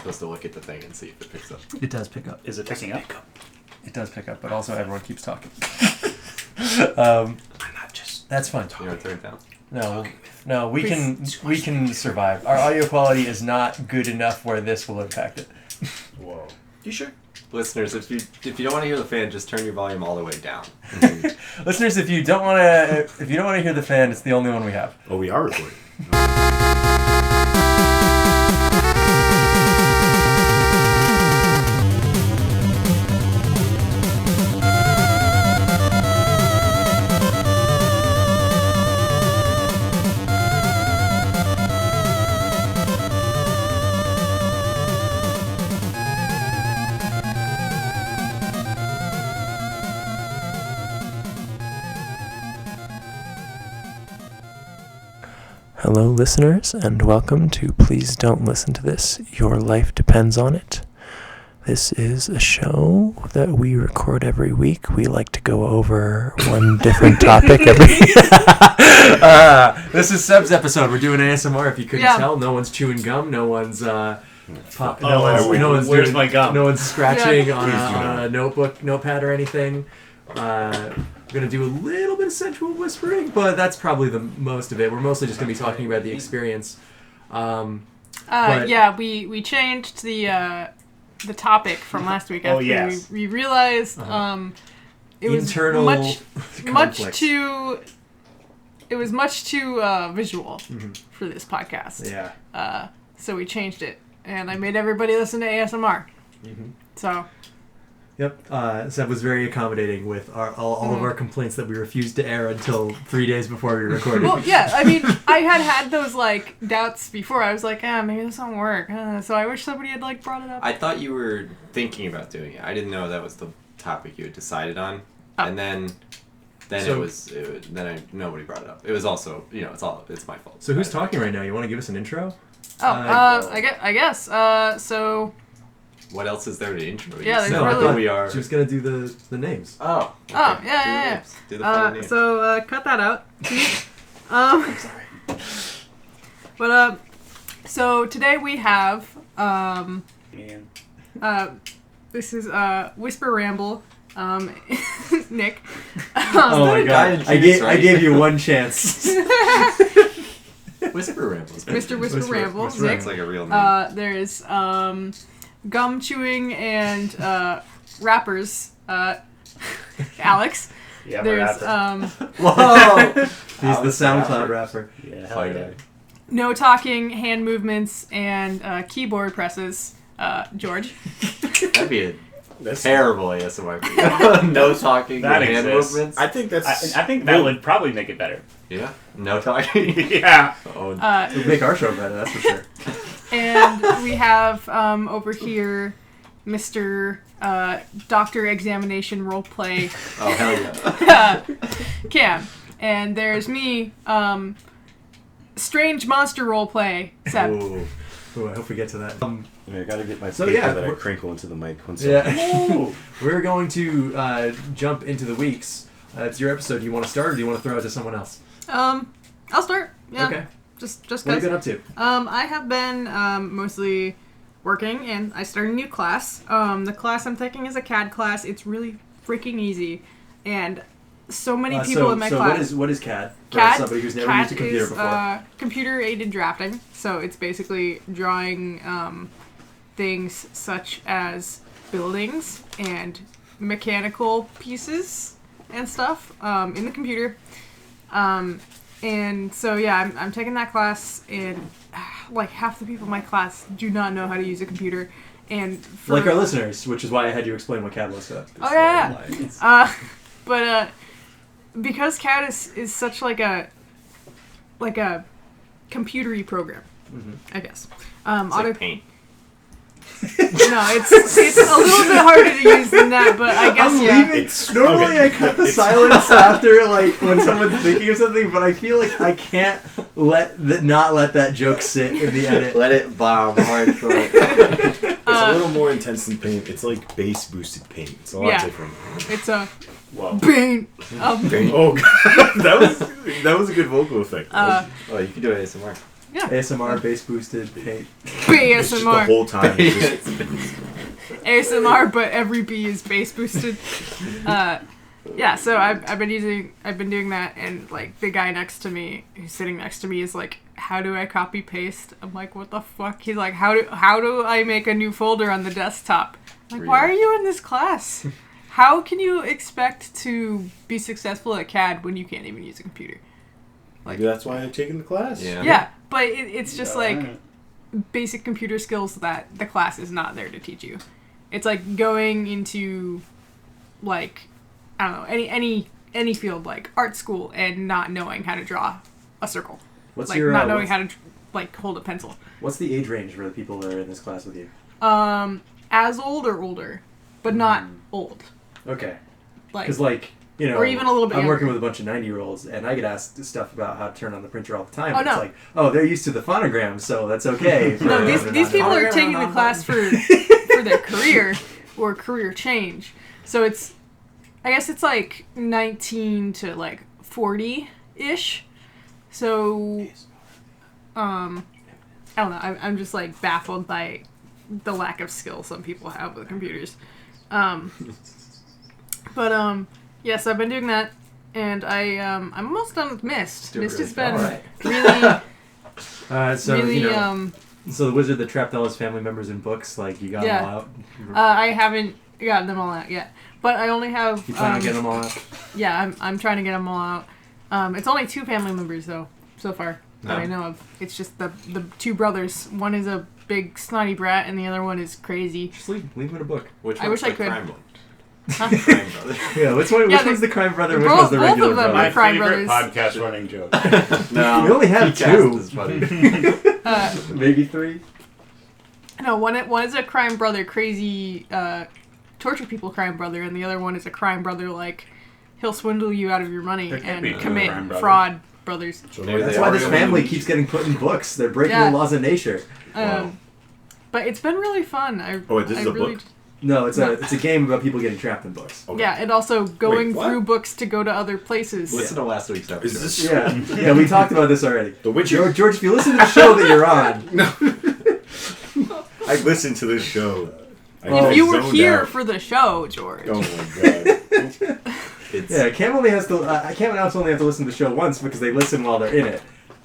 supposed to look at the thing and see if it picks up. It does pick up. Is it picking up? It does pick up, but also everyone keeps talking. I'm not just... That's fine. You want to turn it down? No, we can survive. Our audio quality is not good enough where this will impact it. Whoa. You sure? Listeners, if you don't want to hear the fan, just turn your volume all the way down. Listeners, if you don't want to hear the fan, it's the only one we have. Oh, we are recording. Hello, listeners, and welcome to Please Don't Listen to This. Your life depends on it. This is a show that we record every week. We like to go over one different topic every... This is Seb's episode. We're doing ASMR, if you couldn't tell. No one's chewing gum. No one's... Where's my gum? No one's scratching on a notepad or anything. We're going to do a little bit of sensual whispering, but that's probably the most of it. We're mostly just going to be talking about the experience. We changed the topic from last week after we realized it was much too visual for this podcast. Yeah. So we changed it, and I made everybody listen to ASMR. Mm-hmm. So. Yep. Seb was very accommodating with all of our complaints that we refused to air until 3 days before we recorded. Well, yeah. I mean, I had those doubts before. I was like, maybe this won't work. So I wish somebody had brought it up. I thought you were thinking about doing it. I didn't know that was the topic you had decided on. Oh. And then nobody brought it up. It was also, it's my fault. So who's talking right now? You want to give us an intro? I guess. So. What else is there to intro? Yeah, I thought we are just gonna do the names. Oh. Okay. Oh, yeah. Do the names. So cut that out. I'm sorry. But so today we have this is Whisper Ramble, Nick. Oh my god! I gave you one chance. Whisper Ramble. Mr. Whisper Ramble. Nick. That's like a real name. There's gum chewing and rappers, Alex. Yeah, there's whoa! He's the SoundCloud rapper. Yeah, hell yeah. No talking, hand movements, and keyboard presses. George. That'd be a terrible ASMR. No talking, hand movements. I think that would probably make it better. Yeah. No talking. Yeah. It would make our show better. That's for sure. And we have over here Mr. Doctor Examination Roleplay. Oh, hell yeah. Cam. And there's me, Strange Monster Roleplay, Seb. Ooh, I hope we get to that. I gotta get my paper that I crinkle into the mic. We're going to jump into the weeks. It's your episode. Do you want to start, or do you want to throw it to someone else? I'll start. Yeah. Okay. Just what have you been up to? I have been mostly working, and I started a new class. The class I'm taking is a CAD class. It's really freaking easy, and so many people in my class. So what is CAD? CAD, for somebody who's never used a computer before. Computer-aided drafting. So it's basically drawing things such as buildings and mechanical pieces and stuff in the computer. And so, yeah, I'm taking that class, and half the people in my class do not know how to use a computer. And like our listeners, which is why I had you explain what CAD was. Oh, yeah. But because CAD is such a computery program, I guess. It's Paint. No, it's a little bit harder to use than that, but I guess Normally I cut the silence after when someone's thinking of something, but I feel like I can't not let that joke sit in the edit. Let it bomb hardcore. It's a little more intense than Paint. It's like bass boosted Paint. It's a lot different. It's a Paint. Oh god, that was a good vocal effect. You can do it ASMR. Yeah. ASMR, bass boosted paint. It's just the ASMR. whole time. It's just, ASMR, but every B is bass boosted. Yeah, so I've been doing that, and like the guy next to me, who's sitting next to me, is like, "How do I copy paste?" I'm like, "What the fuck?" He's like, "How do I make a new folder on the desktop?" I'm like, why are you in this class? How can you expect to be successful at CAD when you can't even use a computer? like that's why I'm taking the class. Yeah, but it's just like basic computer skills that the class is not there to teach you. It's like going into like, I don't know, any field like art school and not knowing how to draw a circle. What's like your not knowing how to like hold a pencil. What's the age range for the people that are in this class with you? As old or older, but not old. Okay. Like, Because like, you know, or even a little bit I'm working younger. with a bunch of 90-year-olds, and I get asked stuff about how to turn on the printer all the time. Oh, It's no. like, oh, they're used to the phonogram, so that's okay. for No, them these to these not people know. are taking the class for their career or career change. So it's, I guess it's like 19 to like 40-ish. So, I don't know. I'm just like baffled by the lack of skill some people have with computers. But yes, I've been doing that, and I'm almost done with Myst. Myst has been really, So, really you know, so the wizard that trapped all his family members in books, like, you got them all out? I haven't gotten them all out yet, but I only have. You plan on getting them all out? Yeah, I'm trying to get them all out. It's only 2 family members though so far that I know of. It's just the 2 brothers. One is a big snotty brat, and the other one is crazy. Just leave him in a book. I wish I could. Crime one? Huh? Crime brother. Yeah, which one's the crime brother? Which both- one's the both regular of them brother? My Crime favorite Brothers. podcast running joke. No, We only have P-cast 2. is funny. Maybe 3. No, one is a crime brother, crazy, torture people crime brother, and the other one is a crime brother like he'll swindle you out of your money There can't and be no commit crime brother. fraud brothers. So Maybe That's they why are this really family weak. keeps getting put in books. They're breaking Yeah. the laws of nature. But it's been really fun. Oh, wait, this is a book? No, it's a game about people getting trapped in books. Okay. Yeah, and also going Wait, what? through books to go to other places. Listen to last week's episode. Is this Yeah, we talked about this already. The Witcher? George, if you listen to the show that you're on, I listened to this show. If you were zoned here out. for the show, George. Oh my god. yeah, Cam only has to. Cam and Alex only have to listen to the show once because they listen while they're in it.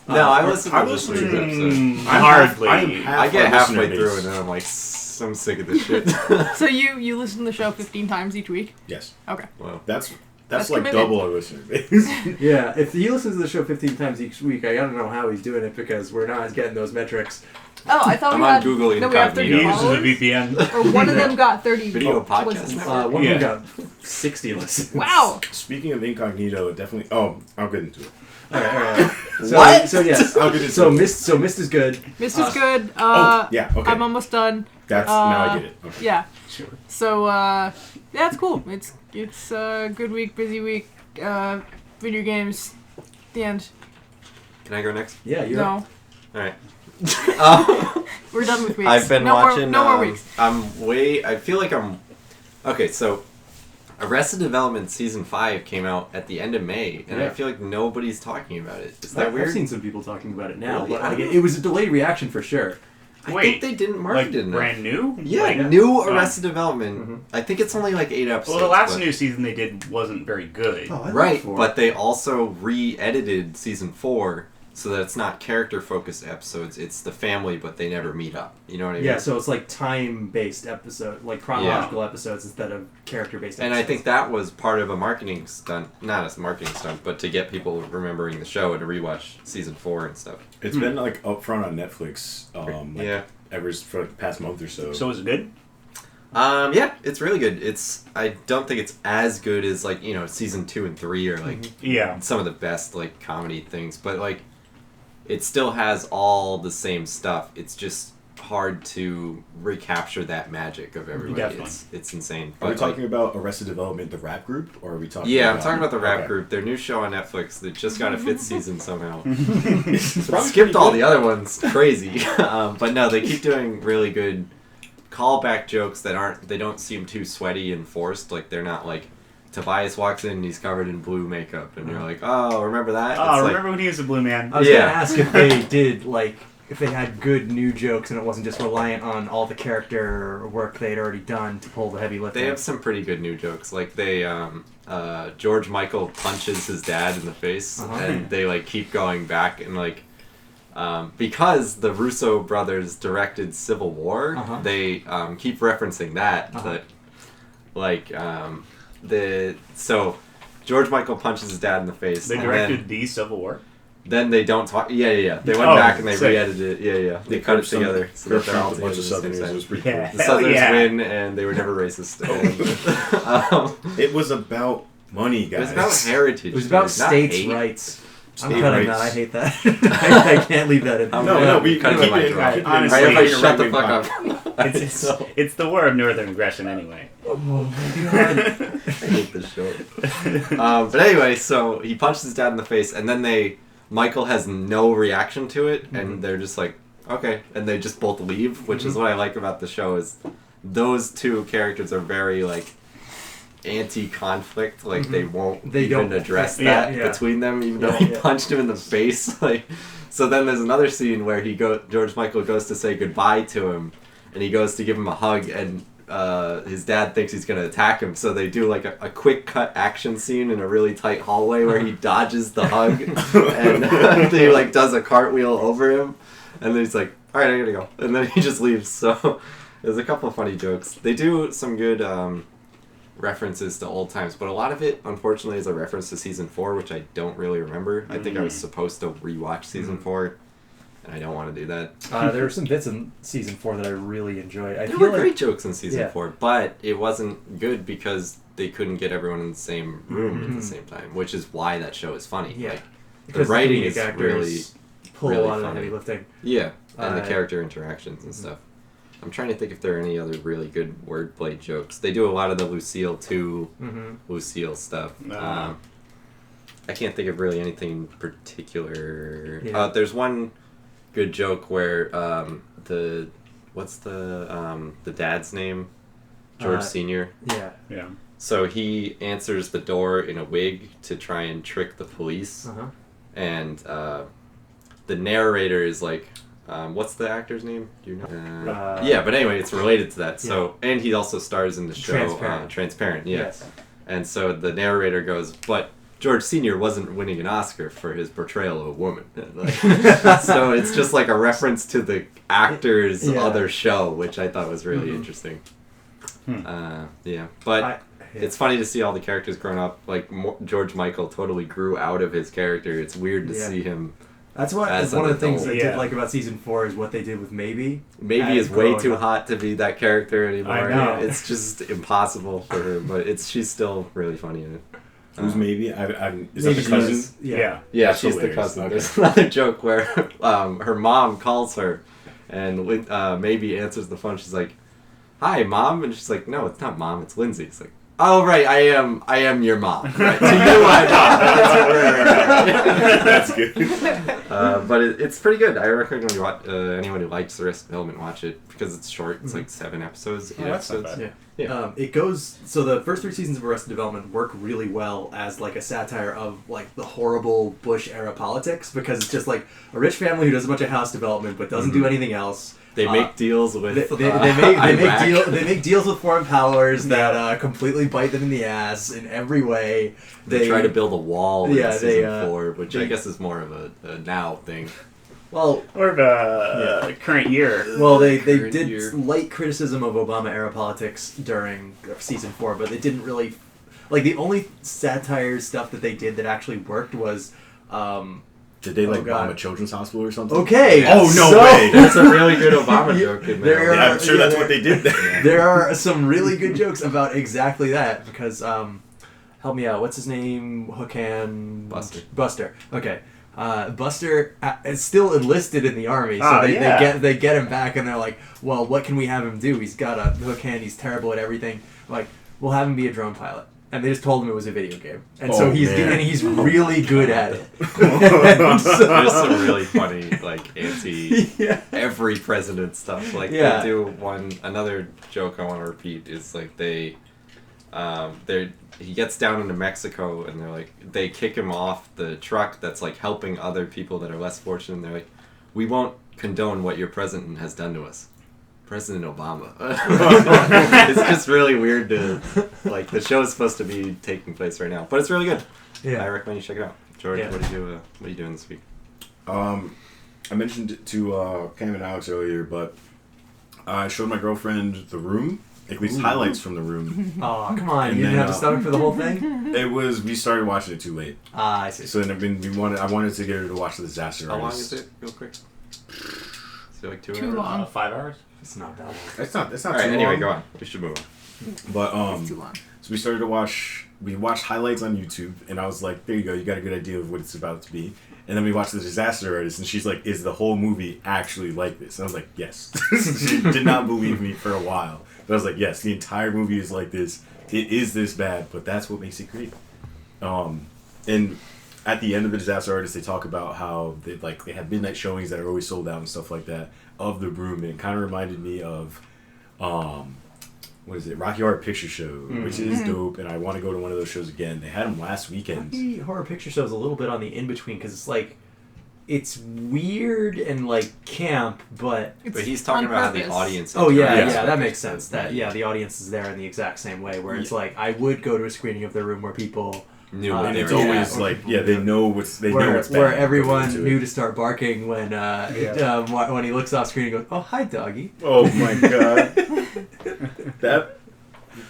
No, I listened to I this listened week's to- episode. Hardly. I get halfway through and then I'm like, I'm sick of this shit. So you listen to the show 15 times each week? Yes. Okay. Well, That's That's like commitment. double our listener base. Yeah, if he listens to the show 15 times each week, I gotta know how he's doing it because we're not getting those metrics. Oh, I thought I'm we on had. Google no, we have 30 He uses a followers. VPN. Or one of them got 30 Video podcast listens. network. One Yeah. of them got 60 listens. Wow. Speaking of incognito, definitely. Oh, I'll get into it. All right. So, What? So yes. I'll get into So it. Mist is good. Mist is good. Yeah. Okay. I'm almost done. That's now I get it. Okay. Yeah. So, yeah, it's cool. It's a good week, busy week. Video games. The end. can I go next? Yeah, you're. No. Alright. We're done with weeks. I've been no watching. More, no more weeks. I feel like I'm. Okay, so Arrested Development Season 5 came out at the end of May, and I Yeah. feel like nobody's talking about it. Is that I've weird? seen some people talking about it now, Really? but I like, don't it was a delayed reaction for sure. I Wait, think they didn't market Like it enough. brand new? Yeah, Like, new oh. Arrested Development. I think it's only like 8 episodes. Well, the last but- new season they did wasn't very good. Oh, I love Right, 4. but they also re-edited Season 4 so that it's not character-focused episodes, it's the family, but they never meet up. You know what I mean? Yeah, so it's like time-based episode, like chronological episodes instead of character-based And episodes. I think that was part of a marketing stunt, not a marketing stunt, but to get people remembering the show and to rewatch Season 4 and stuff. It's been like upfront on Netflix. Like, Yeah. ever for like the past month or so. So is it good? Yeah, it's really good. I don't think it's as good as like, Season 2 and 3 are like Yeah. some of the best like comedy things, but like it still has all the same stuff. It's just hard to recapture that magic of everybody. Definitely. It's insane. Are we But, talking about Arrested Development, the rap group, or are we talking? Yeah, about... I'm talking about the rap Okay. group. Their new show on Netflix that just got a 5th season somehow. It's probably Skipped pretty all good. the other ones. Crazy. But no, they keep doing really good callback jokes that don't seem too sweaty and forced. Like they're not like Tobias walks in and he's covered in blue makeup, and you're like, oh, remember that? Oh, It's remember when he was a blue man? I was Yeah. gonna ask if they did if they had good new jokes and it wasn't just reliant on all the character work they'd already done to pull the heavy lifting. They have some pretty good new jokes. Like they, George Michael punches his dad in the face, and they like keep going back and like, because the Russo brothers directed Civil War, they keep referencing that. That like so George Michael punches his dad in the face. They and directed the Civil War. Then they don't talk. Yeah. They went back and they re-edited it. Yeah. They cut it together. So that they're all a bunch of together at the same Southerners. It time. was pretty Yeah. cool. The Southerners yeah. win, and they were never racist. And, It was about money, guys. it was about heritage. It was about dude, not states' hate. rights. I'm State cutting rights. that. I hate that. I can't leave that in. No, we cut keep it it in my in. drawer. Keep it in. Honestly, Right, everybody you're shut the right, fuck up. It's the war of northern aggression anyway. Oh my god. I hate this show. But anyway, so he punches his dad in the face, and then Michael has no reaction to it, and they're just like, okay, and they just both leave, which is what I like about the show is those two characters are very like anti-conflict, like they won't even address that between them, even though he punched him in the face. Like, so then there's another scene where George Michael goes to say goodbye to him, and he goes to give him a hug, and his dad thinks he's going to attack him, so they do like a quick cut action scene in a really tight hallway where he dodges the hug, and he like does a cartwheel over him, and then he's like, all right, I gotta go, and then he just leaves. So there's a couple of funny jokes. They do some good references to old times, but a lot of it, unfortunately, is a reference to season 4, which I don't really remember. I think I was supposed to rewatch season 4, and I don't want to do that. There were some bits in season 4 that I really enjoyed. There were great jokes in season 4, but it wasn't good because they couldn't get everyone in the same room at the same time, which is why that show is funny. Yeah. Like, the Because writing comedic is actors really pull really a lot of the funny. heavy lifting. Yeah, and the character interactions and stuff. I'm trying to think if there are any other really good wordplay jokes. They do a lot of the Lucille 2, Lucille stuff. I can't think of really anything particular. Yeah. There's one good joke where what's the dad's name? George Sr. Yeah. Yeah. So he answers the door in a wig to try and trick the police. And the narrator is like, what's the actor's name? Do you know? Yeah, but anyway, it's related to that. So, and he also stars in the show Transparent. Yeah. Yes. And so the narrator goes, but George Sr. wasn't winning an Oscar for his portrayal of a woman. Like, so it's just like a reference to the actor's other show, which I thought was really interesting. Yeah, but it's funny to see all the characters grown up. Like George Michael totally grew out of his character. It's weird to see him. That's one of the things I did like about season 4 is what they did with Maybe. Maybe is way too hot to be that character anymore. I know. It's just impossible for her, but she's still really funny in it. Who's Maybe? Is that the cousin? Yeah. Yeah, That's she's the hilarious. cousin. Okay. There's another joke where her mom calls her, and Maybe answers the phone. She's like, "Hi, Mom," and she's like, "No, it's not Mom. It's Lindsay." It's like, "Oh, right, I am your mom. Right. To you, I'm not." That's good. But it's pretty good. I recommend anyone who likes Arrested Development watch it because it's short. It's like 7 episodes. 8 that's not episodes. bad. Yeah. It goes so the first 3 seasons of Arrested Development work really well as like a satire of like the horrible Bush era politics because it's just like a rich family who does a bunch of house development but doesn't do anything else. They make deals with They make deals with foreign powers that completely bite them in the ass in every way. They try to build a wall in season 4, which I they- guess is more of a now thing. Well, Or the current year. Well, they Current did year. light criticism of Obama-era politics during season 4, but they didn't really... Like, the only satire stuff that they did that actually worked was... Did they God. bomb a children's hospital or something? Okay! Oh, no so- way! That's a really good Obama joke in there. There Yeah, I'm sure Yeah, that's there- what they did there. There are some really good jokes about exactly that, because, help me out, what's his name? Hookan... Buster. Okay. Buster is still enlisted in the army, so they get him back, and they're like, well, what can we have him do? He's got a hook hand, he's terrible at everything. Like, we'll have him be a drone pilot. And they just told him it was a video game, and so he's really good at it. And so- There's some really funny, like, every president stuff. Like, Yeah. they do another joke I want to repeat is, like, they he gets down into Mexico, and they kick him off the truck that's like helping other people that are less fortunate. And they're like, we won't condone what your president has done to us. President Obama. It's just really weird to like. The show is supposed to be taking place right now, but it's really good. Yeah, I recommend you check it out. George, what are you doing this week? I mentioned it to Cam and Alex earlier, but I showed my girlfriend The Room, at least highlights from The Room. Oh, come on! And You didn't then, have the stomach for the whole thing. We started watching it too late. Ah, I see. So then I wanted to get her to watch The Disaster How long Artist. is it? Real quick. Is it like 2 hours? Too long. 5 hours? It's not that long. It's not All too right. Anyway, long. go on. We should move on. But It's too long. so we watched highlights on YouTube, and I was like, there you go, you got a good idea of what it's about to be. And then we watched The Disaster Artist, and she's like, is the whole movie actually like this? And I was like, yes. She did not believe me for a while. But I was like, yes, the entire movie is like this. It is this bad, but that's what makes it great. And at the end of The Disaster Artist, they talk about how they have midnight showings that are always sold out and stuff like that of The Room, and it kind of reminded me of what is it, Rocky Horror Picture Show, which is dope, and I want to go to one of those shows again. They had them last weekend. Rocky Horror Picture Show is a little bit on the in between because it's like it's weird and like camp, but he's talking on about how the purpose. audience. oh yeah, Yes. yeah, that makes sense. That the audience is there in the exact same way. Where it's like I would go to a screening of The Room where people Knew And it's they were- always they know what's bad. where everyone going into knew it. to start barking when when he looks off screen and goes, "Oh, hi, doggy." Oh my god,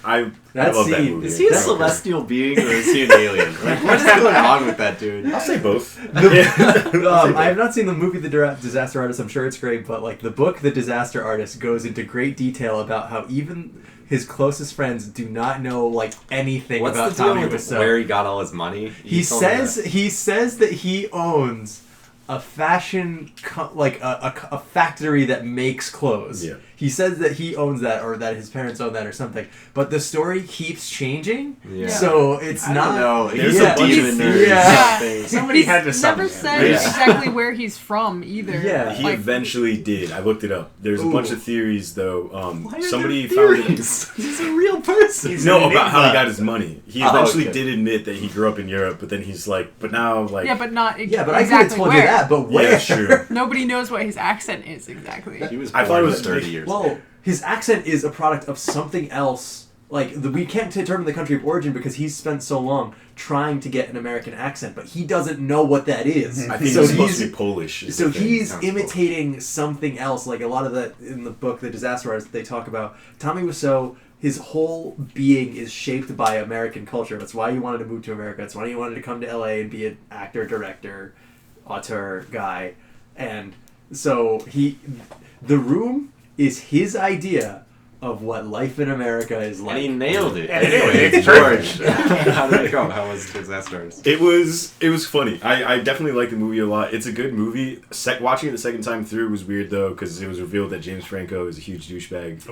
I love that scene- movie. Is he a celestial being or is he an alien? Like, what's going on with that dude? I'll say both. I have not seen the movie The Disaster Artist. I'm sure it's great, but like the book The Disaster Artist goes into great detail about how even his closest friends do not know like anything What's about the deal Tommy with Wiseau. where he got all his money? He told me says that he owns a fashion a factory that makes clothes. Yeah. He says that he owns that or that his parents own that or something. But the story keeps changing. Yeah. So it's I not. don't know. There's He's a a bunch demon of nerd. theories. Yeah. Somebody had to sell never him. said Yeah. exactly where he's from either. Yeah. He Like, eventually did. I looked it up. There's a bunch of theories though. Why are Somebody there found it. theories? He's a real person. He's No, an about how he enigma. got his money. He Oh, eventually okay. did admit that he grew up in Europe, but then he's like, but now like yeah, but not Yeah, but I could have exactly told where. you that. But where? yeah, that's true. Nobody knows what his accent is exactly. He was I born thought it was 30 years ago. Well, his accent is a product of something else. Like we can't determine the country of origin because he's spent so long trying to get an American accent, but he doesn't know what that is. I think so he's supposed to be Polish. is So the thing. he's Sounds imitating something else. Like a lot of that in the book, The Disaster Artist, they talk about Tommy Wiseau. His whole being is shaped by American culture. That's why he wanted to move to America. That's why he wanted to come to LA and be an actor, director, auteur guy. And so The Room is his idea of what life in America is like. And he nailed it. And it Anyway, is. It's George, how did it go? How was Disaster Artist? It was funny. I definitely like the movie a lot. It's a good movie. Watching it the second time through was weird though because it was revealed that James Franco is a huge douchebag,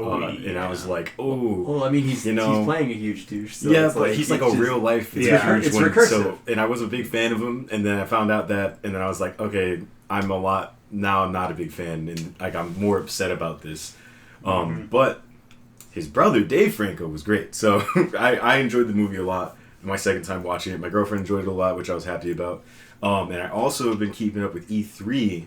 and I was like, oh. Well, I mean, he's playing a huge douche. So Yeah, it's but he's like a real life. It's Yeah. a huge It's one. recursive. So, and I was a big fan of him, and then I found out that, and then I was like, okay, I'm not a big fan, and like I'm more upset about this. But his brother Dave Franco was great, so I enjoyed the movie a lot. My second time watching it, my girlfriend enjoyed it a lot, which I was happy about. And I also have been keeping up with E3.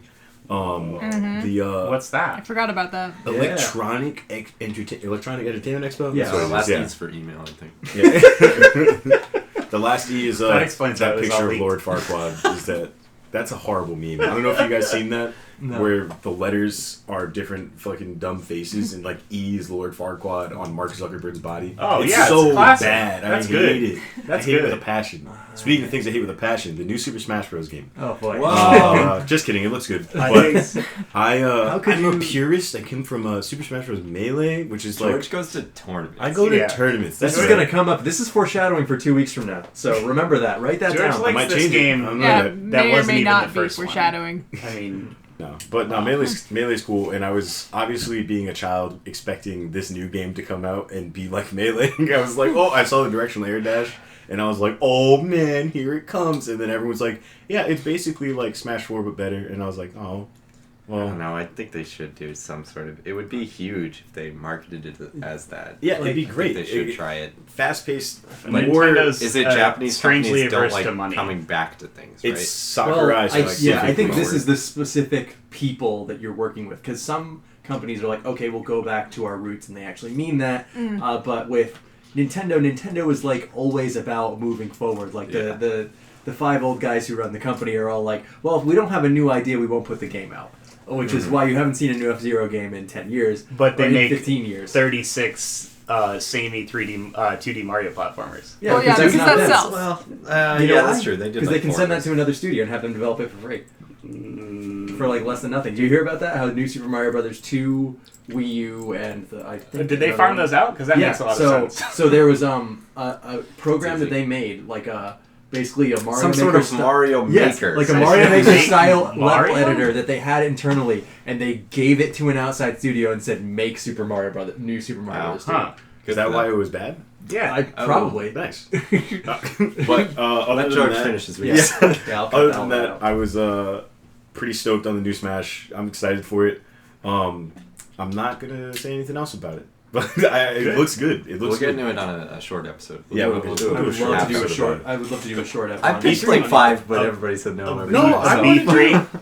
What's I that? forgot about that. Electronic Entertainment Expo. Yeah. That's what it Last is, yeah. E's for email, I think. Yeah. The last E is That explains how that it was all picture of leaked. Lord Farquaad. That's a horrible meme. I don't know if you guys seen that, No. where the letters are different fucking dumb faces, and like E is Lord Farquaad on Mark Zuckerberg's body. Oh, it's yeah, it's so classic. bad. That's I good. hate it. That's I hate it good. with a passion. Speaking of things I hate with a passion, the new Super Smash Bros. Game. Oh boy. Just kidding. It looks good. I But think I'm a purist. I came from Super Smash Bros. Melee, which is George like goes to tournaments. I go to Yeah. tournaments. This is gonna come up. This is foreshadowing for 2 weeks from now. So remember that. Write that George down. likes might this change it. game. I don't know Yeah, that. may or wasn't may even not the be first one. foreshadowing. I mean, No, but no, Melee's cool, and I was obviously being a child expecting this new game to come out and be like Melee. I was like, oh, I saw the directional air dash, and I was like, oh man, here it comes, and then everyone's like, yeah, it's basically like Smash 4 but better, and I was like, oh, I don't know. I think they should do some sort of... It would be huge if they marketed it as that. Yeah, it'd be great. They should try it. Fast-paced. Is it Japanese strangely companies don't averse like to money. coming back to things, It's right? Sakurai. I think this is the specific people that you're working with. Because some companies are like, okay, we'll go back to our roots, and they actually mean that. But with Nintendo is like always about moving forward. Like the 5 old guys who run the company are all like, well, if we don't have a new idea, we won't put the game out. Which is why you haven't seen a new F-Zero game in 10 years. But they make 15 years. 36 samey 2D Mario platformers. Yeah, well, because that sells. Well, that's true. They did because they can send that to another studio and have them develop it for free. For like less than nothing. Do you hear about that? How New Super Mario Brothers 2, Wii U, and did they farm those out? Because that makes a lot of sense. So there was a program that they made, like basically a Mario some Maker sort of Mario Maker. Like a Mario Maker style Mario? level editor that they had internally, and they gave it to an outside studio and said, "Make Super Mario Brothers, new Super Mario Brothers 2." Is that why it was bad? Yeah, probably. Nice. But let George finish his reaction. Other than that, I was pretty stoked on the new Smash. I'm excited for it. I'm not gonna say anything else about it. But it looks good. It looks. We'll get into it on a short episode. We'll do I a would short love to do a episode short. about it. I would love to do a short F1. I pitched like 5, but everybody said no.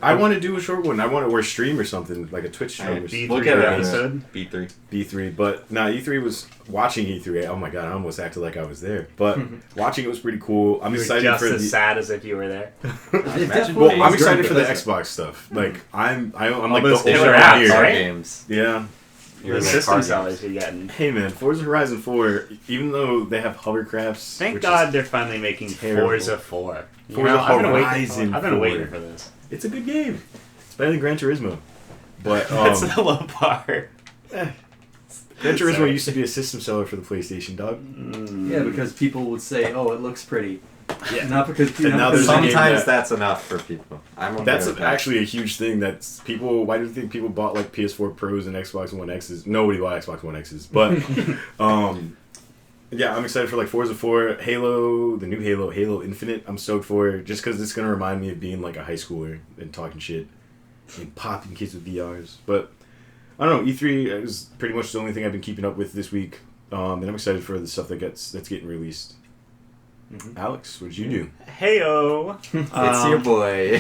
I want to do a short one. I want to wear stream or something, like a Twitch stream. We'll get an episode. B3. But E3 was watching E3. Oh my god, I almost acted like I was there. But watching it was pretty cool. I'm excited just for as sad as if you were there. Well, I'm excited for the Xbox stuff. Like I'm like the killer older apps, here. right? Games. Yeah. The system sellers you're getting. Hey man, Forza Horizon 4, even though they have hovercrafts... Thank God they're finally making terrible. Forza 4. Forza Horizon I've been 4. waiting for this. It's a good game. It's better than Gran Turismo. But, That's the low bar. Gran Turismo used to be a system seller for the PlayStation, dog. Yeah, because people would say, "Oh, it looks pretty." Yeah. Not because Sometimes that's enough for people. That's actually a huge thing. That's people. Why do you think people bought like PS4 Pros and Xbox One X's? Nobody bought Xbox One X's, but yeah, I'm excited for like Forza 4, Halo, the new Halo Infinite. I'm stoked for just because it's gonna remind me of being like a high schooler and talking shit and popping kids with VRs. But I don't know. E3 is pretty much the only thing I've been keeping up with this week, and I'm excited for the stuff that's getting released. Alex, what did you do? Heyo. It's your boy.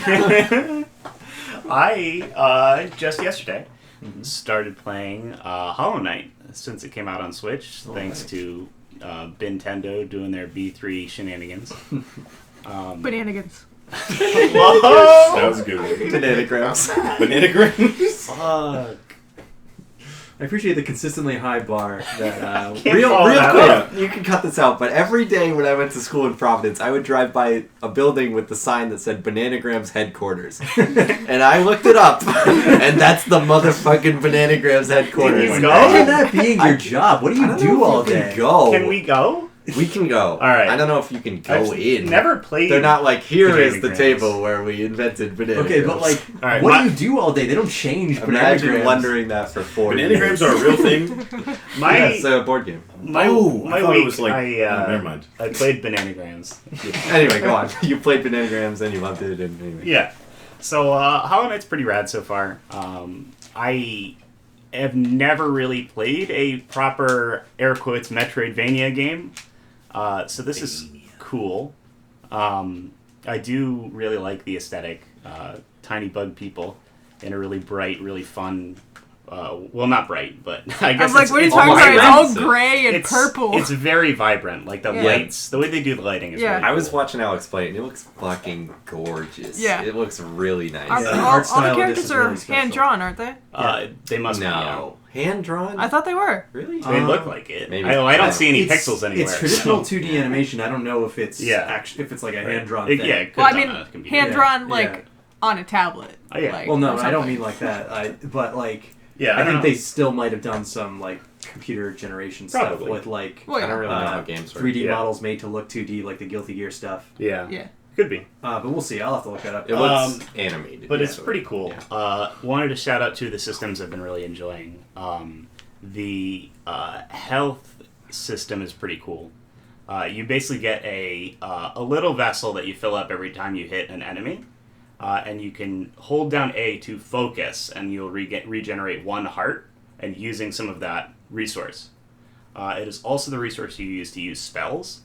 I just yesterday started playing Hollow Knight since it came out on Switch, thanks to Nintendo doing their B3 shenanigans. Bananigans. Whoa! That was a good one. Bananagrams. Bananagrams? Fuck. I appreciate the consistently high bar that Real that quick, you can cut this out, but every day when I went to school in Providence, I would drive by a building with the sign that said Bananagrams headquarters. And I looked it up, and that's the motherfucking Bananagrams headquarters. Did you go? Imagine that being your job. What do you do all day? Can we go? We can go. All right. I don't know if you can go in. Never played. They're not like, here is the Bananagrams. table where we invented Bananagrams. Okay, but like, All right, what do you do all day? They don't change Imagine Bananagrams. wondering that for 4 years. Bananagrams are a real thing. Yeah, it's a board game. My I thought week, it was like... never mind. I played Bananagrams. Anyway, go on. You played Bananagrams and you loved it. And anyway. Yeah. So Hollow Knight's pretty rad so far. I have never really played a proper, air quotes, Metroidvania game. So this is cool. I do really like the aesthetic. Tiny bug people in a really bright, really fun... well, not bright, but I guess I'm like, what are you talking about? It's all gray and purple. It's very vibrant. Like the lights, the way they do the lighting is really cool. I was watching Alex play it, and it looks fucking gorgeous. Yeah. It looks really nice. All the characters are hand-drawn, aren't they? They must be. No. Hand-drawn? I thought they were. Really? They look like it. Maybe. I don't see any pixels anywhere. It's traditional 2D animation. I don't know if it's if it's like a hand-drawn thing. Yeah, it could Well, I be on a mean, computer. hand-drawn, like, on a tablet. Oh, yeah. Like, Well, no, or I don't something. mean like that. But like, Yeah, I think they still might have done some like computer generation stuff Probably. with like Well, I don't really know uh, how games work. 3D Yeah. models made to look 2D, like the Guilty Gear stuff. Yeah. Yeah. Could be. But we'll see. I'll have to look that up. It looks animated. But yeah, it's so- pretty cool. yeah. Wanted to shout out to the systems I've been really enjoying. The health system is pretty cool. You basically get a little vessel that you fill up every time you hit an enemy. and you can hold down A to focus, and you'll regenerate 1 heart, and using some of that resource. It is also the resource you use to use spells.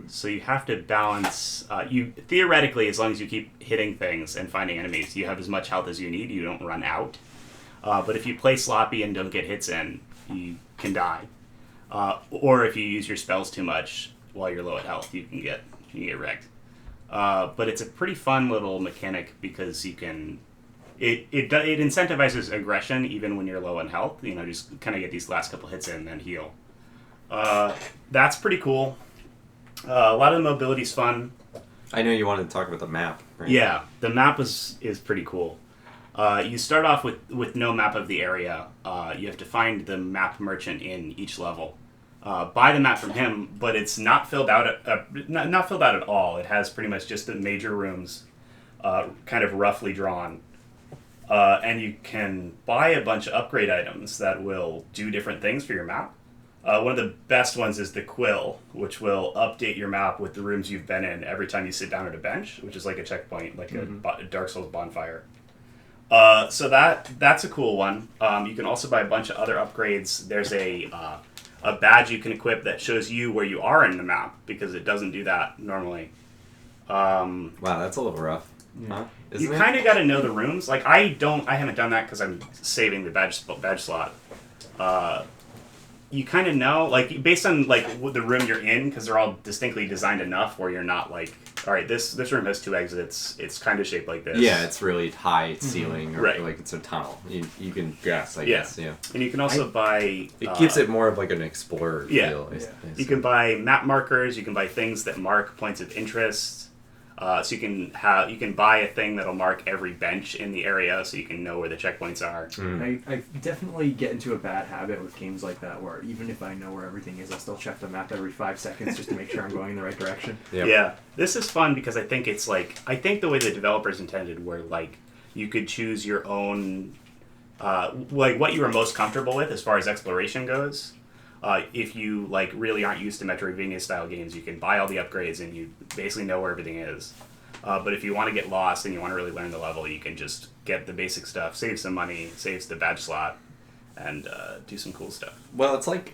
So you have to balance. You theoretically, as long as you keep hitting things and finding enemies, you have as much health as you need. You don't run out. But if you play sloppy and don't get hits in, you can die. Or if you use your spells too much while you're low at health, you can get wrecked. But it's a pretty fun little mechanic because you can. It incentivizes aggression even when you're low in health. Just kind of get these last couple hits in and then heal. That's pretty cool. A lot of the mobility's fun. I know you wanted to talk about the map, right? Yeah, the map is pretty cool. You start off with no map of the area. You have to find the map merchant in each level. Buy the map from him, but it's not filled out not filled out at all. It has pretty much just the major rooms, kind of roughly drawn. And you can buy a bunch of upgrade items that will do different things for your map. One of the best ones is the Quill, which will update your map with the rooms you've been in every time you sit down at a bench, which is like a checkpoint, like a Dark Souls bonfire. So that's a cool one. You can also buy a bunch of other upgrades. There's a badge you can equip that shows you where you are in the map, because it doesn't do that normally. Wow, that's a little rough. Huh? You kind of got to know the rooms. Like I haven't done that because I'm saving the badge slot. You kind of know, like, based on like the room you're in, because they're all distinctly designed enough where you're not like, all right, this room has 2 exits. It's kind of shaped like this. Yeah, it's really high ceiling, or right. like it's a tunnel. You can guess, I guess. Yeah, and you can also buy. It gives it more of like an explorer feel. You can buy map markers. You can buy things that mark points of interest. So you can buy a thing that'll mark every bench in the area, so you can know where the checkpoints are. I definitely get into a bad habit with games like that, where even if I know where everything is, I'll still check the map every 5 seconds just to make sure I'm going in the right direction. Yep. Yeah, this is fun because I think the way the developers intended, where like you could choose your own, like what you were most comfortable with as far as exploration goes. If you like really aren't used to Metroidvania style games, you can buy all the upgrades and you basically know where everything is. But if you want to get lost and you want to really learn the level, you can just get the basic stuff, save some money, saves the badge slot, and do some cool stuff. Well, it's like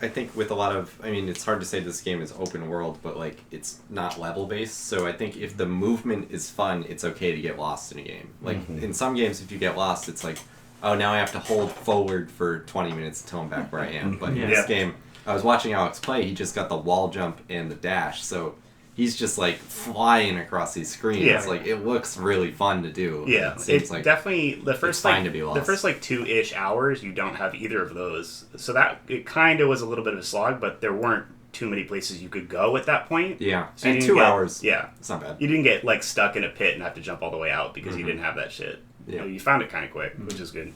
I think with a lot of, I mean, it's hard to say this game is open world, but like it's not level based. So I think if the movement is fun, it's okay to get lost in a game. Like in some games, if you get lost, it's like, oh, now I have to hold forward for 20 minutes until I'm back where I am. But in this game, I was watching Alex play, he just got the wall jump and the dash, so he's just like flying across these screens. Yeah. Like, it looks really fun to do. Yeah, it seems it's like definitely the first fine to be lost. The first like 2-ish hours, you don't have either of those. So that it kind of was a little bit of a slog, but there weren't too many places you could go at that point. Yeah, so and 2 hours. Yeah, it's not bad. You didn't get like stuck in a pit and have to jump all the way out because you didn't have that shit. Yeah. You found it kind of quick, which is good.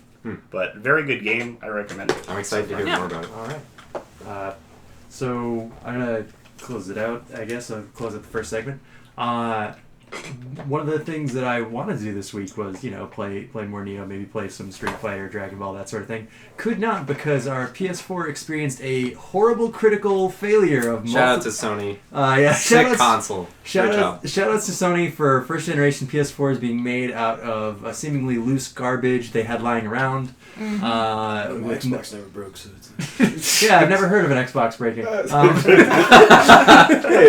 But very good game. I recommend it. I'm excited to hear more about it. All right. So I'm gonna close it out. I guess I'll close out the first segment. One of the things that I wanted to do this week was, play more Neo, maybe play some Street Fighter, Dragon Ball, that sort of thing. Could not, because our PS4 experienced a horrible critical failure of Shout out to Sony. Sick console. Shout outs to Sony for first generation PS4s being made out of seemingly loose garbage they had lying around. Xbox never broke, so it's... Yeah, I've never heard of an Xbox breaking. Hey,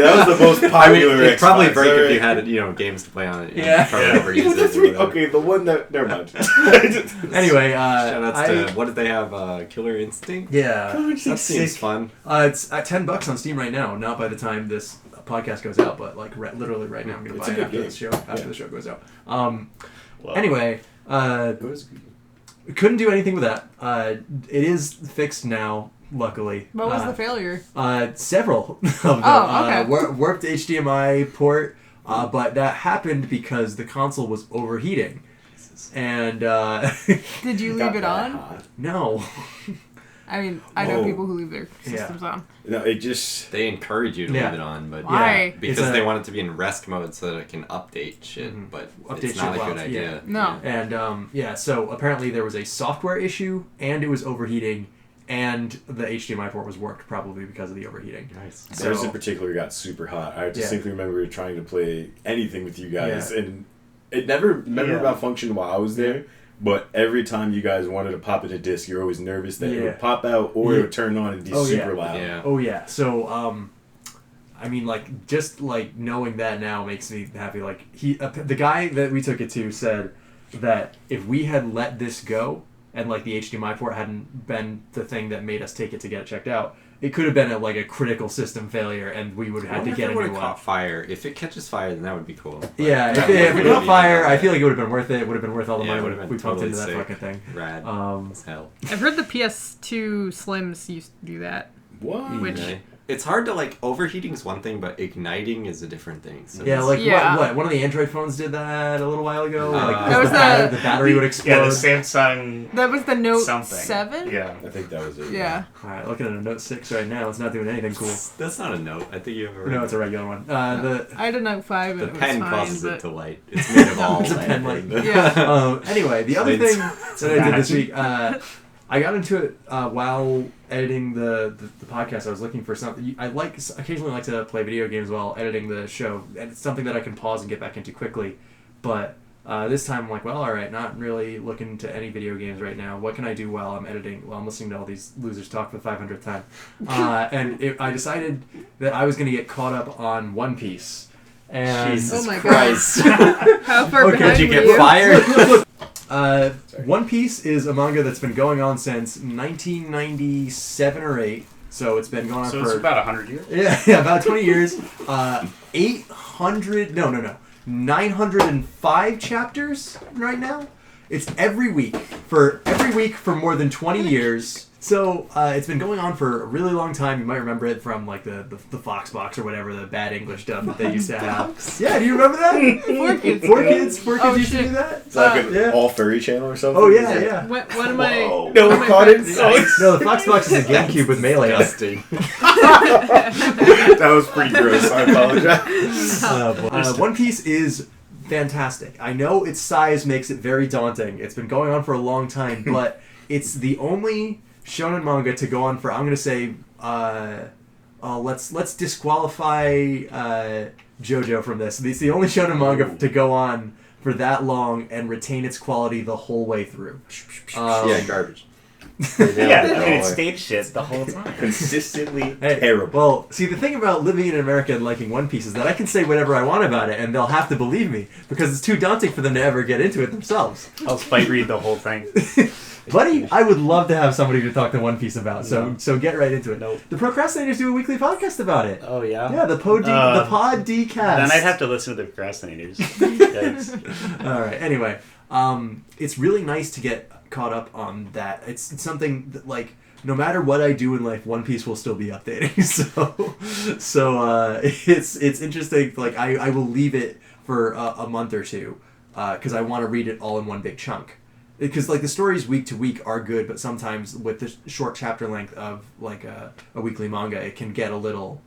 that was the most popular Xbox. It'd probably break if you had, games to play on it. Even the 3. Okay, the one that... Never mind. Anyway, shout outs to... What did they have? Killer Instinct? Yeah. That seems fun. It's at $10 on Steam right now. Not by the time this podcast goes out, but like literally right now. I'm going to buy it after the show. The show goes out. Anyway, it was good. Couldn't do anything with that. It is fixed now, luckily. What was the failure? Several of them. Okay. Warped HDMI port, but that happened because the console was overheating. And did you leave it on? Hot. No. I mean, I know people who leave their systems on. No, it just... They encourage you to leave it on, but why? Because they want it to be in rest mode so that it can update shit, but it's not a good idea. Yeah. No. And so apparently there was a software issue, and it was overheating, and the HDMI port was warped probably because of the overheating. Nice. Theirs in particular got super hot. I distinctly remember we were trying to play anything with you guys, and it never malfunctioned while I was there. But every time you guys wanted to pop in a disc, you're always nervous that it would pop out or it would turn on and be super loud. Yeah. Oh yeah. So I mean, like, just like knowing that now makes me happy. Like the guy that we took it to said that if we had let this go and like the HDMI port hadn't been the thing that made us take it to get it checked out, it could have been a critical system failure, and we would have had to get a new one. Caught fire. If it catches fire, then that would be cool. Yeah, if it caught fire, I feel like it would have been worth it. It would have been worth all the money we pumped into that fucking thing. Rad as hell. I've heard the PS2 Slims used to do that. What? Which it's hard to like overheating is one thing, but igniting is a different thing. So what? One of the Android phones did that a little while ago. That was the battery would explode. Yeah, the Samsung. That was the Note something. 7. Yeah, I think that was it. Yeah. All right, looking at a Note 6 right now. It's not doing anything cool. That's not a Note. I think you have a. No, it's a regular one. I had a Note 5. The and pen it was causes fine, it to light. It's made of all. It's a pen light. Yeah. Anyway, the other thing that I did this week, I got into it while editing the podcast. I was looking for something. I occasionally like to play video games while editing the show, and it's something that I can pause and get back into quickly. But this time I'm like, well, all right, not really looking to any video games right now. What can I do while I'm editing? While I'm listening to all these losers talk for the 500th time? I decided that I was going to get caught up on One Piece. And Jesus Oh my Christ! How far behind Did you were get fired? One Piece is a manga that's been going on since 1997 or 8, so it's been going on so for... it's about 100 years? Yeah, about 20 years. 905 chapters right now. It's every week for more than 20 years. So it's been going on for a really long time. You might remember it from like the Fox box or whatever, the bad English stuff that they used to have. Yeah, do you remember that? 4Kids. 4Kids used to do that. It's like an all furry channel or something. Oh yeah. One of my No one caught it. No, the Fox box is a GameCube with Melee. That was pretty gross. I apologize. One Piece is fantastic. I know its size makes it very daunting. It's been going on for a long time, but it's the only shonen manga to go on for, I'm going to say, let's disqualify JoJo from this. It's the only shonen manga to go on for that long and retain its quality the whole way through. Garbage. And it stayed shit the whole time. Consistently terrible. Well, see, the thing about living in America and liking One Piece is that I can say whatever I want about it, and they'll have to believe me, because it's too daunting for them to ever get into it themselves. I'll spite read the whole thing. Buddy, I would love to have somebody to talk to One Piece about, so get right into it. Nope. The Procrastinators do a weekly podcast about it. Oh, yeah? Yeah, the Pod D-Cast. Then I'd have to listen to the Procrastinators. Yikes. All right, anyway, it's really nice to get caught up on that. It's something that, like, no matter what I do in life, One Piece will still be updating. So it's interesting. Like, I will leave it for a month or two because I want to read it all in one big chunk. Because like the stories week to week are good, but sometimes with the short chapter length of like a weekly manga, it can get a little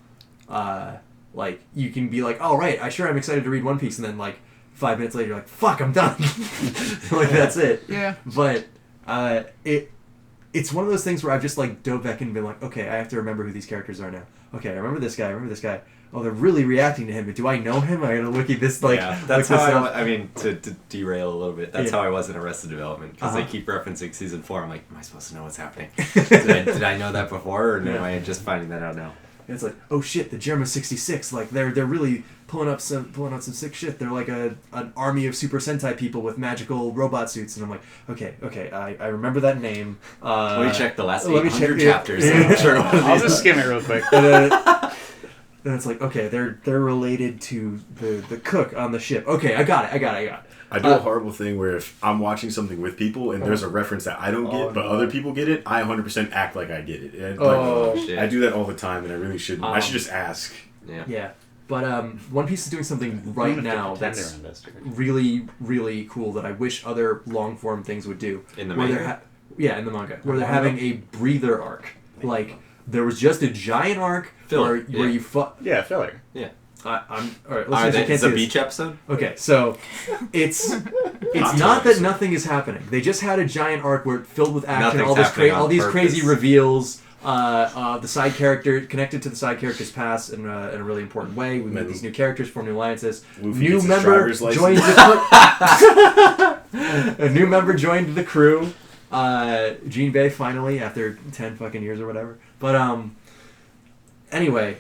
like you can be like, oh right, I'm excited to read One Piece, and then like 5 minutes later you're like, fuck, I'm done. Like that's it. Yeah. But it's one of those things where I've just like dove back in and been like, okay, I have to remember who these characters are now. Okay, I remember this guy. Oh, they're really reacting to him, but do I know him? I gotta look at this, like... Yeah, that's how I mean, to derail a little bit, that's how I was in Arrested Development, because they keep referencing Season 4, I'm like, am I supposed to know what's happening? Did I know that before, or am I just finding that out now? And it's like, oh shit, the Germa 66, like, they're really pulling out some sick shit. They're like an army of Super Sentai people with magical robot suits, and I'm like, okay, I remember that name. Let me check the last 800 chapters. I'm sure I'll just skim it real quick. Then it's like, okay, they're related to the cook on the ship. Okay, I got it. I do a horrible thing where if I'm watching something with people and there's a reference that I don't get, but other people get it, I 100% act like I get it. And shit. I do that all the time, and I really shouldn't. I should just ask. Yeah. But One Piece is doing something right now that's really, really cool that I wish other long-form things would do. In the manga? In the manga. Where they're having a breather arc. Like, there was just a giant arc where you fought... Yeah, filler. Yeah. All right, it's a beach episode? Okay, so it's not that nothing is happening. They just had a giant arc where filled with action, all these crazy reveals, The side character connected to the side character's past in a really important way. We meet these new characters, form new alliances. New member joined a new member joined the crew. Jean Bay finally after 10 fucking years or whatever. But anyway,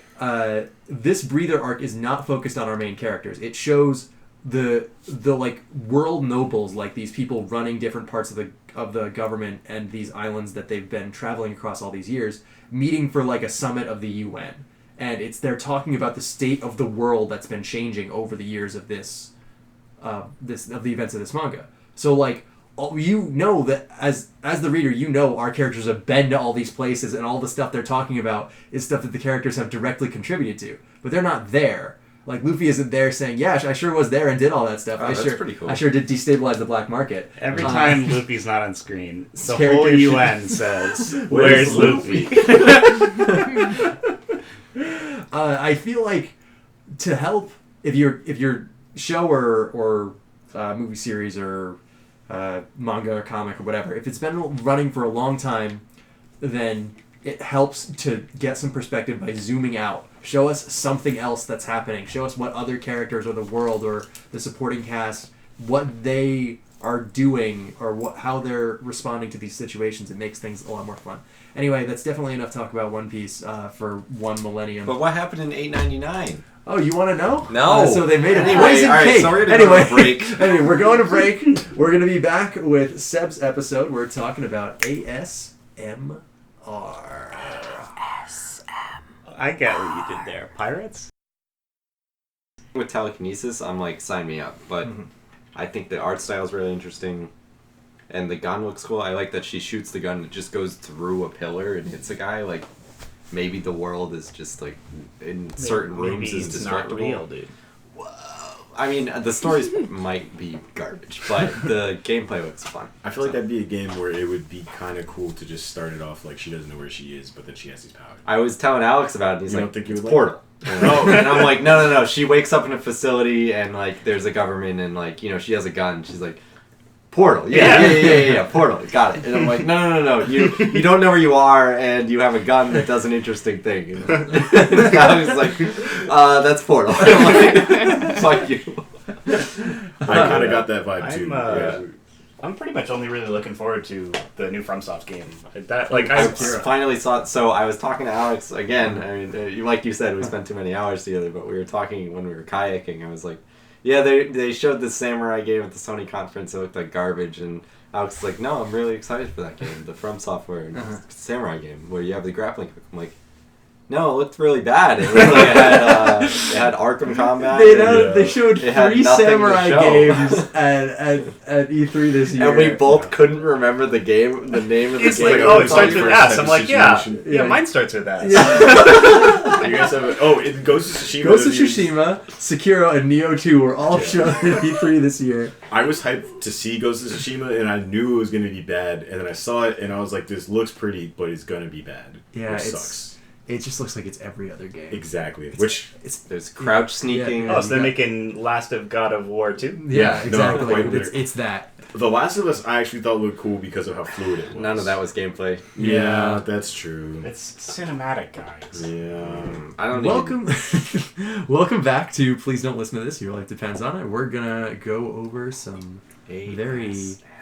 this breather arc is not focused on our main characters. It shows the like world nobles, like these people running different parts of the government and these islands that they've been traveling across all these years, meeting for like a summit of the UN, and they're talking about the state of the world that's been changing over the years of the events of this manga. So like, you know that as the reader, you know our characters have been to all these places, and all the stuff they're talking about is stuff that the characters have directly contributed to, but they're not there. Like, Luffy isn't there saying, yeah, I sure was there and did all that stuff. That's pretty cool. I sure did destabilize the black market. Every time Luffy's not on screen, the whole UN says, where's Luffy? I feel like to help, if your show or movie series or manga or comic or whatever, if it's been running for a long time, then it helps to get some perspective by zooming out. Show us something else that's happening. Show us what other characters or the world or the supporting cast, what they are doing or how they're responding to these situations. It makes things a lot more fun. Anyway, that's definitely enough talk about One Piece for one millennium. But what happened in 899? Oh, you want to know? No. So they made a poison cake. So we're gonna go to break. Anyway, we're going to break. We're going to be back with Seb's episode. We're talking about ASMR. I get what you did there. Pirates? With telekinesis, I'm like, sign me up. But I think the art style is really interesting. And the gun looks cool. I like that she shoots the gun and it just goes through a pillar and hits a guy. Like, maybe the world is just, like, in certain rooms is destructible. Not real, dude. Whoa. I mean, the stories might be garbage, but the gameplay looks fun. I feel like that'd be a game where it would be kind of cool to just start it off like she doesn't know where she is, but then she has these powers. I was telling Alex about it, and he's like, think you it's would Portal. And I'm like, no. She wakes up in a facility, and, like, there's a government, and, like, you know, she has a gun. She's like, Portal. Yeah, Portal. Got it. And I'm like, no. You don't know where you are, and you have a gun that does an interesting thing. You know? And I was like, that's Portal. I'm like, fuck you. I kind of got that vibe too. I'm pretty much only really looking forward to the new FromSoft game. I finally saw it. So I was talking to Alex again. I mean, like you said, we spent too many hours together, but we were talking when we were kayaking. I was like, yeah, they showed the samurai game at the Sony conference. It looked like garbage, and Alex was like, no, I'm really excited for that game, the From Software samurai game where you have the grappling hook. I'm like, no, it looked really bad. It looked like it had Arkham Combat. They showed 3 samurai games at E3 this year. And we both couldn't remember the name of the game. It's like, it starts with S. I'm like, yeah, mine starts with S. Yeah. You guys have it Ghost of Tsushima. Ghost of Tsushima, Sekiro, and Nioh 2 were all shown at E3 this year. I was hyped to see Ghost of Tsushima, and I knew it was going to be bad. And then I saw it, and I was like, this looks pretty, but it's going to be bad. Yeah, it sucks. It just looks like it's every other game. Exactly. There's crouch sneaking. Yeah. Oh, so they're making Last of God of War 2? Yeah, exactly. No, it's that. The Last of Us I actually thought looked cool because of how fluid it was. None of that was gameplay. Yeah, that's true. It's cinematic, guys. Yeah. I don't Welcome back to Please Don't Listen to This. Your life depends on it. We're gonna go over some very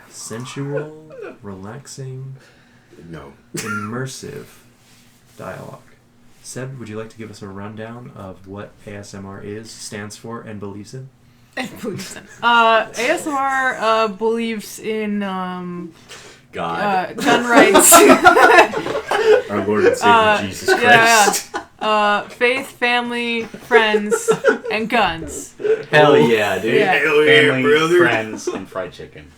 sensual, relaxing, immersive dialogue. Seb, would you like to give us a rundown of what ASMR is, stands for, and believes in? ASMR believes in God, gun rights, our Lord and Savior Jesus Christ. Faith, family, friends, and guns. Hell yeah, dude! Yeah. Hell yeah, family, brother! Friends, and fried chicken.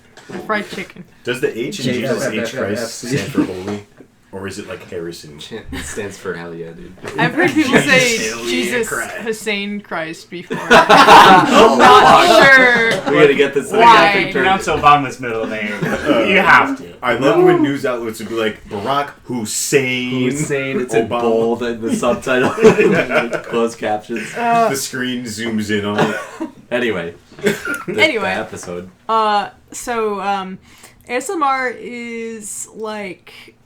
Fried chicken. Does the H in Jesus H Christ stand for holy? Or is it like Harrison? It stands for hell yeah, dude. I've heard people say Jesus Hussein Christ before. I'm not sure. We gotta get this. Why? Pronounce Obama's middle name. You have to. I love when news outlets would be like Barack Hussein. It's in bold and the subtitle, closed captions. The screen zooms in on it. Anyway. The episode. So ASMR is like.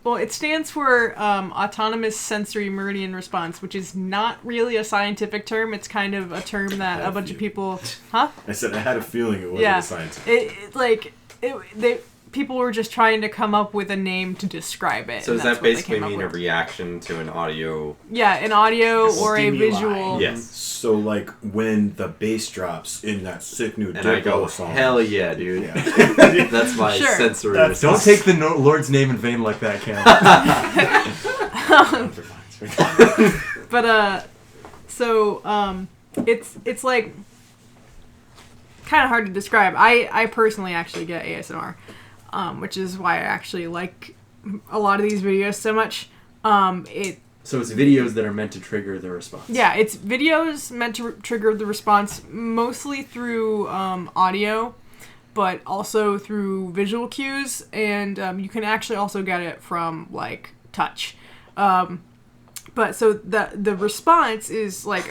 Well, it stands for autonomous sensory meridian response, which is not really a scientific term. It's kind of a term that a bunch of people... Huh? I said I had a feeling it wasn't a scientific. People were just trying to come up with a name to describe it. So does that basically mean a reaction to an audio... Yeah, an audio or a visual... Yes. So, like, when the bass drops in that sick new Diplo song. Hell yeah, dude. Yeah. That's my sensory response. Don't take the Lord's name in vain like that, Cam. But, it's like... kind of hard to describe. I personally actually get ASMR. Which is why I actually like a lot of these videos so much. So it's videos that are meant to trigger the response. Yeah, it's videos meant to trigger the response mostly through audio, but also through visual cues, and you can actually also get it from like touch. But so the response is like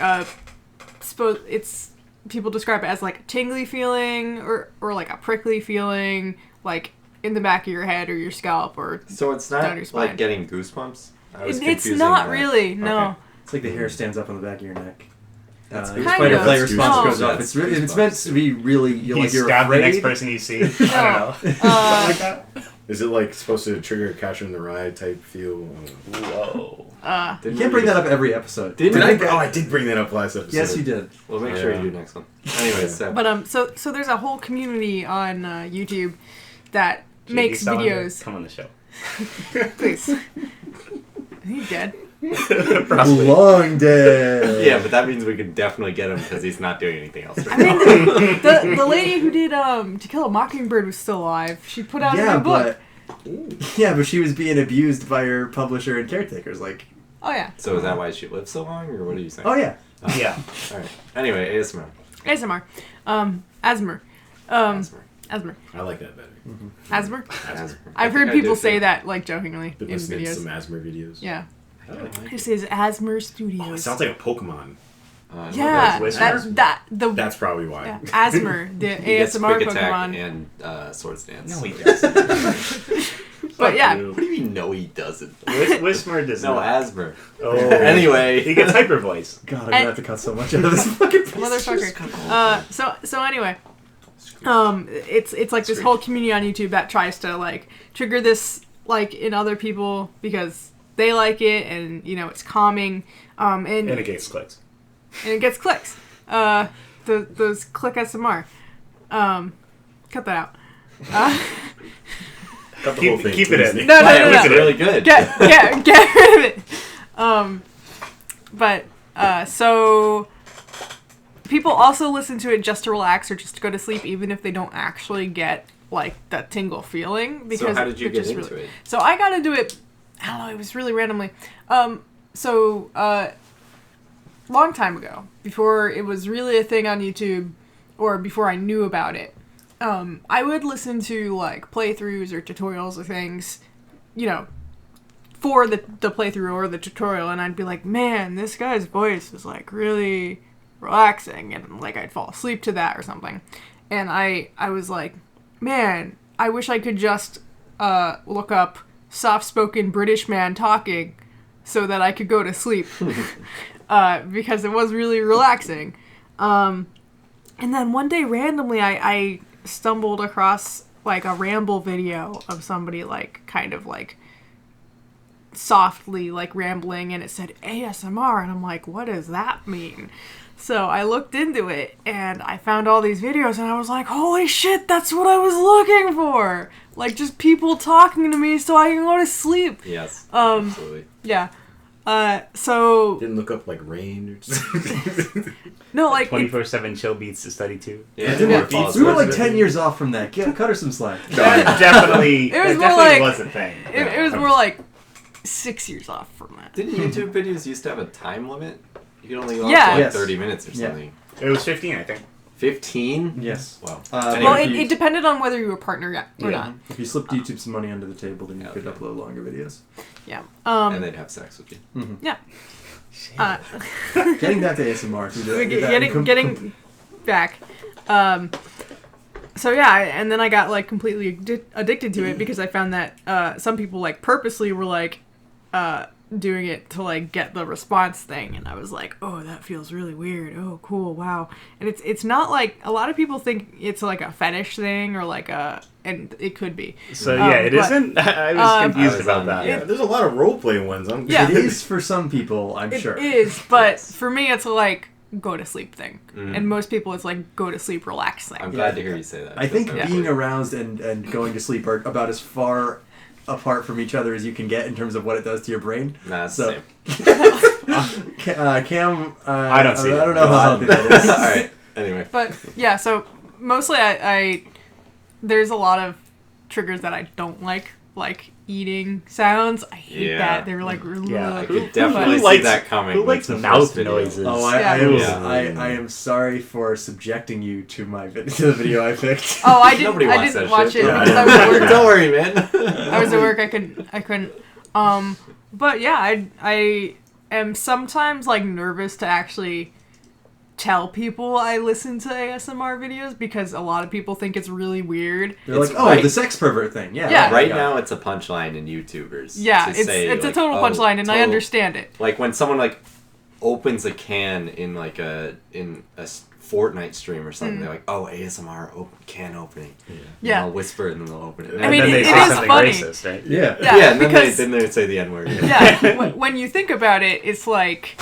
people describe it as like a tingly feeling or like a prickly feeling, like in the back of your head or your scalp or so it's not like getting goosebumps. It's not really. No. Okay. It's like the hair stands up on the back of your neck. That's your fight or flight response goes up. It's meant to be really. Like you're stab afraid. The next person you see. I don't know. Something like that. Is it like supposed to trigger a Catcher in the Rye type feel? Whoa. You can't bring that up every episode. I did bring that up last episode. Yes, you did. We'll make sure you do next one. Anyway, so. But so there's a whole community on YouTube that makes videos. Come on the show. Please. He's dead. Long dead. Yeah, but that means we can definitely get him because he's not doing anything else. I mean, the lady who did To Kill a Mockingbird was still alive. She put out a new book. Yeah, but she was being abused by her publisher and caretakers. Like. Oh yeah. So is that why she lived so long, or what are you saying? Oh yeah. Yeah. All right. Anyway, ASMR. ASMR. Asthma. Asthma. I like that better. Mm-hmm. Asthma? I've heard people say that, like, jokingly in videos. Some Asthma videos. Yeah. I like it. This is Asthma Studios. Oh, it sounds like a Pokemon. Yeah, that's probably why. Yeah. Asthma, the ASMR Pokemon. And Swords Dance. No, he doesn't. But yeah. What do you mean, no, he doesn't? Whismer does no, not. Asthma. Oh. Anyway. He gets hyper voice. God, I'm going to have to cut so much out of this fucking piece. Motherfucker. So anyway. It's like this whole community on YouTube that tries to, like, trigger this, like, in other people because they like it and, you know, it's calming. And it gets clicks. And it gets clicks. Those click SMR. Cut that out. Cut the whole thing. Keep it in. No. It's really good. Get rid of it. So people also listen to it just to relax or just to go to sleep, even if they don't actually get like that tingle feeling. Because so how did you get into it? So I got into it. I don't know. It was really randomly. Long time ago, before it was really a thing on YouTube, or before I knew about it, I would listen to like playthroughs or tutorials or things, you know, for the playthrough or the tutorial, and I'd be like, man, this guy's voice is like really relaxing, and like I'd fall asleep to that or something, and I was like, man, I wish I could just look up soft-spoken British man talking so that I could go to sleep. Because it was really relaxing. And then one day randomly I stumbled across like a ramble video of somebody like kind of like softly like rambling, and it said ASMR, and I'm like, what does that mean? So I looked into it and I found all these videos and I was like, holy shit, that's what I was looking for. Like just people talking to me so I can go to sleep. Yes. Absolutely. Yeah. So didn't look up like rain or something. No, like 24/7 chill beats to study too. Yeah. We were like 10 years off from that. Cut her some slack. Definitely. It was more more like was a thing. It was more like 6 years off from that. Didn't YouTube videos used to have a time limit? You could only go Yeah. for like 30 minutes or something. It was 15, I think. 15? Yes. Wow. Well, it depended on whether you were partnered or not. If you slipped YouTube some money under the table, then you could upload longer videos. Yeah. And they'd have sex with you. Mm-hmm. Yeah. Getting back to ASMR. Getting back. So yeah, and then I got like completely addicted to it because I found that some people like purposely were like doing it to like get the response thing, and I was like, oh, that feels really weird. Oh, cool, wow. And it's not like a lot of people think it's like a fetish thing or like and it could be. So yeah, it isn't. I was confused about that. Yeah, there's a lot of role play ones. Yeah. It is for some people, I'm sure. It is, but for me, it's like go to sleep thing, and most people it's like go to sleep, relax thing. I'm glad to hear you say that. I think being aroused and going to sleep are about as far apart from each other as you can get in terms of what it does to your brain. Nah, it's so, the same. Cam, I don't see it. I don't know how healthy that is. All right. Anyway. But yeah, so mostly I there's a lot of triggers that I don't like eating sounds. I hate that. They're like, I could definitely see that coming. Who likes mouth noises? Oh, I am sorry for subjecting you to the video I picked. Oh, I Nobody didn't wants watch that it shit. because I was at work. Don't worry, man. I was at work. I couldn't. But yeah, I am sometimes like nervous to actually tell people I listen to ASMR videos because a lot of people think it's really weird. They're like, the sex pervert thing. Yeah. Right now, it's a punchline in YouTubers. Yeah, to say, it's a total punchline, and I understand it. Like when someone like opens a can in like a Fortnite stream or something, they're like, "Oh, ASMR can opening." Yeah. And they'll whisper and then they'll open it. I mean, then they it say is something funny. racist, right? Yeah. Yeah, and because, then they say the N-word. Yeah, when you think about it, it's like,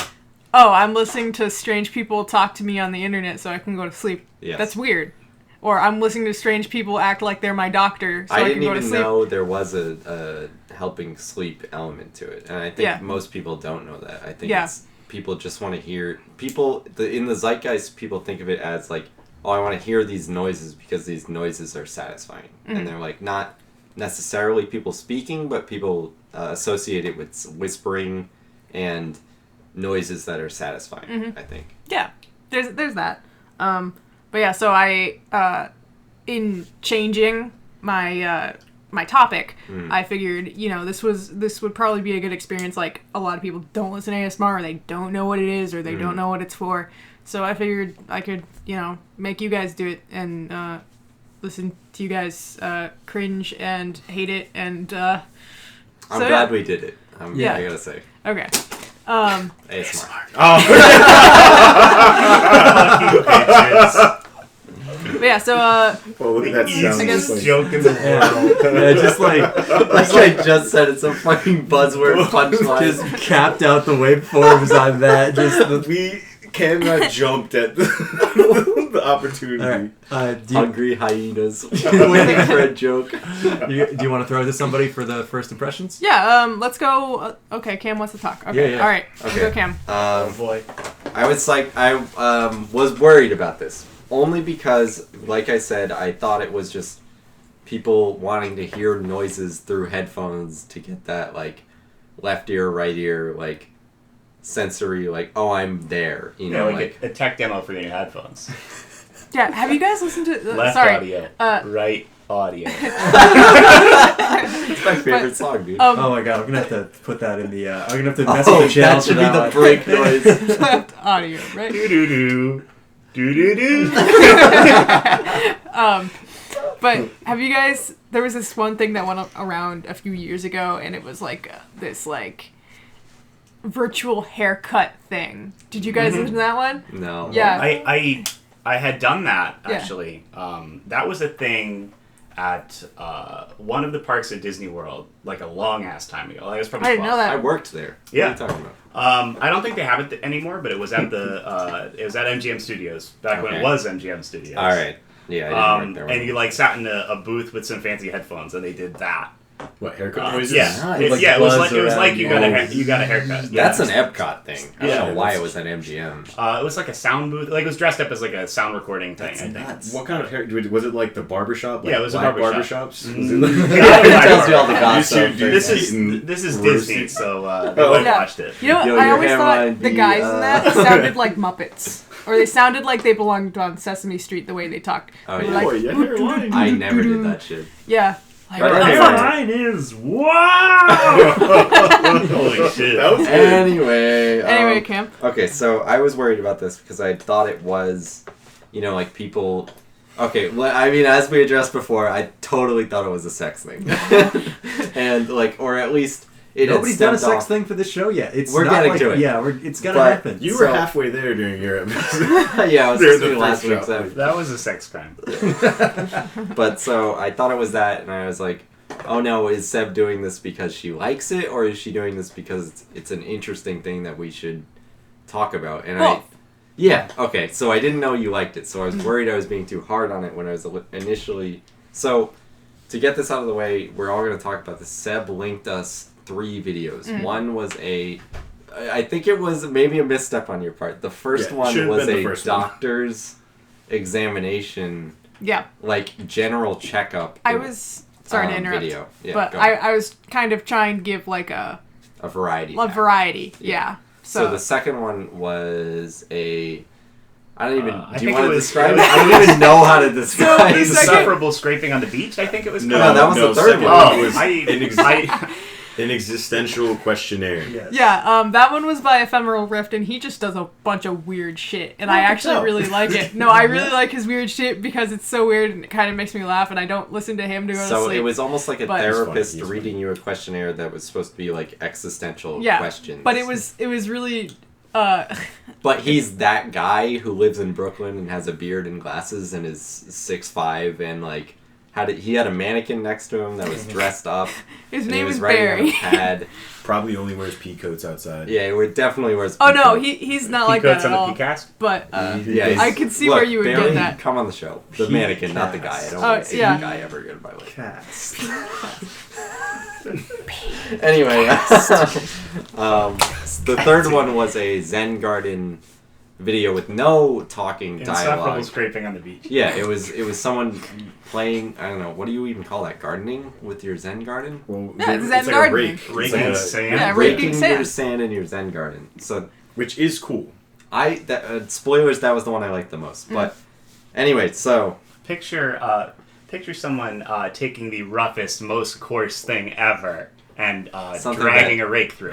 oh, I'm listening to strange people talk to me on the internet so I can go to sleep. Yes. That's weird. Or I'm listening to strange people act like they're my doctor so I can go to sleep. I didn't even know there was a helping sleep element to it. And I think most people don't know that. I think it's people just want to hear... in the zeitgeist, people think of it as like, oh, I want to hear these noises because these noises are satisfying. And they're like not necessarily people speaking, but people associate it with whispering and noises that are satisfying, I think. Yeah, there's that. But yeah, so I in changing my my topic, I figured this would probably be a good experience. Like a lot of people don't listen to ASMR, or they don't know what it is, or they don't know what it's for. So I figured I could make you guys do it and listen to you guys cringe and hate it and. I'm glad we did it. I gotta say. Okay. ASMR. But yeah, so look at that sound. Easiest joke in the world. Yeah, just like I just said, it's a fucking buzzword punchline. Just capped out the waveforms on that. We cannot jumped at the opportunity. Right. Hungry hyenas waiting for a joke. Do you want to throw to somebody for the first impressions? Yeah, let's go. Okay, Cam wants to talk. Okay, yeah. All right, okay. Go Cam. Oh boy. I was worried about this only because, like I said, I thought it was just people wanting to hear noises through headphones to get that like left ear, right ear, like sensory, like, oh, I'm there, like a tech demo for your headphones. Yeah, have you guys listened to left audio, right audio? It's my favorite song, dude. Oh my god, I'm gonna have to put that in the. I'm gonna have to message the channel. That should be the break noise. Left audio, right? Do do do do do do. But have you guys? There was this one thing that went around a few years ago, and it was like this like virtual haircut thing. Did you guys listen to that one? No. Yeah. I had done that actually. That was a thing at one of the parks at Disney World, like a long ass time ago. Like, it was probably I didn't know that. I worked there. Yeah. What are you talking about? I don't think they have it anymore, but it was at the it was at MGM Studios back when it was MGM Studios. All right. Yeah. I didn't work there. And you like sat in a booth with some fancy headphones, and they did that. What, haircut noises? Yeah, It it was like you got a haircut. That's an Epcot thing. I don't know why that's- it was at MGM. It was like a sound booth. Like it was dressed up as like a sound recording thing. I think. Nuts. What kind of hair? Was it like the barbershop? Like Yeah, it was a black barbershop. barbershops? Mm-hmm. Was it It tells you all the gossip. This is Disney, so they watched it. You know what? Yo, I your always thought hairline the be, guys in that sounded like Muppets. Or they sounded like they belonged on Sesame Street the way they talked. Oh, They yeah. were like, Boy, yeah, hairline. I never did that shit. yeah. Like, But that's anyway. not- Mine is wow. Holy shit! That was good. Anyway, Cam. Okay, so I was worried about this because I thought it was, like people Okay, well, I mean, as we addressed before, I totally thought it was a sex thing. And, like, or at least... Nobody's done a sex thing for this show yet. We're getting to it. Yeah, it's gonna happen. You were halfway there during your episode. Yeah, I was supposed to be last week's episode. That was a sex crime. But so I thought it was that, and I was like, oh no, is Seb doing this because she likes it, or is she doing this because it's an interesting thing that we should talk about? And yeah, okay, so I didn't know you liked it, so I was worried I was being too hard on it when I was initially... So, to get this out of the way, we're all going to talk about this. Seb linked us 3 videos. One was I think it was maybe a misstep on your part. The first one was a doctor's examination. Yeah. Like, general checkup. I was... Sorry to interrupt. Video. Yeah, but I was kind of trying to give, like, a variety. A variety, yeah. So the second one was I don't even... do you want to describe it? I don't even know how to describe it. Insufferable scraping on the beach, I think it was called. No, that was the third one. It was an existential questionnaire. Yes. Yeah, that one was by Ephemeral Rift, and he just does a bunch of weird shit, and I actually really like it. No, I really like his weird shit because it's so weird, and it kind of makes me laugh, and I don't listen to him to go to sleep. So it was almost like a therapist reading you a questionnaire that was supposed to be like existential questions. But it was really... But he's that guy who lives in Brooklyn and has a beard and glasses and is 6'5", and like... He had a mannequin next to him that was dressed up. His name is Barry. Probably only wears pea coats outside. Yeah, he definitely wears pea coats. Oh no, he's not like that at all. P-cast? But I can see where you would Barry, get that. come on the show. The mannequin, not the guy. I don't want to see the guy ever get by like cast. Anyway, the third one was a Zen garden video with no talking dialogue. Insufferable scraping on the beach. Yeah, it was someone playing, I don't know, what do you even call that? Gardening with your Zen garden? Well, Zen gardening. Raking sand. Yeah, raking your sand in your Zen garden. So, which is cool. Spoilers, that was the one I liked the most. But anyway, so picture someone taking the roughest, most coarse thing ever and dragging a rake through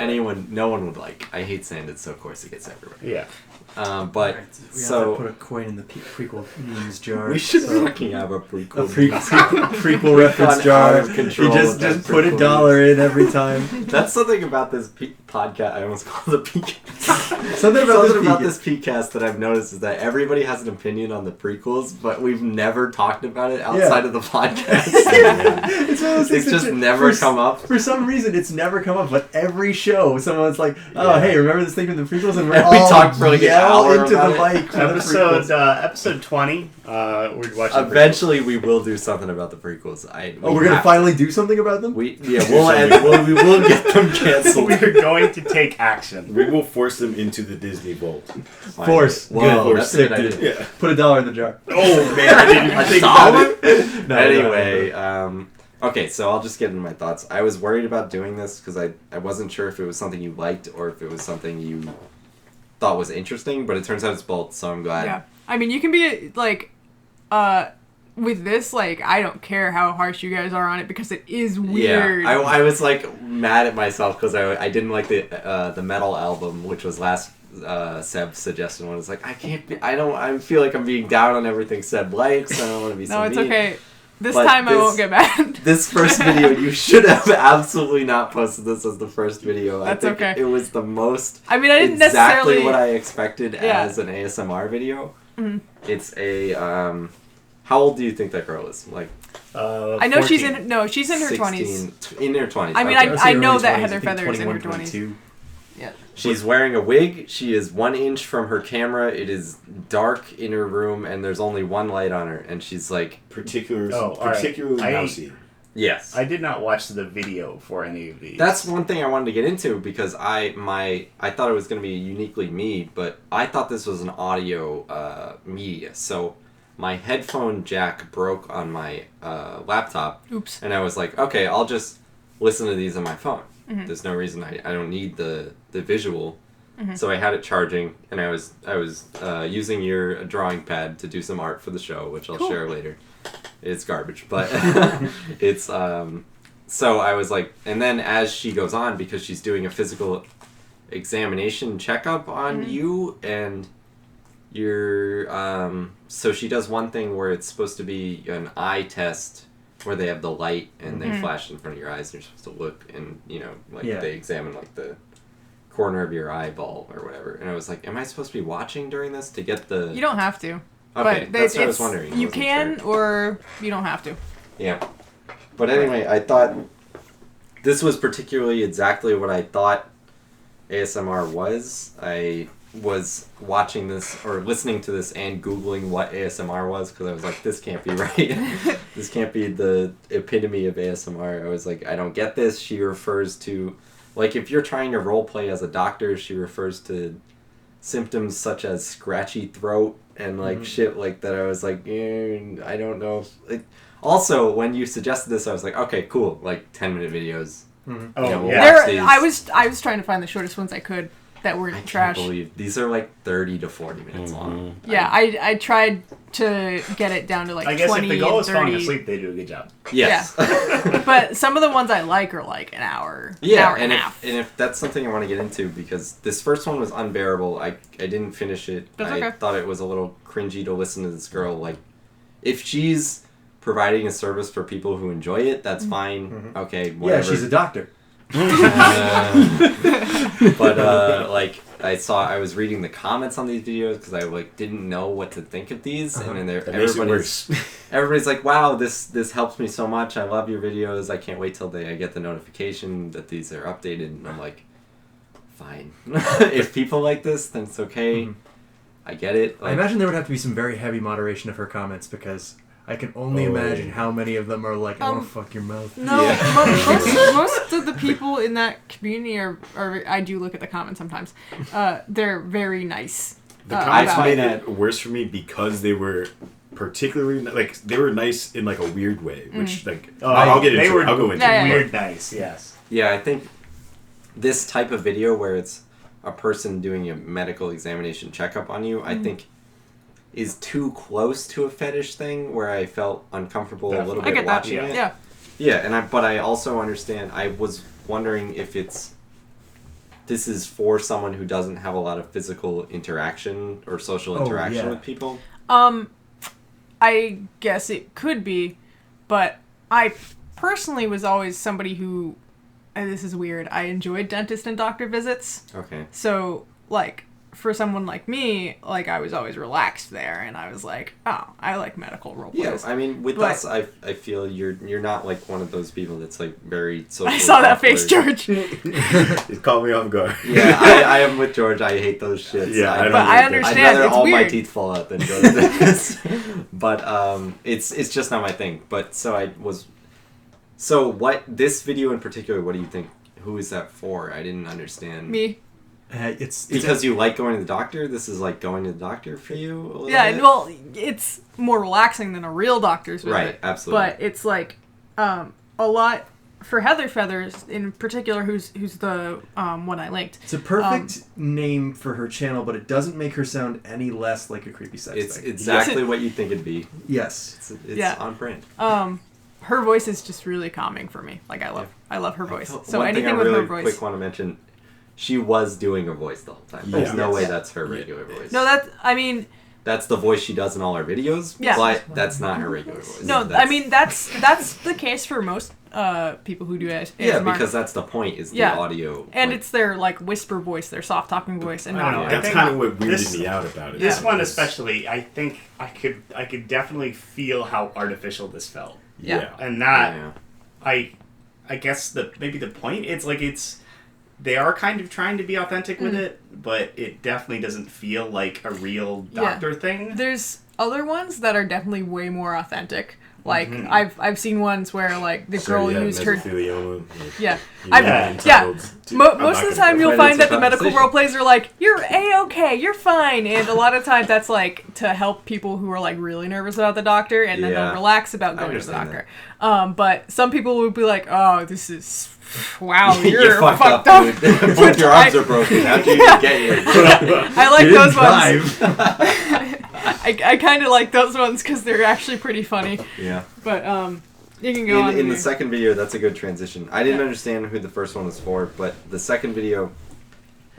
no one would like. I hate sand, it's so coarse it gets everywhere. Yeah. But we have to put a coin in the prequel memes jar. We should fucking have a prequel. Prequel reference jar. You just put $1 in every time. That's something about this podcast. I almost called it a PCast. Something about this PCast that I've noticed is that everybody has an opinion on the prequels, but we've never talked about it outside of the podcast. It's one of those things. It's just never come up. For some reason, it's never come up. But every show, someone's like, "Oh, hey, remember this thing from the prequels?" And we talk for like an hour into the mic. Episode 20. We're watching. Eventually, we will do something about the prequels. We're gonna finally do something about them. We will get them canceled. We're going to take action. We will force them into the Disney vault. Force. Whoa, that's a good idea. Yeah. Put $1 in the jar. Oh man, I didn't even think about it. Anyway, okay, so I'll just get into my thoughts. I was worried about doing this because I wasn't sure if it was something you liked or if it was something you thought was interesting, but it turns out it's both, so I'm glad. Yeah. I mean, you can be like, with this, like, I don't care how harsh you guys are on it because it is weird. Yeah, I was like mad at myself because I didn't like the metal album, which was last Seb's suggestion when it's like I feel like I'm being down on everything Seb likes. I don't want to be so No, it's mean. okay. This time I won't get mad. This first video, you should have absolutely not posted this as the first video. That's I think okay. It was the most. I mean, I didn't exactly necessarily what I expected as an ASMR video. Mm-hmm. It's a. How old do you think that girl is? Like. I know 14. she's in her 20s. In her 20s. I mean, okay. I know that Heather Feather is in her 20s. Yeah. She's wearing a wig. She is 1 inch from her camera. It is dark in her room, and there's only one light on her, and she's like particularly mousy. Yes. I did not watch the video for any of these. That's one thing I wanted to get into because I thought it was going to be uniquely me, but I thought this was an audio media. So my headphone jack broke on my laptop. Oops. And I was like, okay, I'll just listen to these on my phone. Mm-hmm. There's no reason I don't need the visual. Mm-hmm. So I had it charging, and I was using your drawing pad to do some art for the show, which I'll share later. It's garbage, but it's so I was like, and then as she goes on, because she's doing a physical examination checkup on you, and So she does one thing where it's supposed to be an eye test where they have the light and they flash in front of your eyes and you're supposed to look and, they examine, the corner of your eyeball or whatever. And I was like, am I supposed to be watching during this to get the... You don't have to. Okay, but that's what I was wondering. You can or you don't have to. Yeah. But anyway, I thought this was particularly exactly what I thought ASMR was. I was watching this or listening to this and Googling what ASMR was because I was like, this can't be right. This can't be the epitome of ASMR. I was like, I don't get this. She refers to, if you're trying to role play as a doctor, she refers to symptoms such as scratchy throat and shit like that. I was like, I don't know. Also, when you suggested this, I was like, okay, cool. 10-minute videos. Mm-hmm. I was trying to find the shortest ones I could that weren't trash. I can't believe these are 30 to 40 minutes long. Yeah, I tried to get it down to 20 and 30. I guess if the goal is falling asleep, they do a good job. Yes. Yeah. But some of the ones I like are an hour. Yeah, hour and a half. And if that's something I want to get into, because this first one was unbearable. I didn't finish it. I thought it was a little cringy to listen to this girl. If she's providing a service for people who enjoy it, that's fine. Mm-hmm. Okay, whatever. Yeah, she's a doctor. But I was reading the comments on these videos because I didn't know what to think of these, and then everybody's like, "Wow, this helps me so much. I love your videos. I can't wait till I get the notification that these are updated." And I'm like, "Fine, if people like this, then it's okay. Mm-hmm. I get it." I imagine there would have to be some very heavy moderation of her comments because I can only imagine how many of them are I want to fuck your mouth. No, most of the people in that community are I do look at the comments sometimes. They're very nice. I find that worse for me because they were particularly they were nice in a weird way, which I'll get into. I'll go into weird nice. Yes. Yeah, I think this type of video where it's a person doing a medical examination checkup on you, I think, is too close to a fetish thing where I felt uncomfortable a little bit watching it. Yeah. Yeah, but I also understand. I was wondering if this is for someone who doesn't have a lot of physical interaction or social interaction with people. I guess it could be, but I personally was always somebody who, and this is weird, I enjoyed dentist and doctor visits. Okay. So, for someone like me, I was always relaxed there, and I was like, oh, I like medical role plays. Yeah, I mean, with us, I feel you're not one of those people that's very social. I saw that face, George. It caught me off guard. Yeah, I am with George. I hate those shits. Yeah, I understand. I'd rather it's all weird. my teeth fall out than go to this. But it's just not my thing. But so what this video in particular? What do you think? Who is that for? I didn't understand. Me. It's because you like going to the doctor? This is going to the doctor for you a little bit? Well, it's more relaxing than a real doctor's visit. Right, absolutely. But it's a lot for Heather Feathers in particular, who's the one I linked. It's a perfect name for her channel, but it doesn't make her sound any less like a creepy sex It's thing. exactly what you think it'd be. Yes. It's on brand. Her voice is just really calming for me. I love her voice. So one anything thing with I really her voice. quick want to mention. She was doing a voice the whole time. There's no way that's her regular voice. No, that's the voice she does in all her videos. Yeah. But that's not her regular voice. No, that's the case for most people who do ASMR. Yeah, because that's the point is the audio. And it's their whisper voice, their soft talking voice, and not that's kind of what weirded me out about it. This one especially, I think I could definitely feel how artificial this felt. Yeah. And that I guess maybe the point it's they are kind of trying to be authentic with it, but it definitely doesn't feel like a real doctor thing. There's other ones that are definitely way more authentic. I've seen ones where the girl used her. Most of the time you'll find that the medical role plays are you're A-okay, you're fine, and a lot of times that's to help people who are really nervous about the doctor and then they'll relax about going to the doctor. But some people would be oh, this is. Wow, you're fucked up. Both your arms are broken. How do you even get here? I like those ones. I kind of like those ones because they're actually pretty funny. Yeah. But you can go on. In the second video, that's a good transition. I didn't understand who the first one was for, but the second video,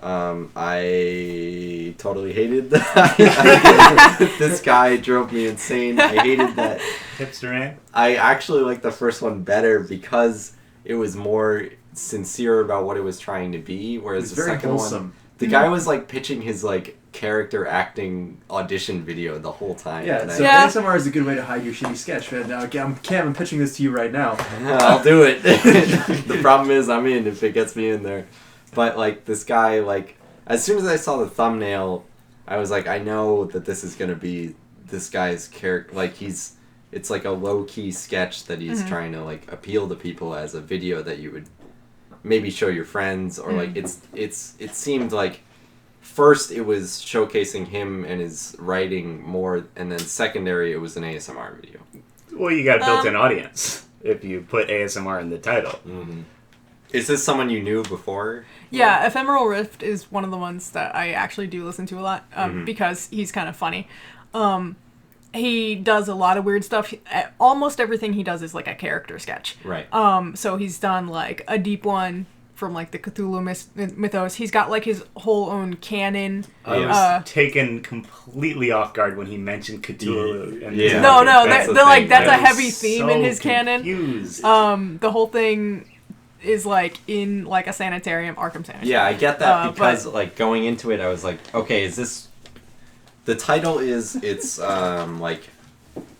I totally hated that. This guy drove me insane. I hated that. Hipster man. I actually liked the first one better because it was more sincere about what it was trying to be, whereas the second one, the guy was like pitching his like character acting audition video the whole time. Yeah, so ASMR is a good way to hide your shitty sketch. Man, Cam, I'm pitching this to you right now. I'll do it. The problem is I'm in if it gets me in there. But like this guy, like as soon as I saw the thumbnail, I was like, I know that this is gonna be this guy's character. Like it's like a low key sketch that he's trying to like appeal to people as a video that you would maybe show your friends or like it seemed like first it was showcasing him and his writing more, and then secondary it was an ASMR video. Well, you got a built-in audience if you put ASMR in the title. Mm-hmm. Is this someone you knew before? Yeah, Ephemeral Rift is one of the ones that I actually do listen to a lot because he's kind of funny. He does a lot of weird stuff. Almost everything he does is like a character sketch. Right. So he's done like a deep one from like the Cthulhu mythos. He's got like his whole own canon. I was taken completely off guard when he mentioned Cthulhu. Yeah. No, they're like that's a heavy theme in his confused. canon. The whole thing is like in like a sanitarium, Arkham Sanitarium. Yeah, I get that because like going into it, I was like, okay, is this? The title is it's like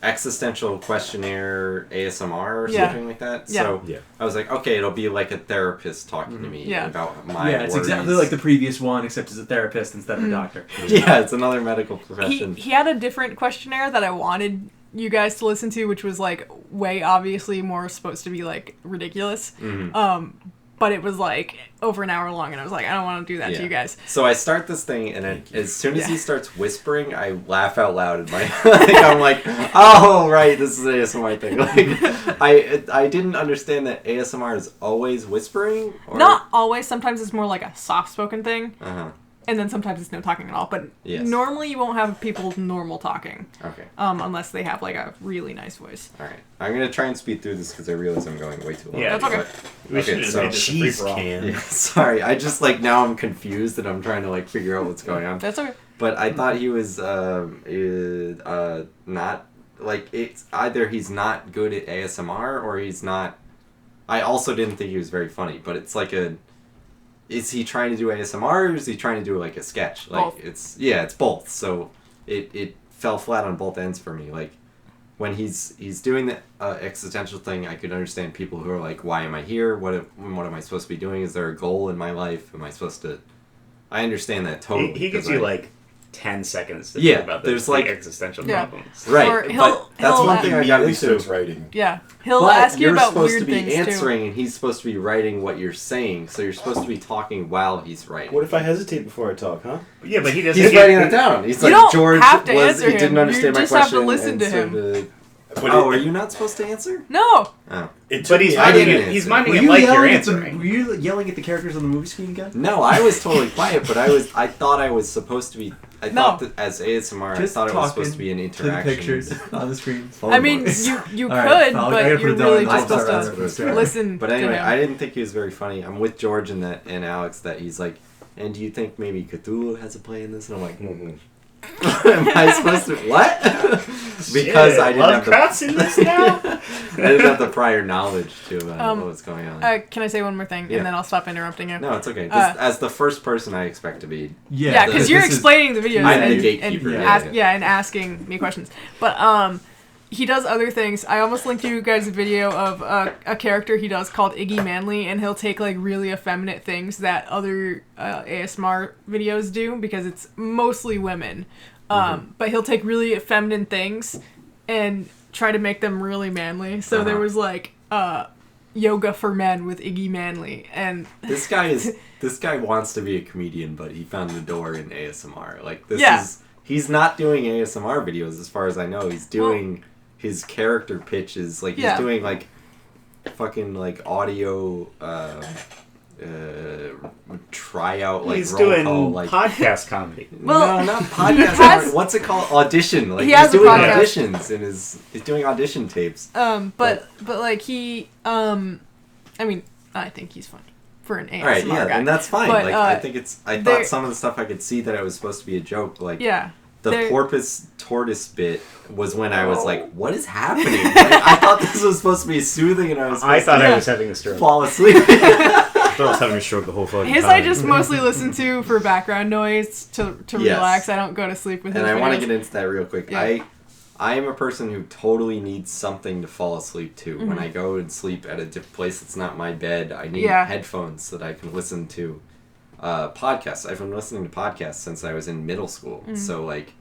existential questionnaire ASMR or something like that. Yeah. So I was like, okay, it'll be like a therapist talking to me about my it's worries. exactly like the previous one, except it's a therapist instead of a doctor. Yeah, it's another medical profession. He had a different questionnaire that I wanted you guys to listen to, which was like way obviously more supposed to be like ridiculous. But it was like over an hour long, and I was like, I don't want to do that to you guys. So I start this thing, and as soon as he starts whispering, I laugh out loud in my like I'm like, oh right, this is an ASMR thing. Like I didn't understand that ASMR is always whispering. Or... Not always. Sometimes it's more like a soft spoken thing. Uh-huh. And then sometimes it's no talking at all. But normally you won't have people normal talking. Okay. Unless they have like a really nice voice. All right. I'm going to try and speed through this because I realize I'm going way too long. Yeah, that's okay. We should just make this a free-for-all. Yeah, sorry. I just like now I'm confused and I'm trying to like figure out what's going on. That's okay. But I thought he was not like it's either he's not good at ASMR or he's not. I also didn't think he was very funny, but it's like a. Is he trying to do ASMR or is he trying to do like a sketch? Like both. It's both. So it fell flat on both ends for me. Like when he's doing the existential thing, I could understand people who are like, why am I here? What am I supposed to be doing? Is there a goal in my life? Am I supposed to? I understand that totally. He gives you like 10 seconds to think about there's the like existential problems. Right, or but that's one thing I got into. Writing. Yeah, he'll ask you about weird things too. You're supposed to be answering, and he's supposed to be writing what you're saying. So you're supposed to be talking while he's writing. What if I hesitate before I talk, huh? Yeah, but he doesn't. He's writing it down. He's you like, don't George have to answer he didn't him. understand You my just have question. to listen to him. Are you not supposed to answer? No. Oh. But he's minding it like you're answering. Were you yelling at the characters on the movie screen again? No, I was totally quiet, but I thought I was supposed to be. I thought that as ASMR, Just I thought it was supposed to be an interaction. To the pictures on the screen. I mean, you right, could, I but gotta put you're it down. really I just thought supposed to that's listen. But anyway, to him. I didn't think he was very funny. I'm with George and Alex that he's like, and do you think maybe Cthulhu has a play in this? And I'm like, am I supposed to what? Because I didn't have Lovecraft's in this now. I didn't have the prior knowledge to what was going on. Can I say one more thing, Yeah. and then I'll stop interrupting you? No, it's okay. As the first person I expect to be. Yeah, because you're explaining the videos I'm the and gatekeeper. and asking me questions. But he does other things. I almost linked you guys a video of a character he does called Iggy Manley, and he'll take like really effeminate things that other ASMR videos do because it's mostly women. But he'll take really feminine things and try to make them really manly. So there was like yoga for men with Iggy Manley, and this guy wants to be a comedian, but he found the door in ASMR. Like this is he's not doing ASMR videos as far as I know. He's doing his character pitches, like he's doing like fucking like audio tryout like he's roll doing call, like podcast comedy. Well, no, not podcast. What's it called? Audition. Like he's doing auditions and he's doing audition tapes. but like he I mean, I think he's funny. for an ASMR All right, yeah, guy. and that's fine. But, like I think it's. I thought some of the stuff I could see that it was supposed to be a joke. Like the porpoise tortoise bit was when I was like, "What is happening?" Like, I thought this was supposed to be soothing, and I was. I thought I was having a stroke. Fall asleep. I thought I was having a stroke the whole fucking time. His I just mostly listen to for background noise to relax. I don't go to sleep with his And I videos. want to get into that real quick. Yeah. I am a person who totally needs something to fall asleep to. When I go and sleep at a different place that's not my bed, I need headphones so that I can listen to podcasts. I've been listening to podcasts since I was in middle school. So, like,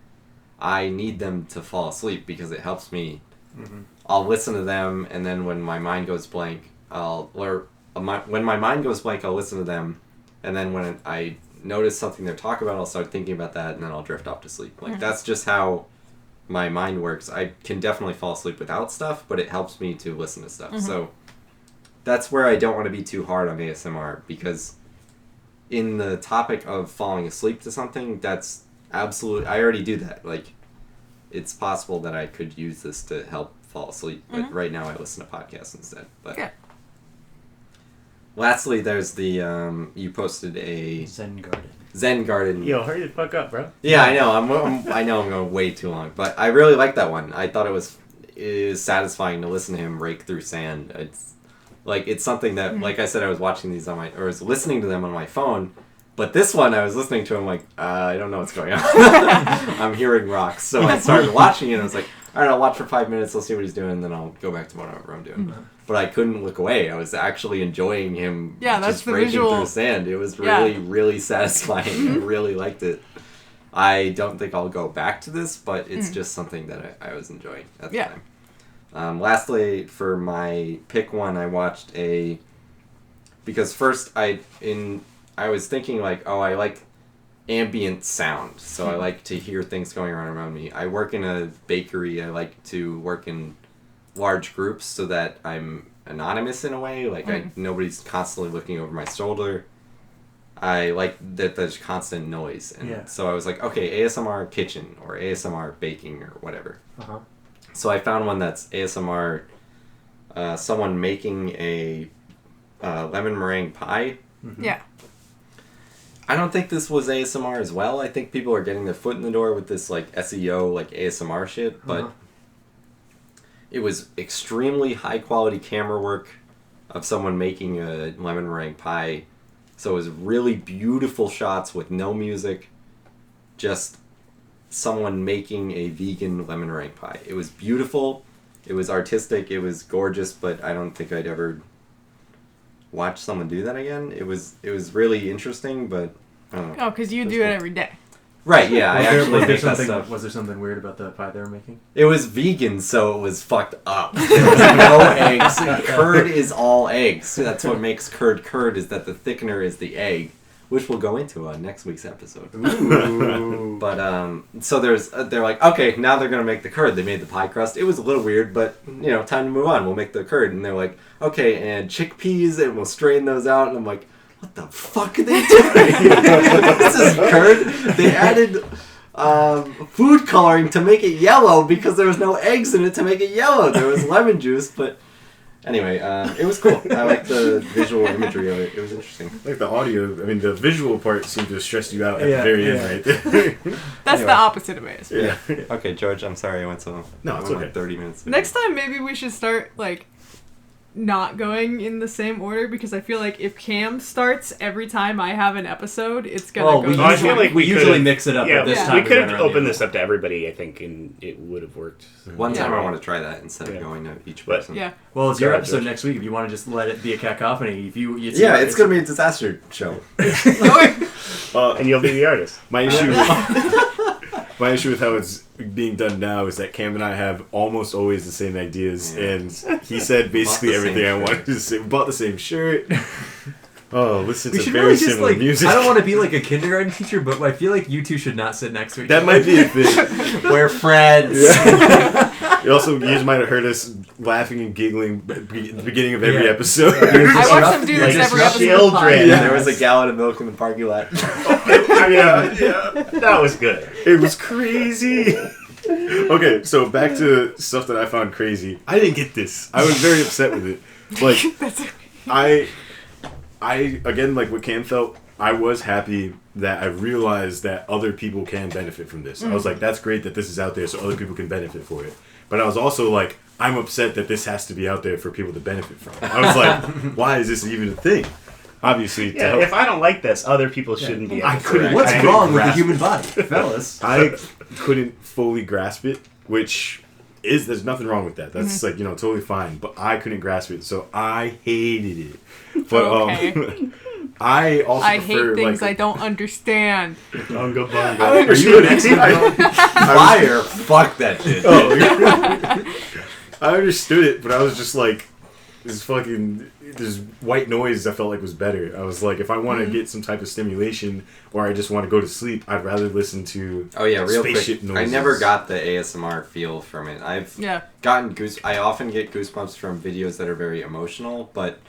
I need them to fall asleep because it helps me. I'll listen to them, and then when my mind goes blank, when my mind goes blank, I'll listen to them, and then when I notice something they're talking about, I'll start thinking about that, and then I'll drift off to sleep. Like, that's just how my mind works. I can definitely fall asleep without stuff, but it helps me to listen to stuff. So that's where I don't want to be too hard on ASMR, because in the topic of falling asleep to something, that's absolutely, I already do that. Like, it's possible that I could use this to help fall asleep, but right now I listen to podcasts instead. But lastly, there's the you posted a Zen Garden. Yo, hurry the fuck up, bro. Yeah, I know. I know I'm going way too long, but I really like that one. I thought it is satisfying to listen to him rake through sand. It's something that, like I said, I was watching these I was listening to them on my phone, but this one I was listening to him like, I don't know what's going on. I'm hearing rocks, so I started watching it and I was like, all right, I'll watch for 5 minutes, I'll see what he's doing, and then I'll go back to whatever I'm doing. But I couldn't look away. I was actually enjoying him just raking through sand. It was really, really satisfying. I really liked it. I don't think I'll go back to this, but it's just something that I was enjoying at the time. Lastly, for my pick one, I watched because first I was thinking like, oh, I like ambient sound, so I like to hear things going on around me. I work in a bakery. I like to work in large groups so that I'm anonymous in a way. Like nobody's constantly looking over my shoulder. I like that there's constant noise, and so I was like, okay, ASMR kitchen or ASMR baking or whatever. So I found one that's ASMR, someone making a lemon meringue pie. I don't think this was ASMR as well. I think people are getting their foot in the door with this like SEO, like ASMR shit, but it was extremely high quality camera work of someone making a lemon meringue pie. So it was really beautiful shots with no music, just someone making a vegan lemon meringue pie. It was beautiful, it was artistic, it was gorgeous, but I don't think I'd ever watch someone do that again. It was really interesting, but I don't know. Oh, because you do it every day. Right, yeah. Was there something weird about the pie they were making? It was vegan, so it was fucked up. There was no eggs. Curd is all eggs. That's what makes curd is that the thickener is the egg, which we'll go into on next week's episode. Ooh. But so they're like, okay, now they're gonna make the curd. They made the pie crust. It was a little weird, but time to move on. We'll make the curd, and they're like, okay, and chickpeas, and we'll strain those out. And I'm like, what the fuck are they doing? This is curd. They added food coloring to make it yellow because there was no eggs in it to make it yellow. There was lemon juice, but anyway, it was cool. I like the visual imagery of it. It was interesting. Like the audio, the visual part seemed to stress you out at the very end right there. That's the opposite of it. Yeah. Okay, George, I'm sorry I went so... No, it's okay. Like 30 minutes. Next time, maybe we should start, not going in the same order, because I feel like if Cam starts every time I have an episode, it's gonna go. I feel like we usually mix it up at this time. We could have opened this up to everybody, I think, and it would have worked. One time I want to try that instead of going to each person. Yeah. Well, it's your episode next week. If you want to just let it be a cacophony, it's gonna be a disaster show. And you'll be the artist. My issue with how it's being done now is that Cam and I have almost always the same ideas, and he said basically everything I wanted to say. We bought the same shirt. Listen to very similar music. I don't want to be like a kindergarten teacher, but I feel like you two should not sit next to each That other. might be a thing. We're friends. You might have heard us laughing and giggling at the beginning of every episode. I watch them do this every episode. There was a gallon of milk in the parking lot. That was good. It was crazy. Okay, so back to stuff that I found crazy. I didn't get this. I was very upset with it. Like, again, like what Cam felt, I was happy that I realized that other people can benefit from this. I was like, that's great that this is out there so other people can benefit for it. But I was also like, I'm upset that this has to be out there for people to benefit from. I was like, why is this even a thing? Obviously, if I don't like this, other people shouldn't be. What's wrong with the human body, fellas? I couldn't fully grasp it, which is there's nothing wrong with that. That's like totally fine. But I couldn't grasp it, so I hated it. But I also I prefer, hate things like, I don't understand. Bunga bunga. I understood it. Fire, fuck that shit. I understood it, but I was just like, this white noise I felt like was better. I was like, if I want to get some type of stimulation or I just want to go to sleep, I'd rather listen to real spaceship quick. noises. I never got the ASMR feel from it. I've gotten I often get goosebumps from videos that are very emotional, but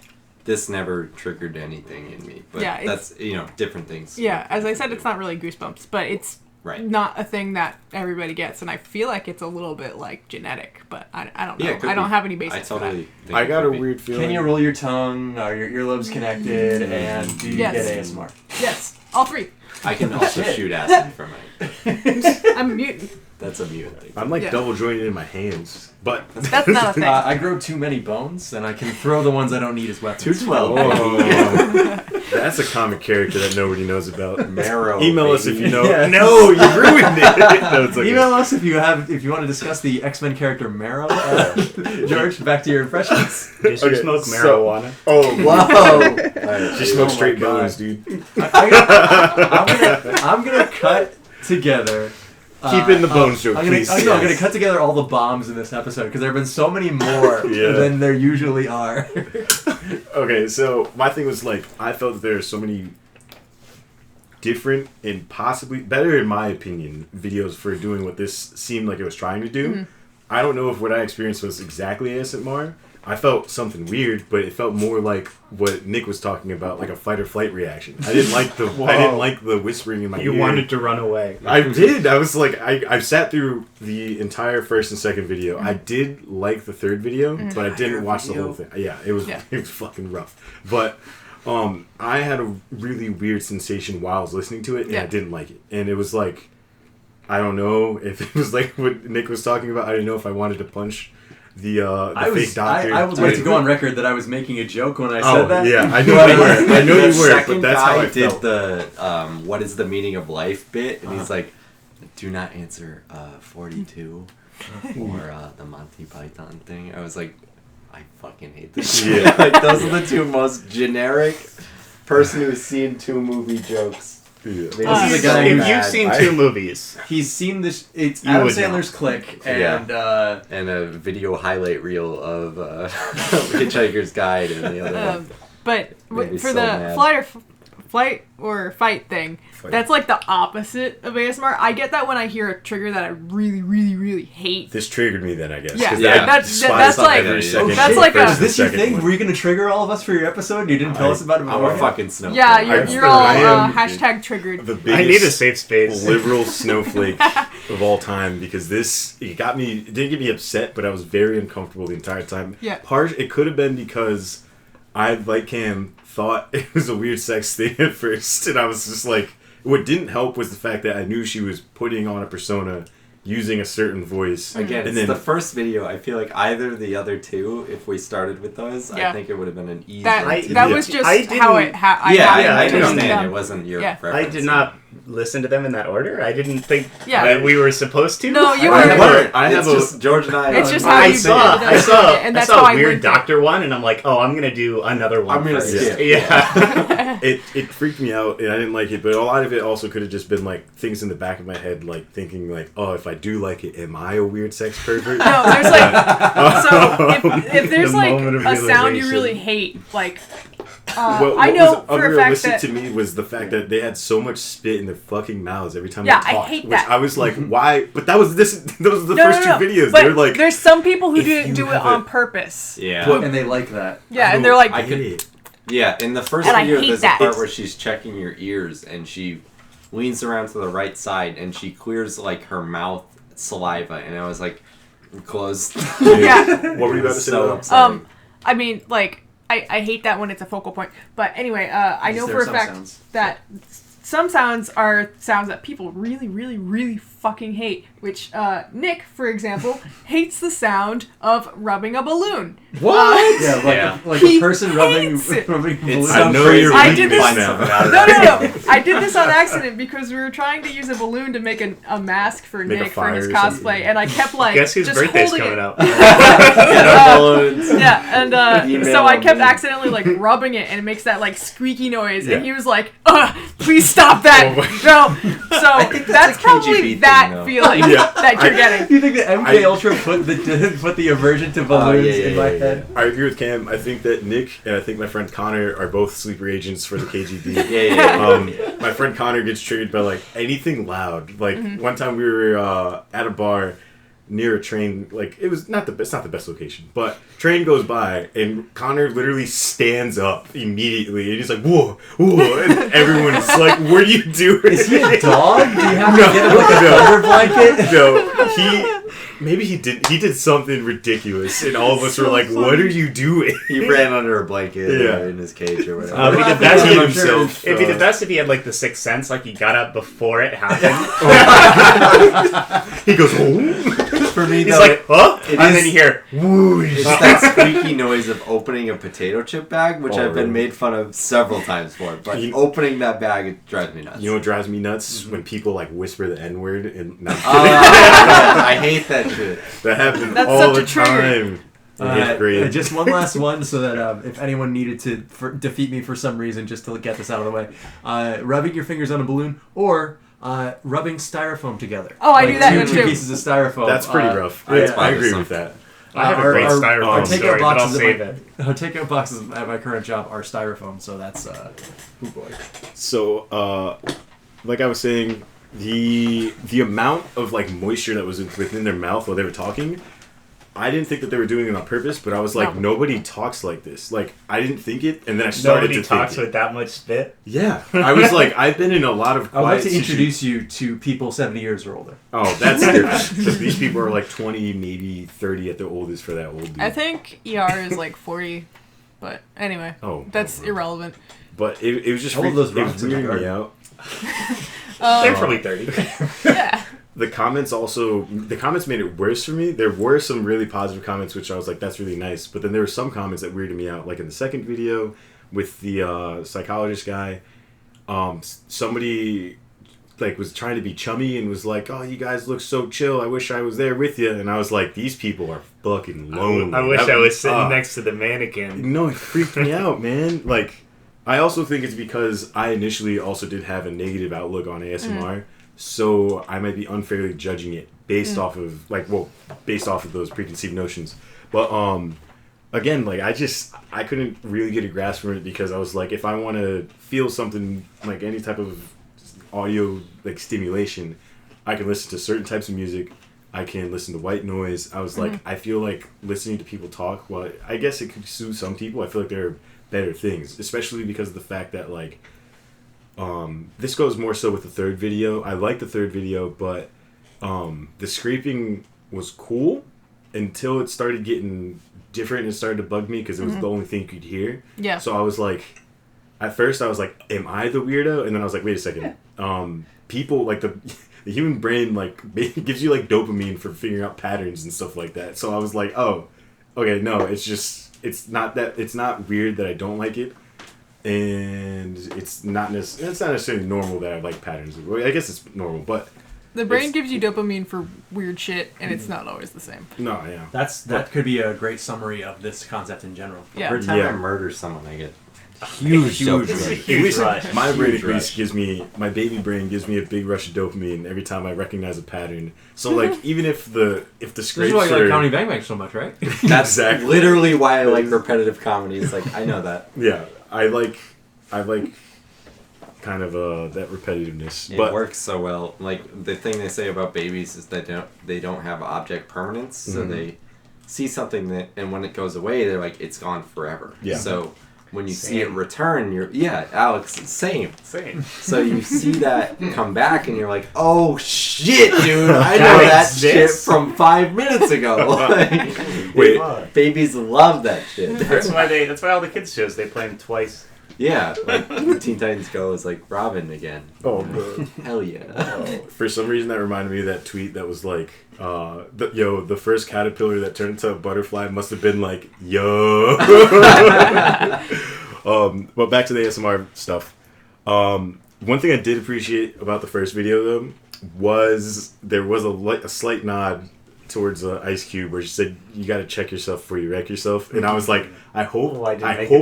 this never triggered anything in me. But that's different things. Yeah, as I said, it's not really goosebumps, but it's not a thing that everybody gets, and I feel like it's a little bit like genetic, but I don't know. I don't have any basis for that. I got a weird feeling. Can you roll your tongue? Are your earlobes connected? And do you get ASMR? Yes, all three. I can also shoot acid from it. I'm a mutant. That's a mutant thing. I'm like double jointed in my hands, but that's not a thing. I grow too many bones, and I can throw the ones I don't need as weapons. 212. That's a comic character that nobody knows about. Marrow. Email us if you know. Yes. No, you ruined it. No, it's okay. Email us if you want to discuss the X-Men character Marrow. George, back to your impressions. Just smoke marijuana. Whoa! She smokes straight bones, dude. I'm gonna cut together. Keep in the bones joke, please. I'm going to cut together all the bombs in this episode because there have been so many more than there usually are. Okay, so my thing was like, I felt that there are so many different and possibly better, in my opinion, videos for doing what this seemed like it was trying to do. Mm-hmm. I don't know if what I experienced was exactly ASMR. I felt something weird, but it felt more like what Nick was talking about, like a fight or flight reaction. I didn't like the whispering in my ear. You wanted to run away. I did. I was like, I sat through the entire first and second video. I did like the third video, but I didn't watch the whole thing. Yeah, it was fucking rough. But I had a really weird sensation while I was listening to it, and I didn't like it. And it was like, I don't know if it was like what Nick was talking about. I didn't know if I wanted to punch the fake doctor. I would like to go on record that I was making a joke when I said that. Yeah, I know you were. I know you were, but that's how I felt. The what is the meaning of life bit, and he's like, do not answer 42 or the Monty Python thing. I was like, I fucking hate this shit. Yeah. Like, those are the two most generic person who's seen two movie jokes. Yeah. This is a guy if you've seen two movies, he's seen this. It's Adam Sandler's Click and a video highlight reel of Hitchhiker's Guide and the other one. But for the flight or fight thing, that's like the opposite of ASMR. I get that when I hear a trigger that I really, really, really hate. This triggered me then, I guess. Yeah, that's like Is this your thing? Were you going to trigger all of us for your episode? You didn't tell us about it before? I'm a fucking snowflake. Yeah, you're all hashtag triggered. The biggest I need a safe space. Liberal snowflake of all time, because it didn't get me upset, but I was very uncomfortable the entire time. Yeah. It could have been because I, like Cam, thought it was a weird sex thing at first, and I was just like, what didn't help was the fact that I knew she was putting on a persona using a certain voice. Again, and it's the first video. I feel like either the other two, if we started with those, I think it would have been an easy... That was just how it... I understand. It wasn't your preference. I did not listen to them in that order. I didn't think that we were supposed to. No, you weren't. It's just George and I... It's just how you I saw a weird doctor one, and I'm like, oh, I'm going to do another one. I'm going to skip. Yeah. It freaked me out, and I didn't like it, but a lot of it also could have just been like things in the back of my head, like thinking like, oh, if I do like it, am I a weird sex pervert? No, there's like... if there's like a sound you really hate, like... I know for a fact that... to me was the fact that they had so much spit in their fucking mouths every time they talked. I hate that. Which I was like, why? But those were the first two videos. But they're like, there's some people who do it on purpose. Yeah. And they like that. Yeah, and they're like... Yeah, in the first video, there's a part where she's checking your ears, and she leans around to the right side, and she clears, like, her mouth saliva, and I was like, close. Yeah. What were you about to say? I mean, like, I hate that when it's a focal point. But anyway, I know There for are a some fact sounds. that some sounds are sounds that people really, really, really fucking hate. Which Nick, for example, hates the sound of rubbing a balloon. What? Like He a person rubbing hates it. a balloon. I know you're I weakness did this- now. No. I did this on accident because we were trying to use a balloon to make a mask for Make a Nick for his fire or cosplay, something. and I kept like Guess whose just birthday's holding coming it. up? Yeah, and Email so I kept me. accidentally like rubbing it, and it makes that like squeaky noise, Yeah. and he was like, please stop that. No, so think that's that's a probably KGB that thing, though. feeling Yeah. that you're getting. Do you think that MK Ultra put the aversion to balloons in my head? I agree with Cam. I think that Nick and I think my friend Connor are both sleeper agents for the KGB. Yeah. My friend Connor gets triggered by like anything loud. Like one time we were at a bar near a train. Like it's not the best location, but train goes by and Connor literally stands up immediately and he's like, "Whoa, whoa!" And everyone's like, "What are you doing?" Is he a dog? Do you have to No, get him like a no. thunder blanket? No, he did something ridiculous, and all of us were like, "What are you doing?" He ran under a blanket Yeah. in his cage or whatever. It'd be the Well, best He I'm if, sure himself. it'd be the best if he had like the sixth sense, like he got up before it happened. He goes, "Oh." For me, He's though, like, huh? it And is- then you hear, whoosh. it's that squeaky noise of opening a potato chip bag, which Oh, I've been really? made fun of several times for. But You- opening that bag, it drives me nuts. You know what drives me nuts? When people like whisper the N word and not I hate that shit. that happens That's all such a the trigger. time. In eighth grade. Just one last one, so that if anyone needed to defeat me for some reason, just to get this out of the way, rubbing your fingers on a balloon or rubbing styrofoam together. Oh, I do that one two too. pieces of styrofoam. That's pretty rough. That's I agree bothersome. with that. I have a Our- great our- styrofoam our takeout story, but I'll boxes at save my- it. Our takeout boxes at my current job are styrofoam, so that's oh boy. So, like I was saying, the amount of like moisture that was within their mouth while they were talking, I didn't think that they were doing it on purpose, but I was like, No. nobody talks like this. Like, I didn't think it, and then I started Nobody to talks think it. with that much spit. Yeah, I was like, I've been in a lot of I would like quiet to introduce you to people 70 years or older. Oh, that's different. Because these people are like 20, maybe 30 at the oldest for that old dude. I think ER is like 40, but anyway, Oh, that's oh. irrelevant. But it was just All of those it was rocks in the weirding me garden. out. They're probably 30. Yeah. The comments made it worse for me. There were some really positive comments, which I was like, that's really nice. But then there were some comments that weirded me out. Like in the second video with the psychologist guy, somebody like was trying to be chummy and was like, "Oh, you guys look so chill. I wish I was there with you." And I was like, these people are fucking lonely. I wish I was sitting Ah. next to the mannequin. No, it freaked me out, man. Like, I also think it's because I initially also did have a negative outlook on ASMR, so I might be unfairly judging it based off of those preconceived notions. But again, like I couldn't really get a grasp from it because I was like, if I want to feel something like any type of audio like stimulation, I can listen to certain types of music. I can listen to white noise. I was like, I feel like listening to people talk, well, I guess it could soothe some people. I feel like there are better things, especially because of the fact that like this goes more so with the third video. I like the third video, but the scraping was cool until it started getting different and it started to bug me because it was the only thing you could hear. Yeah. So I was like, at first I was like, am I the weirdo? And then I was like, wait a second. People like the human brain like gives you like dopamine for figuring out patterns and stuff like that. So I was like, oh, okay, no, it's not weird that I don't like it, and it's not necessarily normal that I like patterns. Well, I guess it's normal, but The brain It's- gives you dopamine for weird shit, and it's not always the same. no, yeah. That could be a great summary of this concept in general. Yeah. Every time Yeah. I murder someone, I get Huge dopamine. It's a At huge least rush. my brain at Huge least rush. gives me, my baby brain gives me a big rush of dopamine every time I recognize a pattern. So like even if the This is scrapes why you like are, Comedy Bang Bang so much, right? That's Exactly. literally why I like repetitive comedy. It's like I know that. yeah, I like kind of that repetitiveness, It but works so well. Like the thing they say about babies is that they don't have object permanence, so Mhm. they see something that, and when it goes away, they're like it's gone forever. Yeah. So when you see it return, Alex, same. So you see that come back, and you're like, oh shit, dude, I know that shit from 5 minutes ago. Like, wait, babies love that shit. That's why all the kids shows they play them twice. Yeah, like Teen Titans Go is like Robin again. Oh, bro. Hell yeah. For some reason, that reminded me of that tweet that was like, the first caterpillar that turned into a butterfly must have been like, yo. But back to the ASMR stuff. One thing I did appreciate about the first video, though, was there was a slight nod towards Ice Cube where she said, you got to check yourself before you wreck yourself. And I was like, I hope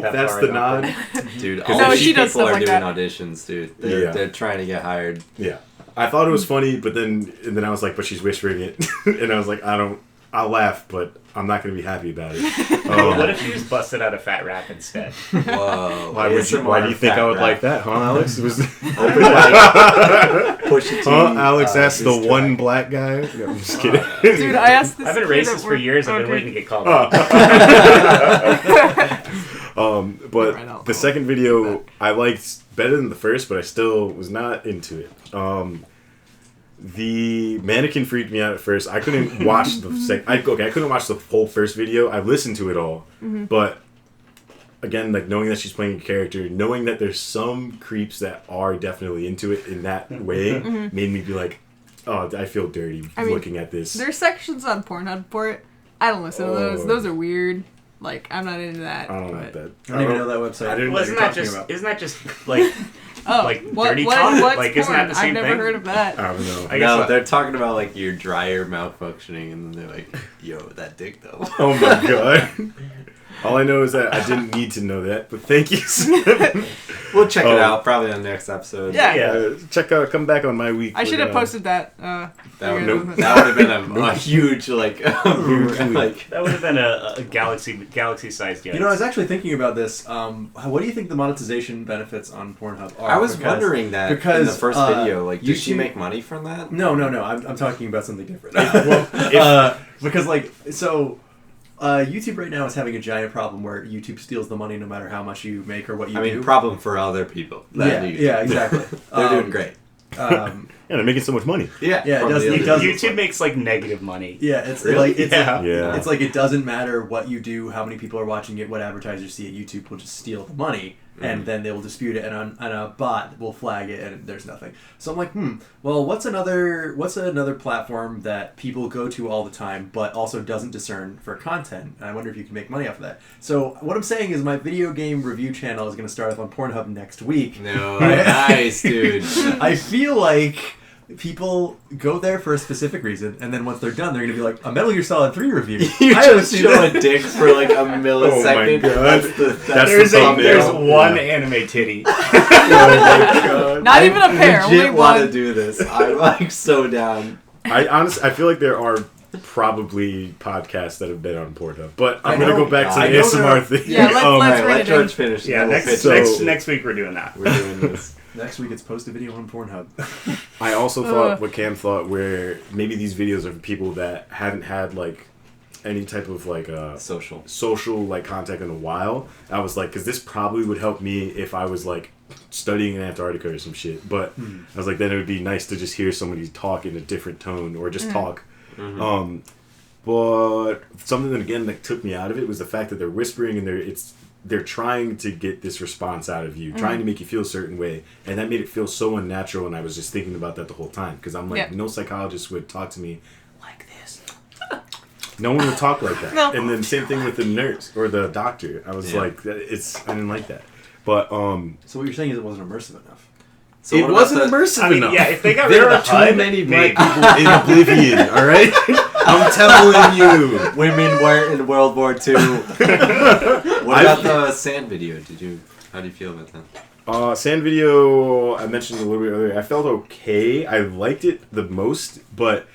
that's the nod. Dude, all these people are doing auditions, dude. They're trying to get hired. Yeah. I thought it was funny, but then I was like, but she's whispering it. And I was like, I'll laugh, but I'm not going to be happy about it. What if you just busted out a fat rap instead? Whoa. Why do you think I would like that, huh, Alex? Alex asked the one black guy? No, I'm just kidding. Dude, I asked this. I've been racist for years. I've been waiting to get called out. But the second video I liked better than the first, but I still was not into it. The mannequin freaked me out at first. I couldn't watch I couldn't watch the whole first video. I listened to it all, but again, like knowing that she's playing a character, knowing that there's some creeps that are definitely into it in that way, made me be like, oh, I feel dirty looking at this. There's sections on Pornhub for it. I don't listen to those. Those are weird. Like, I'm not into that. I don't like that. I don't even know that website. Isn't that just like dirty talk? Like, isn't that the same thing? I've never heard of that. I don't know. No, they're talking about like your dryer malfunctioning, and then they're like, "Yo, that dick though." Oh my god! All I know is that I didn't need to know that, but thank you. We'll check it out probably on the next episode. Yeah. Come back on my week. I should have posted that. That would have been a huge like that would have been a galaxy-sized. You know, I was actually thinking about this. What do you think the monetization benefits on Pornhub are? I was wondering that because in the first video. Like, did she make money from that? No. I'm talking about something different. Because YouTube right now is having a giant problem where YouTube steals the money no matter how much you make or what you do. I mean, problem for other people. Yeah, exactly. They're doing great. They're making so much money. Yeah, it does. YouTube makes like negative money. Yeah, it's like it doesn't matter what you do, how many people are watching it, what advertisers see it. YouTube will just steal the money, and then they will dispute it, and a bot will flag it, and there's nothing. So I'm like, well, what's another platform that people go to all the time, but also doesn't discern for content? And I wonder if you can make money off of that. So what I'm saying is my video game review channel is going to start up on Pornhub next week. No, nice, dude. I feel like people go there for a specific reason, and then once they're done, they're going to be like, a Metal Gear Solid 3 review. You just show a dick for like a millisecond. Oh my god. There's one anime titty. Oh my god. Not even a pair. I only legit one. want to do this. I'm like so down. I feel like there are probably podcasts that have been on Pornhub, but I'm going to go back to the ASMR thing. Yeah, let George finish. Yeah, next week we're doing that. We're doing this. Next week it's post a video on Pornhub. I also thought what Cam thought, where maybe these videos are for people that haven't had like any type of like social like contact in a while. I was like, because this probably would help me if I was like studying in Antarctica or some shit. But I was like, then it would be nice to just hear somebody talk in a different tone or just talk. But something that again that took me out of it was the fact that they're whispering and they're trying to get this response out of you, trying to make you feel a certain way. And that made it feel so unnatural, and I was just thinking about that the whole time. Because I'm like, no psychologist would talk to me like this. No one would talk like that. No. And then same thing with the nurse or the doctor. I was like, I didn't like that. But so what you're saying is it wasn't immersive enough. So it wasn't immersive enough. Yeah, if they got rid of the HUD, too many black people in Oblivion, alright? I'm telling you. Women were in World War II. What about the sand video? How do you feel about that? Sand video, I mentioned a little bit earlier. I felt okay. I liked it the most, but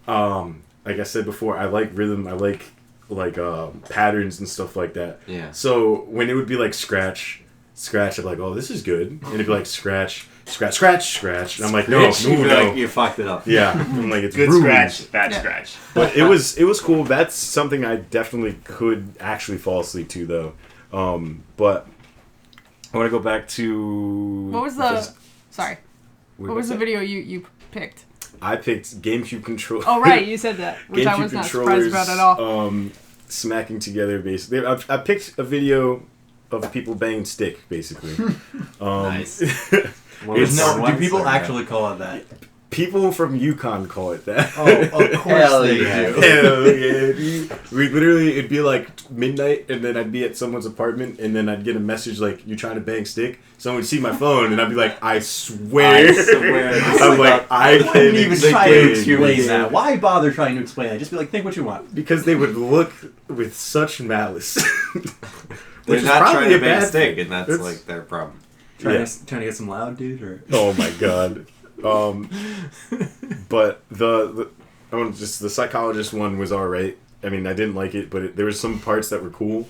like I said before, I like rhythm. I like patterns and stuff like that. Yeah. So when it would be like scratch, I'm like, oh, this is good. And it'd be like scratch. And I'm like, no. Like, you fucked it up. Yeah. I'm like, it's good rude. Scratch, bad scratch. But it was cool. That's something I definitely could actually fall asleep to, though. But I want to go back to... What was the... Sorry. What was the video you picked? I picked GameCube controllers. Oh, right. You said that, which I was not surprised about at all. Smacking together, basically. I picked a video of people banging stick, basically. Nice. Do people actually call it that? People from Yukon call it that. Oh, of course they do. Hell yeah. We literally, it'd be like midnight, and then I'd be at someone's apartment, and then I'd get a message like, "You trying to bang stick?" Someone would see my phone, and I'd be like, "I swear." I'm like, I can't even try to explain that. Why bother trying to explain that? Just be like, think what you want. Because they would look with such malice. They're not trying to bang stick, and that's like their problem. Trying to get some loud, dude? Or? Oh my god. But the psychologist one was alright. I mean, I didn't like it, but there were some parts that were cool.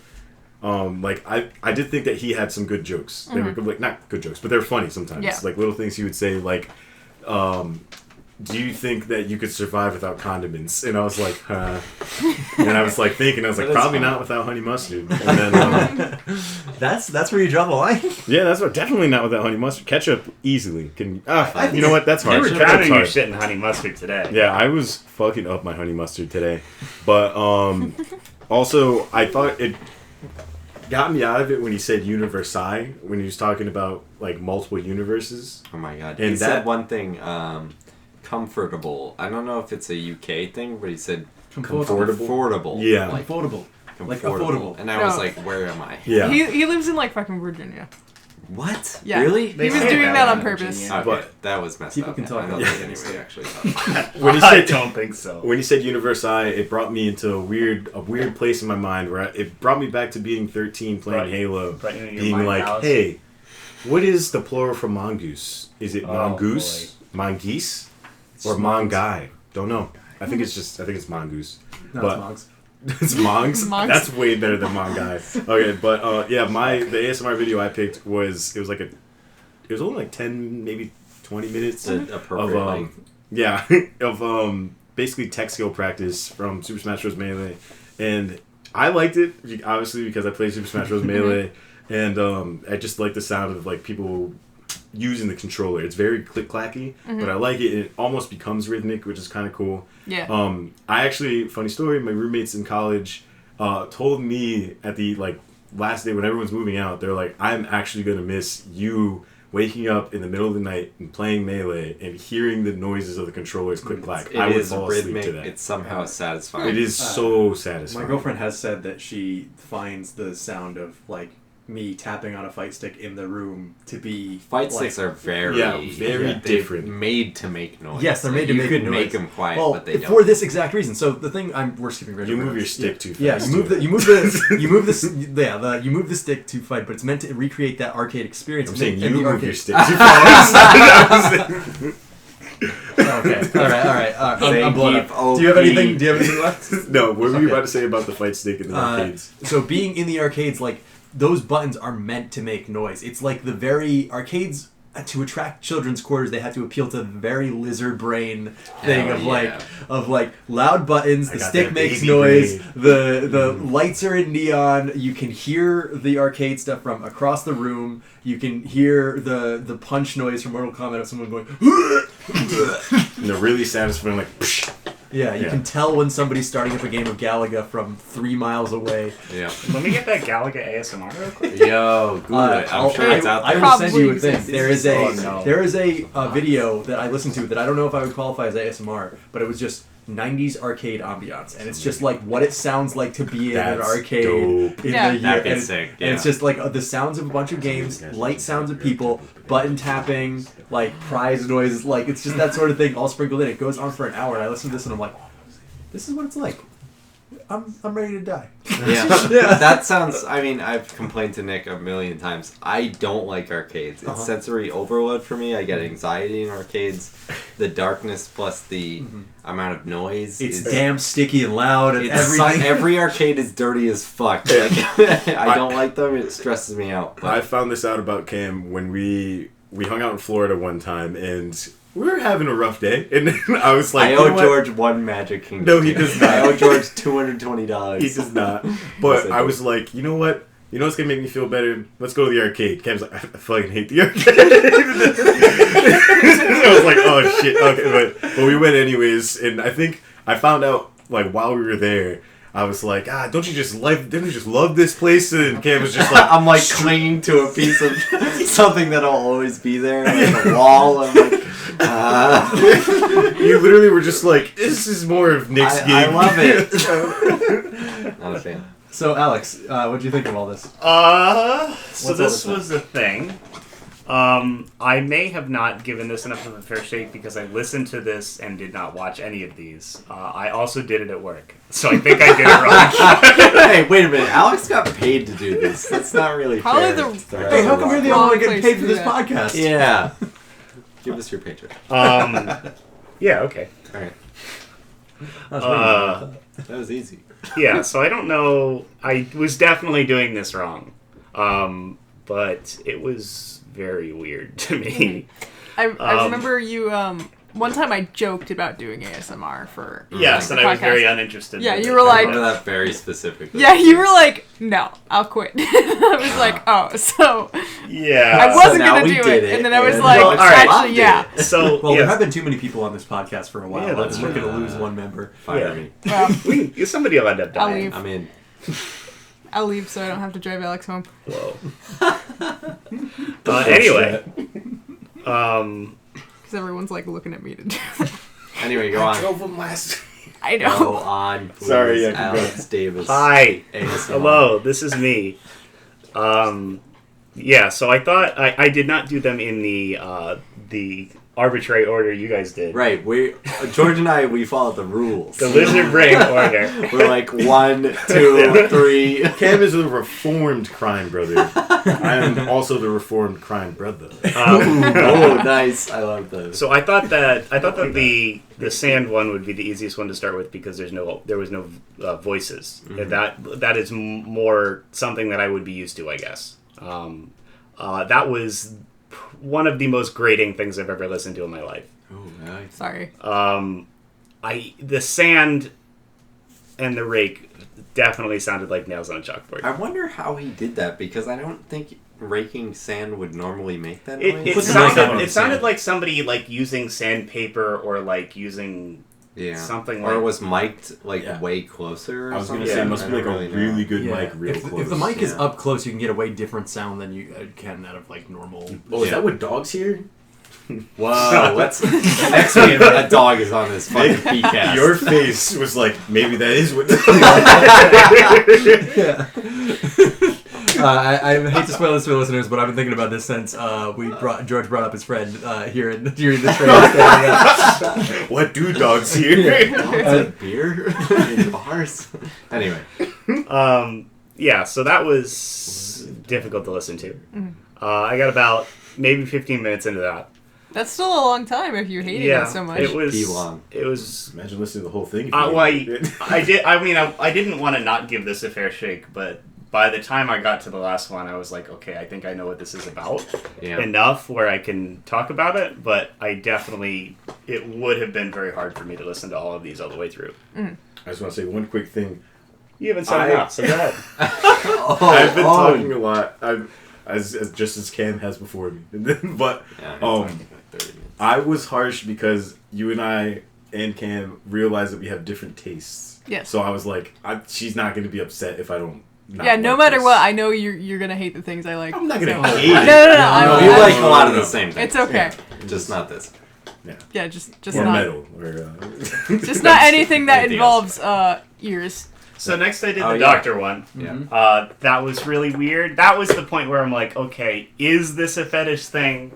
Like I did think that he had some good jokes. They were like not good jokes, but they were funny sometimes. Yeah. Like little things he would say, like, "Do you think that you could survive without condiments?" And I was like, "Huh." And I was like thinking, I was like, probably not without honey mustard. And then that's where you draw the line. yeah, definitely not without honey mustard. Ketchup easily can. You know what? That's You hard. were Ketchup's drowning your hard. shit in honey mustard today. Yeah, I was fucking up my honey mustard today. But also, I thought it got me out of it when he said universi, when he was talking about like multiple universes. Oh my god. And He said one thing, comfortable. I don't know if it's a UK thing, but he said comfortable. Yeah. Like, Affordable. Like comfortable. affordable. And I was like, where am I? Yeah. He lives in like fucking Virginia. What? Yeah. Really? He was doing that on purpose. Okay, But that was messed people up. can talk I don't about think that anybody actually thought. When he I said don't think so. When he said universi, it brought me into a weird place in my mind where it brought me back to being 13 playing Right. Halo, Right in your being mind like, palace. hey, what is the plural for mongoose? Is it mongoose, mongeese, or mongai? Don't know. I think it's mongoose. No, But- it's Monks. It's mongs. Mongs. That's way better than mongai. Okay, but yeah, the ASMR video I picked was only like 10, maybe 20 minutes It's appropriate length. yeah, of basically tech skill practice from Super Smash Bros. Melee, and I liked it obviously because I played Super Smash Bros. Melee, and I just like the sound of like people using the controller. It's very click-clacky, but I like it, and it almost becomes rhythmic, which is kind of cool. Yeah. I actually, funny story, my roommates in college told me at the like last day when everyone's moving out, they're like, I'm actually gonna miss you waking up in the middle of the night and playing Melee and hearing the noises of the controllers click clack. I It would is fall asleep rhythmic. to that. It's somehow satisfying. It is so satisfying. My girlfriend has said that she finds the sound of like me tapping on a fight stick in the room to be Fight like, sticks are very very different. Made to make noise. Yes, they're made to you make could noise. make them quiet, well, but they for don't. this exact reason. So the thing we're skipping right You over move your this. stick too fast. Yeah, you move the stick to fight, but it's meant to recreate that arcade experience. I'm saying in you the move arcade. your stick too fast. Okay, all right. I'm blown keep up. Do you have OP. anything left? No, what were you Okay. about to say about the fight stick in the arcades? So being in the arcades, like those buttons are meant to make noise. It's like the very arcades to attract children's quarters. They had to appeal to the very lizard brain thing Hell of like loud buttons. I The got stick that makes baby noise. brain. The lights are in neon. You can hear the arcade stuff from across the room. You can hear the punch noise from Mortal Kombat of someone going. And they're really satisfying, like. Psh. Yeah, you can tell when somebody's starting up a game of Galaga from 3 miles away. Yeah. Let me get that Galaga ASMR real quick. Yo, good. I'm sure it's out I there. will send you a Probably thing. exists. There is a video that I listened to that I don't know if I would qualify as ASMR, but it was just 90s arcade ambiance, and it's just like what it sounds like to be in an That's arcade dope. in Yeah. the year. That'd be And, sick, and it's yeah. just like the sounds of a bunch of games, light sounds of people, button tapping, like prize noises, like it's just that sort of thing all sprinkled in. It goes on for an hour, and I listen to this and I'm like, this is what it's like. I'm ready to die. Yeah. That sounds. I mean, I've complained to Nick a million times. I don't like arcades. It's sensory overload for me. I get anxiety in arcades. The darkness plus the amount of noise. It's is, damn sticky and loud and everything. Every arcade is dirty as fuck. Like, I don't like them. It stresses me out. But I found this out about Cam when we hung out in Florida one time, and we were having a rough day, and I was like, I you know owe what? George one Magic Kingdom. No, he does not. I owe George $220. He does not. But Yes, I I do. was like, you know what? you know what's gonna make me feel better? Let's go to the arcade. Cam's like, I fucking hate the arcade. I was like, oh shit. Okay, but we went anyways, and I think I found out like while we were there. I was like, don't you just love this place? And Cam was just like, I'm like clinging to a piece of something that'll always be there, like a wall. I'm like, you literally were just like, this is more of Nick's game. I love it. Not a fan. So, Alex, what'd you think of all this? So this was the thing. I may have not given this enough of a fair shake because I listened to this and did not watch any of these. I also did it at work, so I think I did it wrong. Hey, wait a minute. Alex got paid to do this. That's not really Probably fair. Hey, how come you're the only one getting paid for this that. podcast? Yeah. Give us your Patreon. Yeah, okay. All right. That was easy. Yeah, so I don't know. I was definitely doing this wrong, but it was very weird to me. I remember you. One time I joked about doing ASMR for yes, and I was very uninterested. Yeah, in you it. were I like, remember that very specifically. yeah, you were like, no, I'll quit. I was like, oh, so Yeah, I wasn't now gonna we do did it, it, and then I was and like, all right. actually, yeah. So Well, yes. there have been too many people on this podcast for a while. Yeah, that's We're true. going to lose one member. Fire Yeah. me. Well, Somebody will end up I'll dying. leave. I'm in. I'll leave so I don't have to drive Alex home. Whoa. Anyway, Because everyone's like looking at me to do that. Anyway, go on. drove him last. I Go know. on, please. Sorry, yeah, keep Alex Davis. hi, ASMR. hello, this is me. Yeah, so I thought I did not do them in the arbitrary order you guys did. Right, George and I, we followed the rules. The lizard brain order. We're like 1, 2, 3. Cam is a reformed crime brother. I am also the reformed crime brother. Oh, nice. I love those. So I thought that the sand one would be the easiest one to start with because there was no voices. Mm-hmm. That is more something that I would be used to, I guess. That was one of the most grating things I've ever listened to in my life. Oh, nice. Sorry. The sand and the rake definitely sounded like nails on a chalkboard. I wonder how he did that because I don't think raking sand would normally make that noise. It sounded like somebody like using sandpaper or like using something like... Or it was mic'd way closer or I was going something. to say it must be like a really really good Yeah. mic real close. If the mic is up close, you can get a way different sound than you can out of like normal. Oh, is that what dogs hear? Whoa, let's... Next week, a dog is on this fucking PCast. Your face was like, maybe that is what... I hate to spoil this for the listeners, but I've been thinking about this since George brought up his friend here during the train. What do dogs hear? Beer in bars. Anyway, yeah, so that was difficult to listen to. I got about maybe 15 minutes into that. That's still a long time if you hated it so much. It was. Be long. It was. Imagine listening to the whole thing. I did. I mean, I didn't want to not give this a fair shake, but by the time I got to the last one, I was like, okay, I think I know what this is about enough where I can talk about it. But it would have been very hard for me to listen to all of these all the way through. I just want to say one quick thing. You haven't said enough, so go ahead. I've been talking a lot. Just as Cam has before me, but I was harsh because you and I and Cam realized that we have different tastes. Yes. So I was like, she's not going to be upset if I don't. Yeah, no matter what, I know you're gonna hate the things I like. I'm not going to so. hate it. No. you like a lot of the same things. It's okay. Just not this. Yeah, just or not metal. Or, just not anything that Anything involves ears. So next I did Oh, the yeah. doctor one. Yeah. That was really weird. That was the point where I'm like, okay, is this a fetish thing?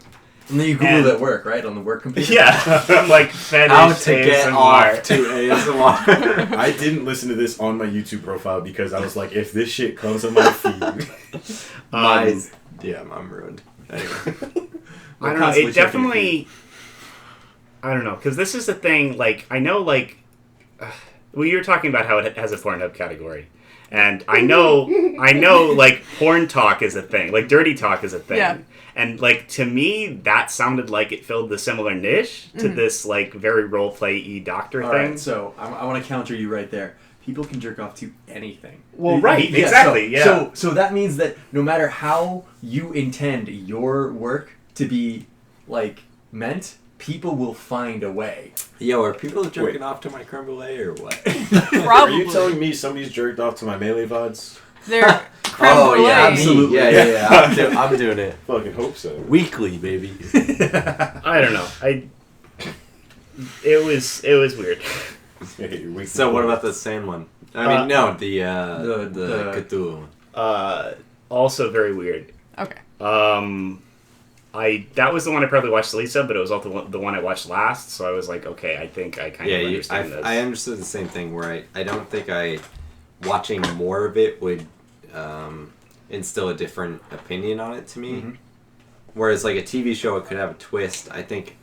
And then you Googled at work, right? On the work computer? Yeah. I'm like, fetish How to get ASMR. off to ASMR. I didn't listen to this on my YouTube profile because I was like, if this shit comes on my feed. I'm ruined. Anyway. I don't know. It definitely... I don't know. Because this is the thing, like, I know, like... well, you were talking about how it has a Pornhub category. And I know, like, porn talk is a thing. Like, dirty talk is a thing. Yeah. And, like, to me, that sounded like it filled the similar niche to this, like, very role-play-y doctor All thing. right, so I want to counter you right there. people can jerk off to anything. Well, right, exactly, yeah. So that means that no matter how you intend your work to be, like, meant, people will find a way. Yo, are people jerking off to my creme brulee or what? Probably. Are you telling me somebody's jerked off to my melee VODs? They're creme brulee. Yeah, absolutely. Yeah. I'm doing it. Fucking hope so. Weekly, baby. I don't know. It was weird. So what about the sand one? I mean, no, the Cthulhu one. Also very weird. Okay. That was the one I probably watched the least of, but it was also the one I watched last, so I was like, okay, I think I kind of understand this. I understood the same thing, where I don't think watching more of it would instill a different opinion on it to me. Mm-hmm. Whereas, like, a TV show, it could have a twist. I think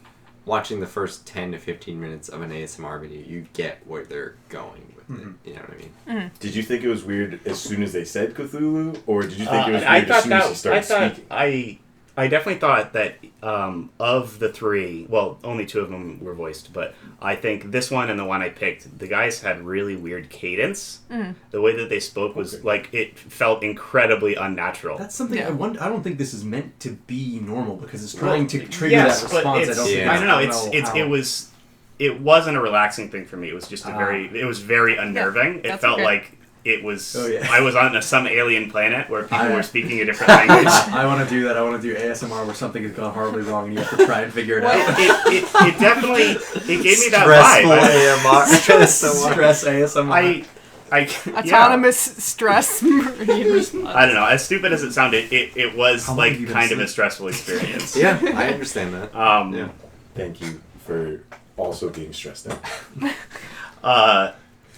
watching the first 10 to 15 minutes of an ASMR video, you get where they're going with it. You know what I mean? Mm-hmm. Did you think it was weird as soon as they said Cthulhu, or did you think it was weird as soon as he started speaking? I definitely thought that of the three, well, only two of them were voiced, but I think this one and the one I picked, the guys had really weird cadence. Mm. The way that they spoke was like, it felt incredibly unnatural. That's something I don't think this is meant to be normal, because it's trying to trigger that response. I don't know. It wasn't a relaxing thing for me. It was just it was very unnerving. It felt like it was. I was on some alien planet where people were speaking a different language. I want to do that. I want to do ASMR where something has gone horribly wrong and you have to try and figure it out. It definitely gave me that vibe. Stress ASMR. Autonomous stress meridian response. I don't know. As stupid as it sounded, it was like kind of a stressful experience. Yeah, I understand that. Thank you for also being stressed out.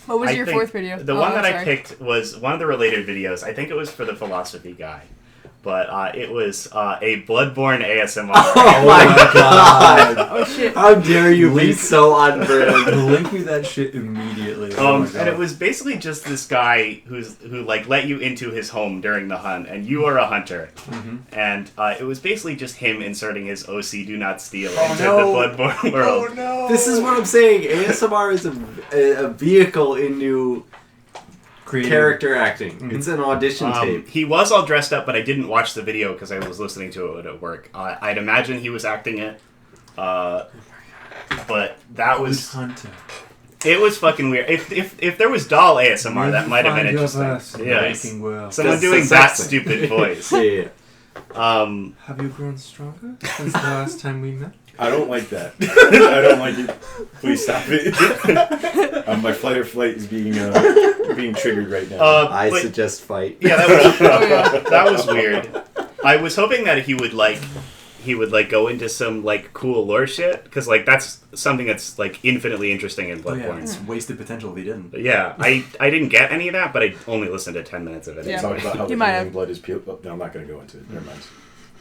What was your fourth video? The one that I picked was one of the related videos. I think it was for the philosophy guy. But it was a Bloodborne ASMR. Oh my god! Oh shit! How dare you be so unbrand? Link me that shit immediately. And it was basically just this guy who like let you into his home during the hunt, and you are a hunter. Mm-hmm. And it was basically just him inserting his OC Do Not Steal into the Bloodborne world. Oh no! This is what I'm saying. ASMR is a vehicle into character acting. Mm-hmm. It's an audition tape. He was all dressed up, but I didn't watch the video because I was listening to it at work. I'd imagine he was acting it. But that was... Hunter. It was fucking weird. If there was doll ASMR, that might have been interesting. Yeah, someone doing that stupid voice. Yeah. Have you grown stronger since the last time we met? I don't like that. I don't like it. Please stop it. My fight or flight is being triggered right now. I suggest fight. Yeah, that was weird. I was hoping that he would go into some like cool lore shit, because like that's something that's like infinitely interesting in Bloodborne. Oh, yeah, it's wasted potential if he didn't. Yeah, I didn't get any of that, but I only listened to 10 minutes of it. Yeah. Talk about how the healing blood is peeled. Oh, no, I'm not going to go into it. Never mind.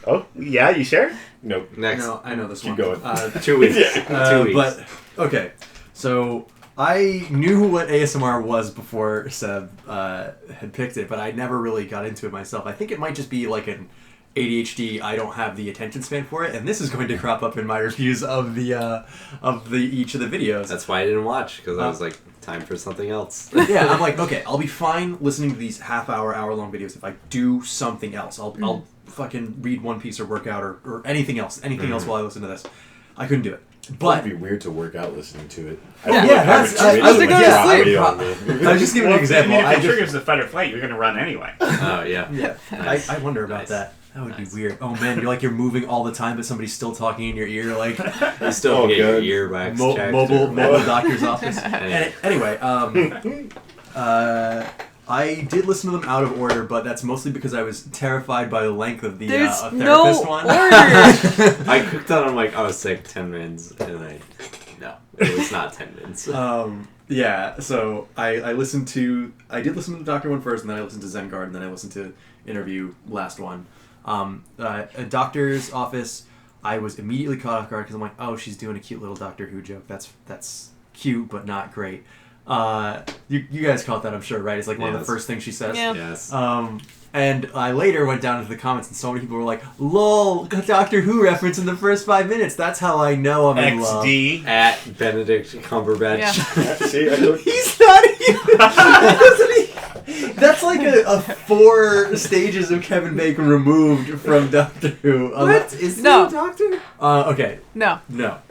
Oh, yeah, you sure? Nope. Next. No, I know this Keep one. going. 2 weeks. 2 weeks. But, okay. So, I knew what ASMR was before Seb had picked it, but I never really got into it myself. I think it might just be like an ADHD, I don't have the attention span for it, and this is going to crop up in my reviews of each of the videos. That's why I didn't watch, because I was like, time for something else. Yeah, I'm like, okay, I'll be fine listening to these hour-long videos if I do something else. I'll fucking read One Piece or work out or anything else while I listen to this. I couldn't do it. But it'd be weird to work out listening to it. I was just giving you an example. If it triggers the fight or flight, you're going to run anyway. Oh, yeah. Yeah. Nice. I wonder about that. That would be weird. Oh man, you're moving all the time, but somebody's still talking in your ear. Like you still get your earwax checked. Mobile doctor's office. Anyway, I did listen to them out of order, but that's mostly because I was terrified by the length of the therapist one. I clicked on. I'm like, I was sick 10 minutes, and no, it was not 10 minutes. Yeah. So I did listen to the doctor one first, and then I listened to Zengard, and then I listened to interview last one. A doctor's office, I was immediately caught off guard because I'm like, oh, she's doing a cute little Doctor Who joke. That's cute, but not great. You guys caught that, I'm sure, right? It's like one of the first things she says. Yeah. Yes. And I later went down into the comments, and so many people were like, "Lol, Doctor Who reference in the first 5 minutes. That's how I know I'm in love." XD. At Benedict Cumberbatch. Yeah. See, I told you. He's not even. Doesn't he? That's like a 4 stages of Kevin Bacon removed from Doctor Who. What? Is he No. a doctor? Okay. No.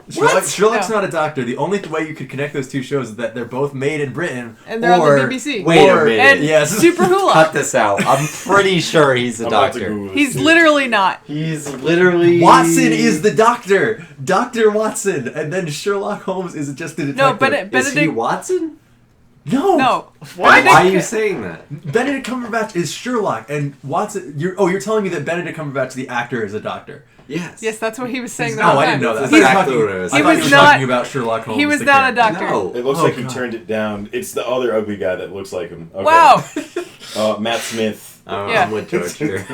Sherlock's not a doctor. The only way you could connect those two shows is that they're both made in Britain. And they're or, on the BBC. Wait a minute. And Yes. Super Hula. Cut this out. I'm pretty sure he's a I'm about to doctor. Google this, He's too. literally not. He's literally... Watson is the doctor. Dr. Watson. And then Sherlock Holmes is just a detective. No, Is he Benedict. Watson? No. No. Why are you saying that? Benedict Cumberbatch is Sherlock, and Watson... You're telling me that Benedict Cumberbatch, the actor, is a doctor. Yes. Yes, that's what he was saying. No, I didn't know that. That's exactly what it was. I He thought was you were not- talking about Sherlock Holmes. He was the not a character. doctor. No. It looks Oh, like he God. turned it down. It's the other ugly guy that looks like him. Okay. Wow. Matt Smith. Yeah. I'm with George here.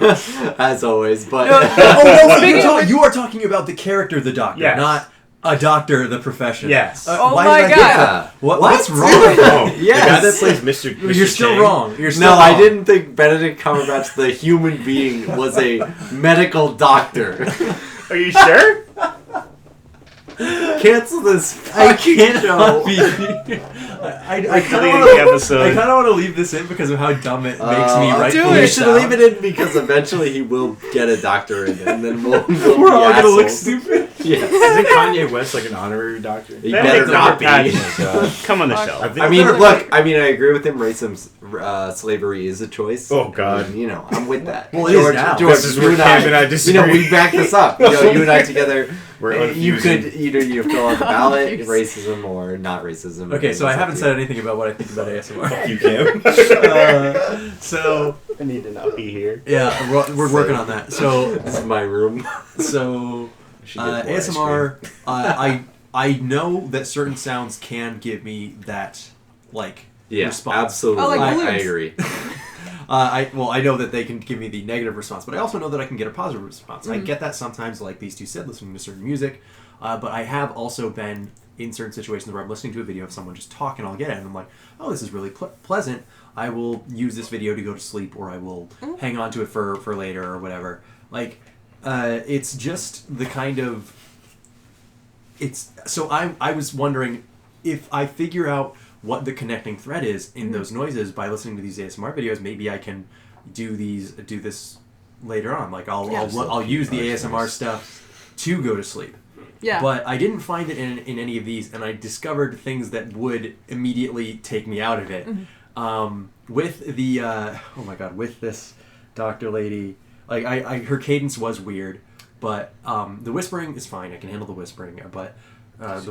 As always, but... No. Oh, no, Speaking you are talking about the character, the doctor, Yes. not a doctor, the profession. Yes. Oh why my did I get God. that? What's Oh, wrong? the guy Yes. that plays Mr. You're still Chang. wrong. You're still No, wrong. I didn't think Benedict Cumberbatch, the human being, was a medical doctor. Are you sure? Cancel this I fucking can't show. I kind Deleting of the episode. want to leave this in because of how dumb it makes me. I'll Right? do You it. should leave it in because eventually he will get a doctorate and then we'll We're be all gonna look assholes. stupid. Yes. Isn't Kanye West like an honorary doctor? He Benedict better not be. Cumberbatch. Come on the show. I mean, look, I agree with him. Racism, slavery is a choice. Oh, God. And, you know, I'm with that. Well, it is now. George, This is you where and Cam and I disagree. You know, we back this up. You know, you and I together. We're you unfusing. could either you fill out the ballot, Unfused. racism or not racism. Okay, so I It's up haven't to said you. anything about what I think about ASMR. You can. So I need to not be here. yeah, we're working on that. So This is my room. so Should get more ice ASMR. I know that certain sounds can give me that Yeah, response. absolutely. I like I balloons. agree. I know that they can give me the negative response, but I also know that I can get a positive response. I Mhm. get that sometimes, like these two said, listening to certain music, but I have also been in certain situations where I'm listening to a video of someone just talking, I'll get it, and I'm like, oh, this is really pleasant. I will use this video to go to sleep, or I will hang on to it for later, or whatever. It's just the kind of... So I was wondering, if I figure out what the connecting thread is in those noises by listening to these ASMR videos, maybe I can do this later on. I'll use the ASMR stuff to go to sleep. Yeah. But I didn't find it in any of these, and I discovered things that would immediately take me out of it. With the oh my god, with this doctor lady, her cadence was weird, but the whispering is fine. I can handle the whispering, but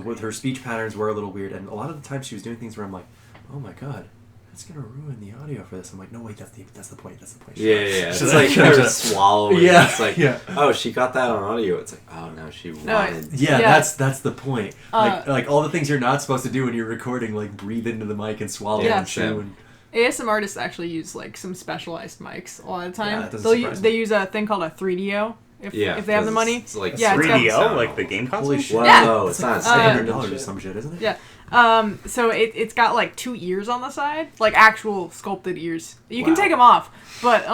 with her speech patterns were a little weird, and a lot of the times she was doing things where I'm like, oh my god, that's gonna ruin the audio for this. I'm like, no wait, that's the point. Yeah. So It's then like I her just- swallowing. Yeah, It's like, yeah. oh, she got that on audio. It's like, oh no, she wanted. Yeah, Yeah. that's the point. Like all the things you're not supposed to do when you're recording, like breathe into the mic and swallow Yeah. and chew. And ASMR artists actually use some specialized mics a lot of the time. that doesn't surprise They me. use a thing called a 3DO if they have the 'cause money. It's like Yeah, it's got- 3DO, like the game console? Holy shit! Well, Yeah. no, it's not. $700 or some shit, isn't it? Yeah. So it's got 2 ears on the side, actual sculpted ears. You can Wow. take them off, but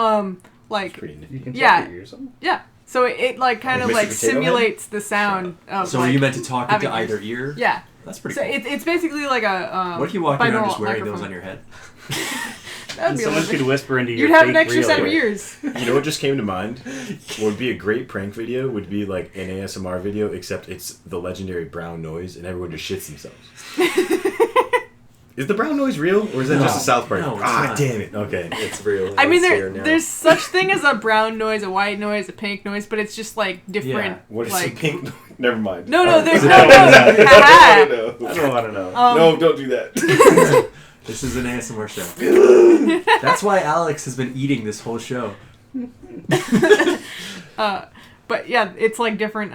Pretty nifty. You can Yeah. check your ears on? yeah. So it kind of Mr. Potato Head? simulates the sound of. So are you meant to talk having into either ears. ear? Yeah. That's pretty So cool. it's basically like a. What if you walk around binaural just wearing those microphone. on your head? That'd And be someone amazing. could whisper into your You'd have an fake extra reel set of ear. ears. You know what just came to mind? What would be a great prank video would be like an ASMR video, except it's the legendary brown noise and everyone just shits themselves. Is the brown noise real, or is that No. just a South Park? No, it's not. Damn it. Okay. It's real. I mean, It's here now. there's such thing as a brown noise, a white noise, a pink noise, but it's just different. What is the pink noise? Never mind. No, there's I no. don't no. Haha. No. I don't want to know. No, don't do that. This is an ASMR show. That's why Alex has been eating this whole show. But yeah, it's different.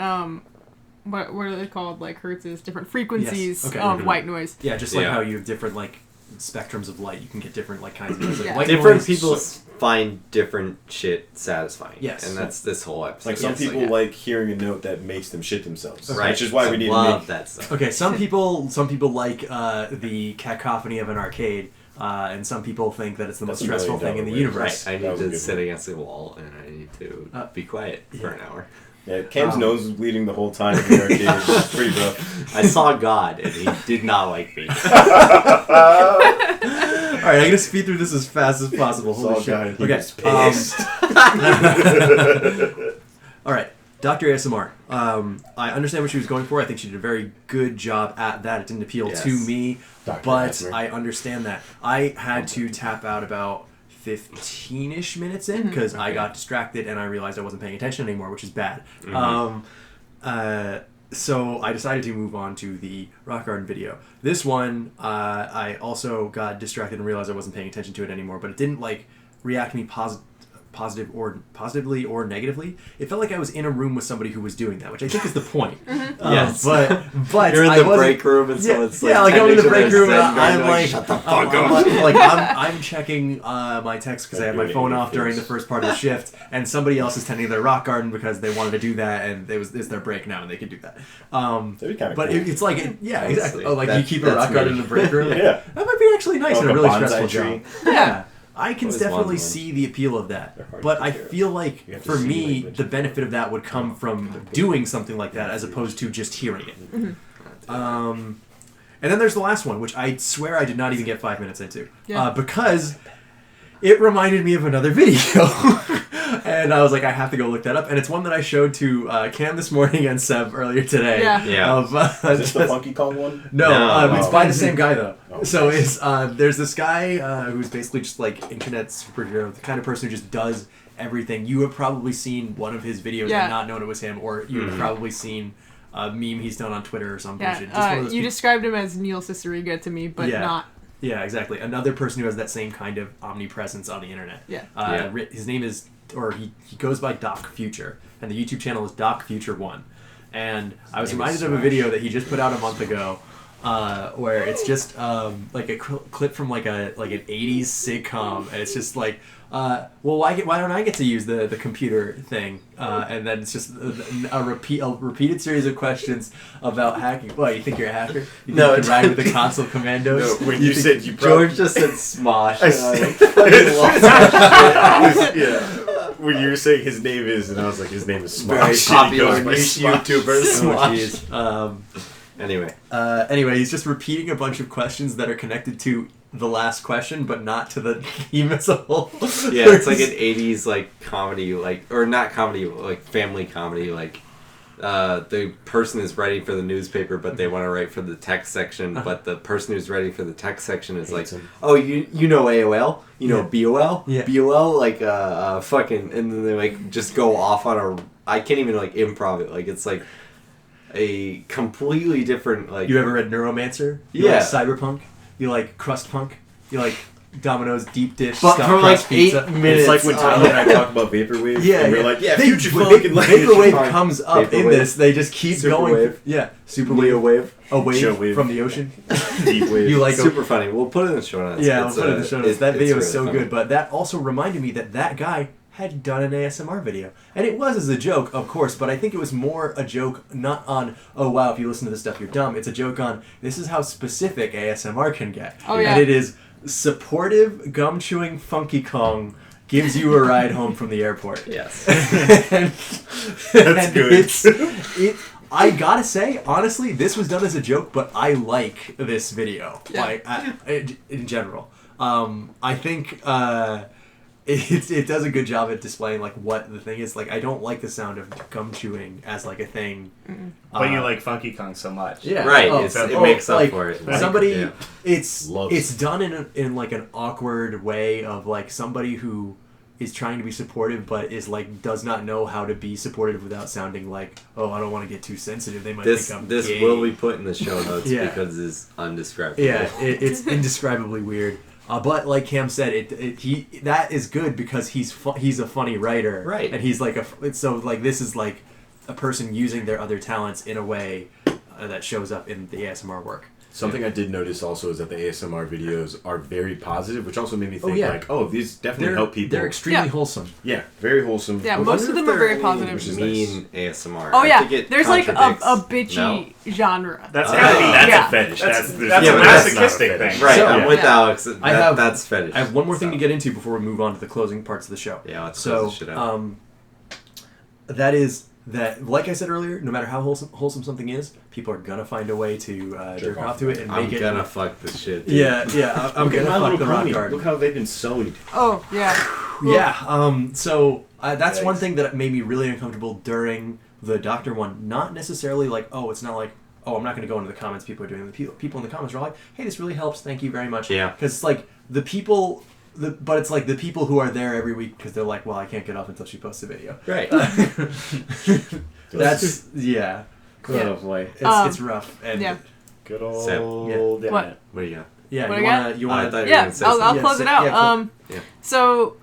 What are they called? Hertzes, different frequencies Yes. Okay. of white noise. Yeah, just like Yeah. how you have different spectrums of light, you can get different kinds of noise. Yeah. White different noise- people's find different shit satisfying. Yes. And that's this whole episode. Like some people like hearing a note that makes them shit themselves. Right. Which is why we need love to make that stuff. Okay, some people like the cacophony of an arcade, and some people think that it's the most That's a stressful thing in the $1 million universe. Right. I That was need a to good sit one. against the wall and I need to be quiet for an hour. Yeah, Cam's nose was bleeding the whole time in the arcade. It was pretty rough. I saw God and he did not like me. Alright, I'm gonna speed through this as fast as possible. Holy Saw shit. God and he Okay. was pissed. Alright, Dr. ASMR. I understand what she was going for. I think she did a very good job at that. It didn't appeal Yes. to me, Dr. but ASMR. I understand that. I had to tap out about 15-ish minutes in because I got distracted and I realized I wasn't paying attention anymore, which is bad. So I decided to move on to the Rock Garden video. This one, I also got distracted and realized I wasn't paying attention to it anymore, but it didn't react to me positively or negatively. It felt like I was in a room with somebody who was doing that, which I think is the point. Yes. But You're in I the wasn't- break room and someone's yeah, like I'm in the break room and I'm like, shut the fuck up. I'm checking my text because I had my phone off during the first part of the shift, and somebody else is tending their rock garden because they wanted to do that, and it's their break now and they can do that. That'd be kind of But cool. it's like, yeah, Honestly, exactly. Oh, like you that's keep a rock me. garden in the break room. Yeah. That might be actually nice Like in a a really bonsai stressful tree. job. Yeah. I can What is definitely one? see the appeal of They're that, hard but to I take care of. feel like You have to for see me, language. the benefit of that would come from doing something like that as opposed to just hearing it. And then there's the last one, which I swear I did not even get 5 minutes into, because it reminded me of another video. And I was like, I have to go look that up. And it's one that I showed to Cam this morning and Seb earlier today. Yeah. Of, Is this the Funky Kong one? no, No. it's by the same guy though. Oh. So it's there's this guy who's basically just like internet superhero, the kind of person who just does everything. You have probably seen one of his videos and not known it was him, or you've probably seen a meme he's done on Twitter or something. Just one of those you people- described him as Neil Cicierega to me, but not. Yeah, exactly. Another person who has that same kind of omnipresence on the internet. Yeah. His name is, or he goes by Doc Future, and the YouTube channel is Doc Future 1. And I was reminded of a video that he just put out a month ago, where it's just like a clip from like an 80s sitcom, and it's just like, well, why don't I get to use the computer thing? And then it's just a repeated series of questions about hacking. What, you think you're a hacker? You think No, you can ride with the console commandos? No, when you said you George just said Smosh. yeah. When you were saying his name is, and I was like, his name is Very Smosh. popular He goes by niche Smosh. YouTuber. Oh, Anyway. anyway, he's just repeating a bunch of questions that are connected to the last question, but not to the theme as a whole. Yeah, it's like an 80s like comedy, or not comedy, like family comedy, like the person is writing for the newspaper, but they want to write for the text section, but the person who's writing for the text section is like, oh, you know AOL? You know BOL? Yeah. BOL? Like, fucking, and then they like just go off on I can't even like improv it, like it's like a completely different, like... You ever read Neuromancer? You Yeah. like Cyberpunk? You like Crust Punk? You like Domino's deep dish But stuffed for crust like pizza? 8 minutes. It's like when Tyler and I talk about Vaporwave, and we're like, future fucking Vaporwave comes up in Vaporwave. this. They just keep going. Superwave. Yeah, Superwave. Wave. A wave Chill wave. from the ocean. Deep wave. You like Super funny. We'll put it in the show notes. Yeah, It's, we'll put it in the show notes. That it's video is really so funny. good, but that also reminded me that guy had done an ASMR video. And it was as a joke, of course, but I think it was more a joke not on, oh wow, if you listen to this stuff, you're dumb. It's a joke on, this is how specific ASMR can get. Oh, yeah. And it is supportive, gum-chewing Funky Kong gives you a ride home from the airport. Yes. That's good. I gotta say, honestly, this was done as a joke, but I like this video. Yeah. Like, in general. I think it does a good job at displaying like what the thing is. Like, I don't like the sound of gum chewing as like a thing. But you like Funky Kong so much. Yeah, Right, oh, it makes up like, for it. Somebody, Yeah. it's Loves done in like an awkward way of like somebody who is trying to be supportive but is like does not know how to be supportive without sounding like, oh, I don't want to get too sensitive. They might think I'm This gay. will be put in the show notes Yeah. because it's undescribable. Yeah, it's indescribably weird. But like Cam said, that is good because he's a funny writer, Right. And he's like so like this is like a person using their other talents in a way that shows up in the ASMR work. Something I did notice also is that the ASMR videos are very positive, which also made me think these definitely help people. They're extremely wholesome. Yeah, very wholesome. Yeah, most of them are very positive. Which is mean ASMR. Oh yeah, there's like a bitchy genre. That's a fetish. That's a masochistic thing. Right, So, I'm with Alex. That's fetish. I have one more thing to get into before we move on to the closing parts of the show. Yeah, let's close this shit out. That is that, like I said earlier, no matter how wholesome something is, people are gonna find a way to jerk off to it and make it. I'm gonna fuck this shit. Dude. Yeah. I'm gonna fuck the rock garden. Look how they've been sullied. Oh yeah. Yeah. So that's one thing that made me really uncomfortable during the doctor one. Not necessarily like, it's not like, I'm not gonna go into the comments people are doing. The people in the comments are like, hey, this really helps. Thank you very much. Yeah. Because like the people. But it's like the people who are there every week because they're like, well, I can't get off until she posts a video. Right. That's Oh boy, it's rough. And good old What do you got? Yeah, you want to? I'll close it out. Yeah, So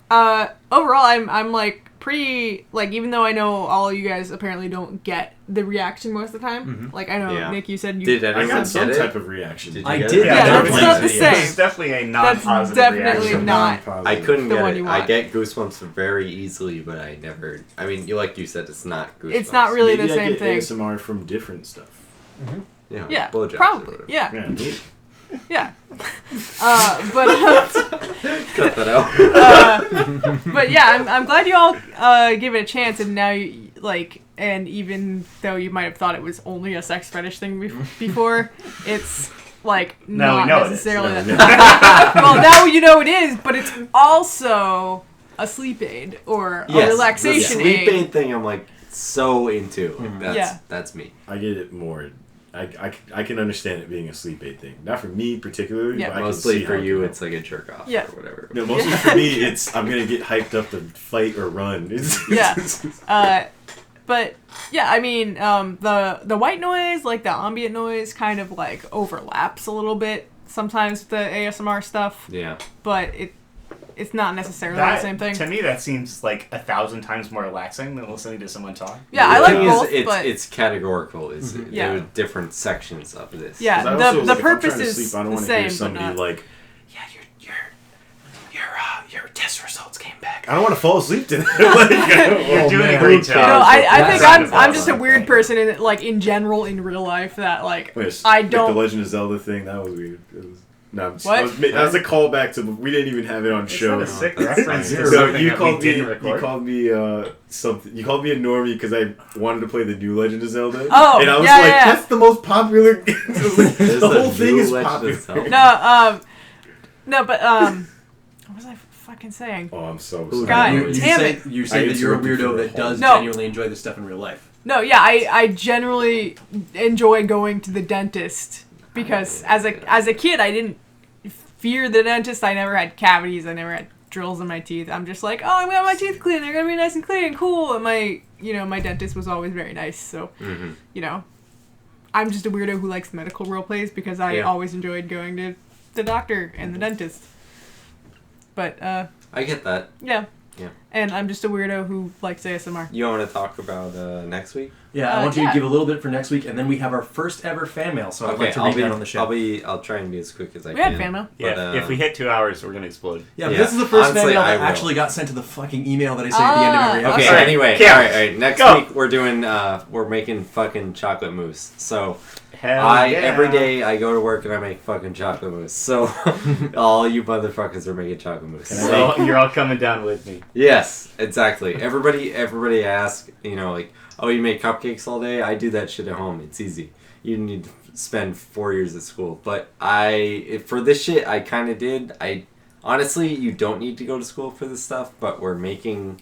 overall, I'm like pretty like, even though I know all of you guys apparently don't get the reaction most of the time. Like I know Nick, you said you did. I got some type of reaction. I did. Yeah, that's not the same. It's definitely a non-positive That's definitely reaction. not. I couldn't the get one it. you want. I get goosebumps very easily, but I never. I mean, like you said, it's not goosebumps. It's not really Maybe the same I get thing. ASMR from different stuff. Yeah, blowjobs probably. or Yeah. Yeah. Cut that out. But yeah, I'm glad you all give it a chance, and now you, like, and even though you might have thought it was only a sex fetish thing before, it's like not necessarily. Well, now you know it is, but it's also a sleep aid or a relaxation aid. The sleep aid. aid thing, I'm like so into. That's me. I get it more. I can understand it being a sleep aid thing. Not for me particularly. Yeah. But Mostly for you, it's like a jerk off or whatever. No, mostly for me, it's I'm gonna get hyped up to fight or run. But yeah, I mean, the white noise, like the ambient noise, kind of like overlaps a little bit sometimes with the ASMR stuff. Yeah. But it's not necessarily the same thing. To me, that seems like 1,000 times more relaxing than listening to someone talk. Yeah, I like both, but it's categorical. There are different sections of this. Yeah, the purpose is sleep, I don't the want to hear same, somebody but not. like, your test results came back. I don't want to fall asleep to that. You're doing a great job. I think I'm just a weird person in general in real life that like I don't. The Legend of Zelda thing, that was weird. No, what? That was a callback to. We didn't even have it on show. It's not a sick reference. So you called me something. You called me a normie because I wanted to play the new Legend of Zelda. Oh, and I was that's the most popular. The whole thing is popular. No, but what was I fucking saying? Oh, I'm so God, sorry. damn it. You say that you're a weirdo that does No. genuinely enjoy this stuff in real life. No, yeah, I generally enjoy going to the dentist because as a kid I didn't fear the dentist. I never had cavities. I never had drills in my teeth. I'm just like, I'm gonna have my teeth clean. They're gonna be nice and clean and cool. And my dentist was always very nice. So, I'm just a weirdo who likes medical role plays because I always enjoyed going to the doctor and the dentist. But I get that. Yeah. Yeah. And I'm just a weirdo who likes ASMR. You want to talk about next week? Yeah, I want you to give a little bit for next week, and then we have our first ever fan mail. So I'd like to read that on the show. I'll try and be as quick as I can. We had fan mail. Yeah, if we hit 2 hours, we're gonna explode. Yeah, but this is the first fan mail that actually got sent to the fucking email that I say at the end of every episode. Okay, anyway, all right. Next week we're doing we're making fucking chocolate mousse. So every day I go to work and I make fucking chocolate mousse. So all you motherfuckers are making chocolate mousse. So you're all coming down with me. Yes, exactly. Everybody asks, like, oh, you make cupcakes all day? I do that shit at home. It's easy. You need to spend 4 years at school. But for this shit, I kind of did. Honestly, you don't need to go to school for this stuff, but we're making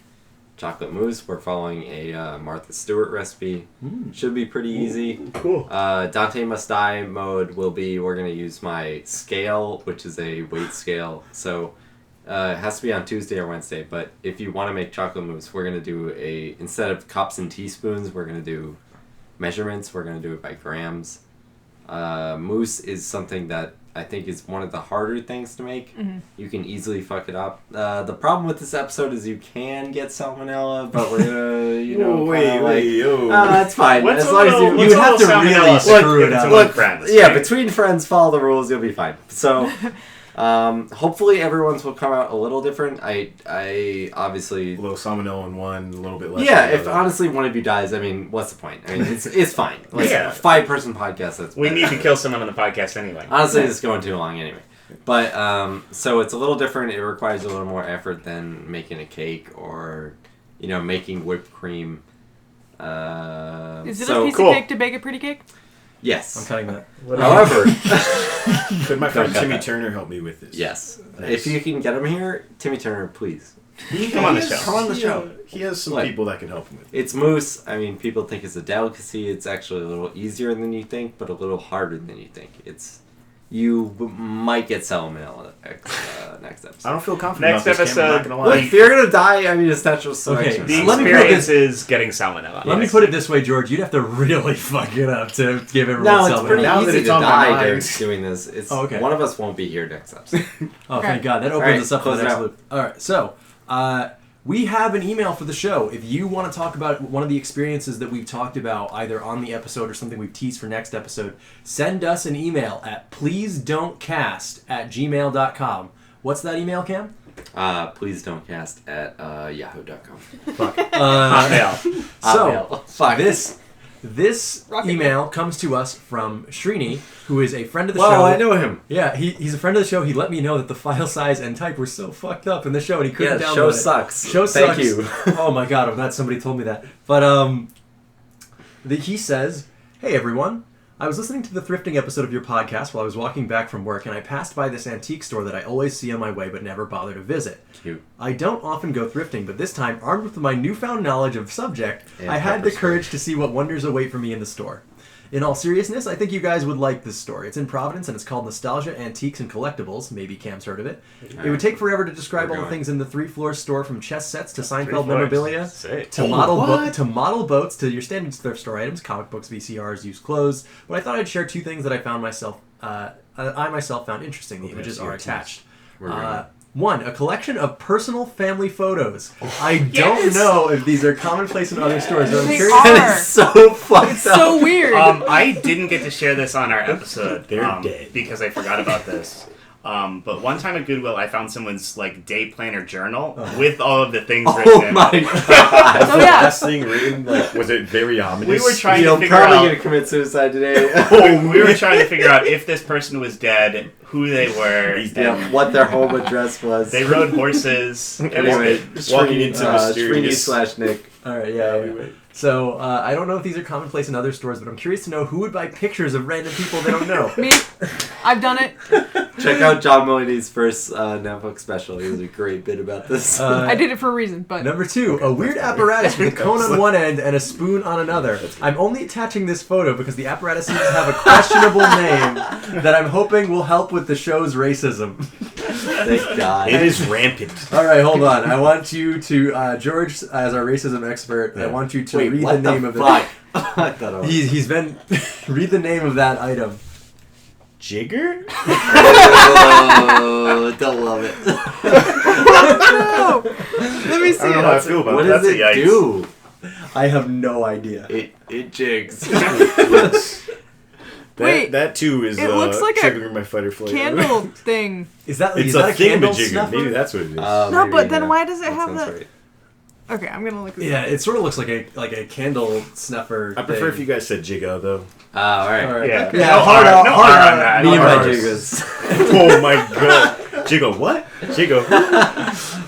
chocolate mousse. We're following a Martha Stewart recipe. Should be pretty easy. Cool. Dante Must Die mode will be, we're going to use my scale, which is a weight scale. So it has to be on Tuesday or Wednesday, but if you want to make chocolate mousse, we're going to do instead of cups and teaspoons, we're going to do measurements. We're going to do it by grams. Mousse is something that I think is one of the harder things to make. Mm-hmm. You can easily fuck it up. The problem with this episode is you can get salmonella, but we're gonna, that's fine. What's As long as you what's have to really screw it up. Look, friends, yeah, right? between friends, follow the rules, you'll be fine. So, hopefully everyone's will come out a little different. I obviously A little salmonella in one, a little bit less. yeah. in the If other. honestly one of you dies, I mean, what's the point? I mean, it's fine. Like, Yeah. 5-person podcast. That's We better. need to kill someone on the podcast anyway. Honestly, this is going too long anyway. But so it's a little different. It requires a little more effort than making a cake or making whipped cream. Is it so a piece cool. of cake to bake a pretty cake? Yes. I'm cutting that. However, Could my friend Don't cut Timmy that. Turner help me with this? yes. Nice. If you can get him here, Timmy Turner, please. Come on the show. Come on the show. He has some What? people that can help him with it. It's mousse. I mean, people think it's a delicacy. It's actually a little easier than you think, but a little harder than you think. You might get salmonella next episode. I don't feel confident Next about this, Cam, I'm not episode, gonna lie. Look, if you're gonna die, I mean, it's natural selection. The So let me put experience this- is getting salmonella. Let me put it this way, George. You'd have to really fuck it up to give everyone No, it's salmonella. pretty Now that easy it's to on my die mind. during doing this. It's Oh, okay. one of us won't be here next episode. Oh, thank God. That opens Alright, us up to close the it next out. loop. All right. So, we have an email for the show. If you want to talk about one of the experiences that we've talked about, either on the episode or something we've teased for next episode, send us an email at pleasedontcast@gmail.com. What's that email, Cam? Please don't cast at yahoo.com. Hotmail. So, Fuck. this Rocket email comes to us from Srini, who is a friend of the Wow, show. I know him. Yeah, he's a friend of the show. He let me know that the file size and type were so fucked up in the show, and he couldn't Yeah, download show it. sucks. Show Thank sucks. you. Oh my God, I'm glad somebody told me that. But he says, "Hey everyone, I was listening to the thrifting episode of your podcast while I was walking back from work, and I passed by this antique store that I always see on my way but never bother to visit. Cute. I don't often go thrifting, but this time, armed with my newfound knowledge of subject, And I had pepper the courage to see what wonders await for me in the store. In all seriousness, I think you guys would like this store. It's in Providence, and it's called Nostalgia Antiques and Collectibles. Maybe Cam's heard of it. It would take forever to describe We're all the going. things in the 3-floor store, from chess sets to Seinfeld 3 floors. memorabilia, Sick. to model boats, to your standard thrift store items, comic books, VCRs, used clothes. But I thought I'd share 2 things that I found myself found interesting. The images are attached. We're going. 1, a collection of personal family photos. I don't Yes! know if these are commonplace in other stores, but I'm They curious. are. That is so fucked up. So weird. I didn't get to share this on our episode. They're dead. Because I forgot about this. But one time at Goodwill, I found someone's day planner journal with all of the things written Oh in my it. god. So yeah, Last thing written, was it very ominous? We were trying You're to figure probably out. gonna commit suicide today. We were trying to figure out if this person was dead, who they were. He's Yeah, and what their home address was. They rode horses. Anyway, Walking into mysterious- Srini/Nick. All right, yeah. So I don't know if these are commonplace in other stores, but I'm curious to know who would buy pictures of random people they don't know. me. I've done it. Check out John Mulaney's first Netflix special. He has a great bit about this. I did it for a reason, but Number 2, a weird apparatus with a cone on one end and a spoon on another. I'm only attaching this photo because the apparatus seems to have a questionable name that I'm hoping will help with the show's racism. Thank God. It is rampant. All right, hold on. I want you to, George, as our racism expert, I want you to Wait, read what the name of fuck? it. I thought I was. He's been read the name of that item. Jigger? Oh, don't love it. no. Let me see I don't know how I it. feel about What that. does it That's a yikes. do? I have no idea. It jigs. Wait, that too is it looks like a triggering my fight or flight. Candle thing. Is that It's is a that a candle thingamajigger. snuffer? Maybe that's what it is. No, Maybe, but then yeah. why does it That have sounds that? right. Okay, I'm gonna look this Yeah, up. it sort of looks like a candle snuffer. I prefer if thing. you guys said jigga though. All right. All right. Yeah. Yeah, No hard harm- out. no hard harm out. on that. Me and No my harm. jiggers. Oh my god. Jigga what? Jigga.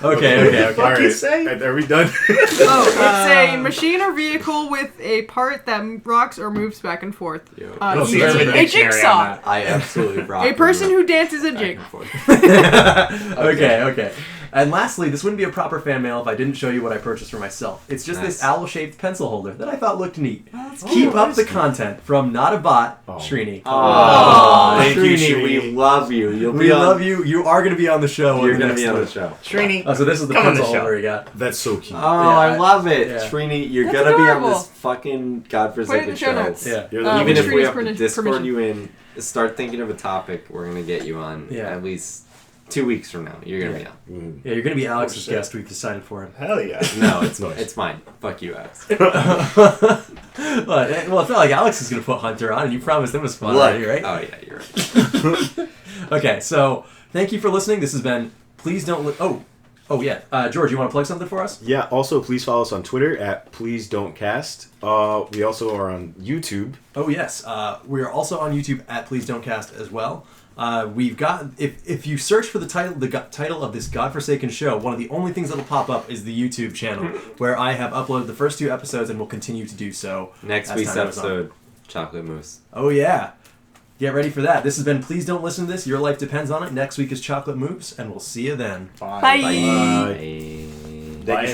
Okay. All right. you say? Are we done? Oh, it's a machine or vehicle with a part that rocks or moves back and forth. Yo. Let's see E.g. if there's a a dictionary on jigsaw. that. I absolutely rock. A person who dances a back jig. and forth. Okay. And lastly, this wouldn't be a proper fan mail if I didn't show you what I purchased for myself. It's just this Nice. owl-shaped pencil holder that I thought looked neat. That's Keep cute. up the content from Not a Bot, Oh. Srini. Oh, Thank you, Srini, we Srini. love you. You'll We be on. love you. You are going to be on the show. You're the gonna next be on one. the show. Srini, Oh, so this is the Come on the pencil show. holder we got. That's so cute. Oh, Yeah, I love it, yeah. Srini. You're That's gonna be on adorable. this fucking Put it in godforsaken the show show. notes. Yeah. You're the Um, Even if Srini's we have to permission. Discord you in, start thinking of a topic we're gonna get you on. At least 2 weeks from now. You're gonna be on. Mm. Yeah, you're gonna be Alex's guest. We've decided for him. Hell yeah. No, it's mine. Fuck you, Alex. Well, it's not like Alex is gonna put Hunter on, and you promised him was fun already, right? Oh yeah, you're right. Okay, so thank you for listening. This has been Please Don't. Oh yeah, George, you want to plug something for us? Yeah. Also, please follow us on Twitter at pleasedontcast. We also are on YouTube. Oh yes, we are also on YouTube at Please Don't Cast as well. We've got if you search for the title of this godforsaken show, one of the only things that'll pop up is the YouTube channel where I have uploaded the first 2 episodes and will continue to do so. Next week's episode, chocolate mousse. Oh yeah. Get ready for that. This has been Please Don't Listen to This. Your life depends on it. Next week is Chocolate Moves, and we'll see you then. Bye. Bye. Bye.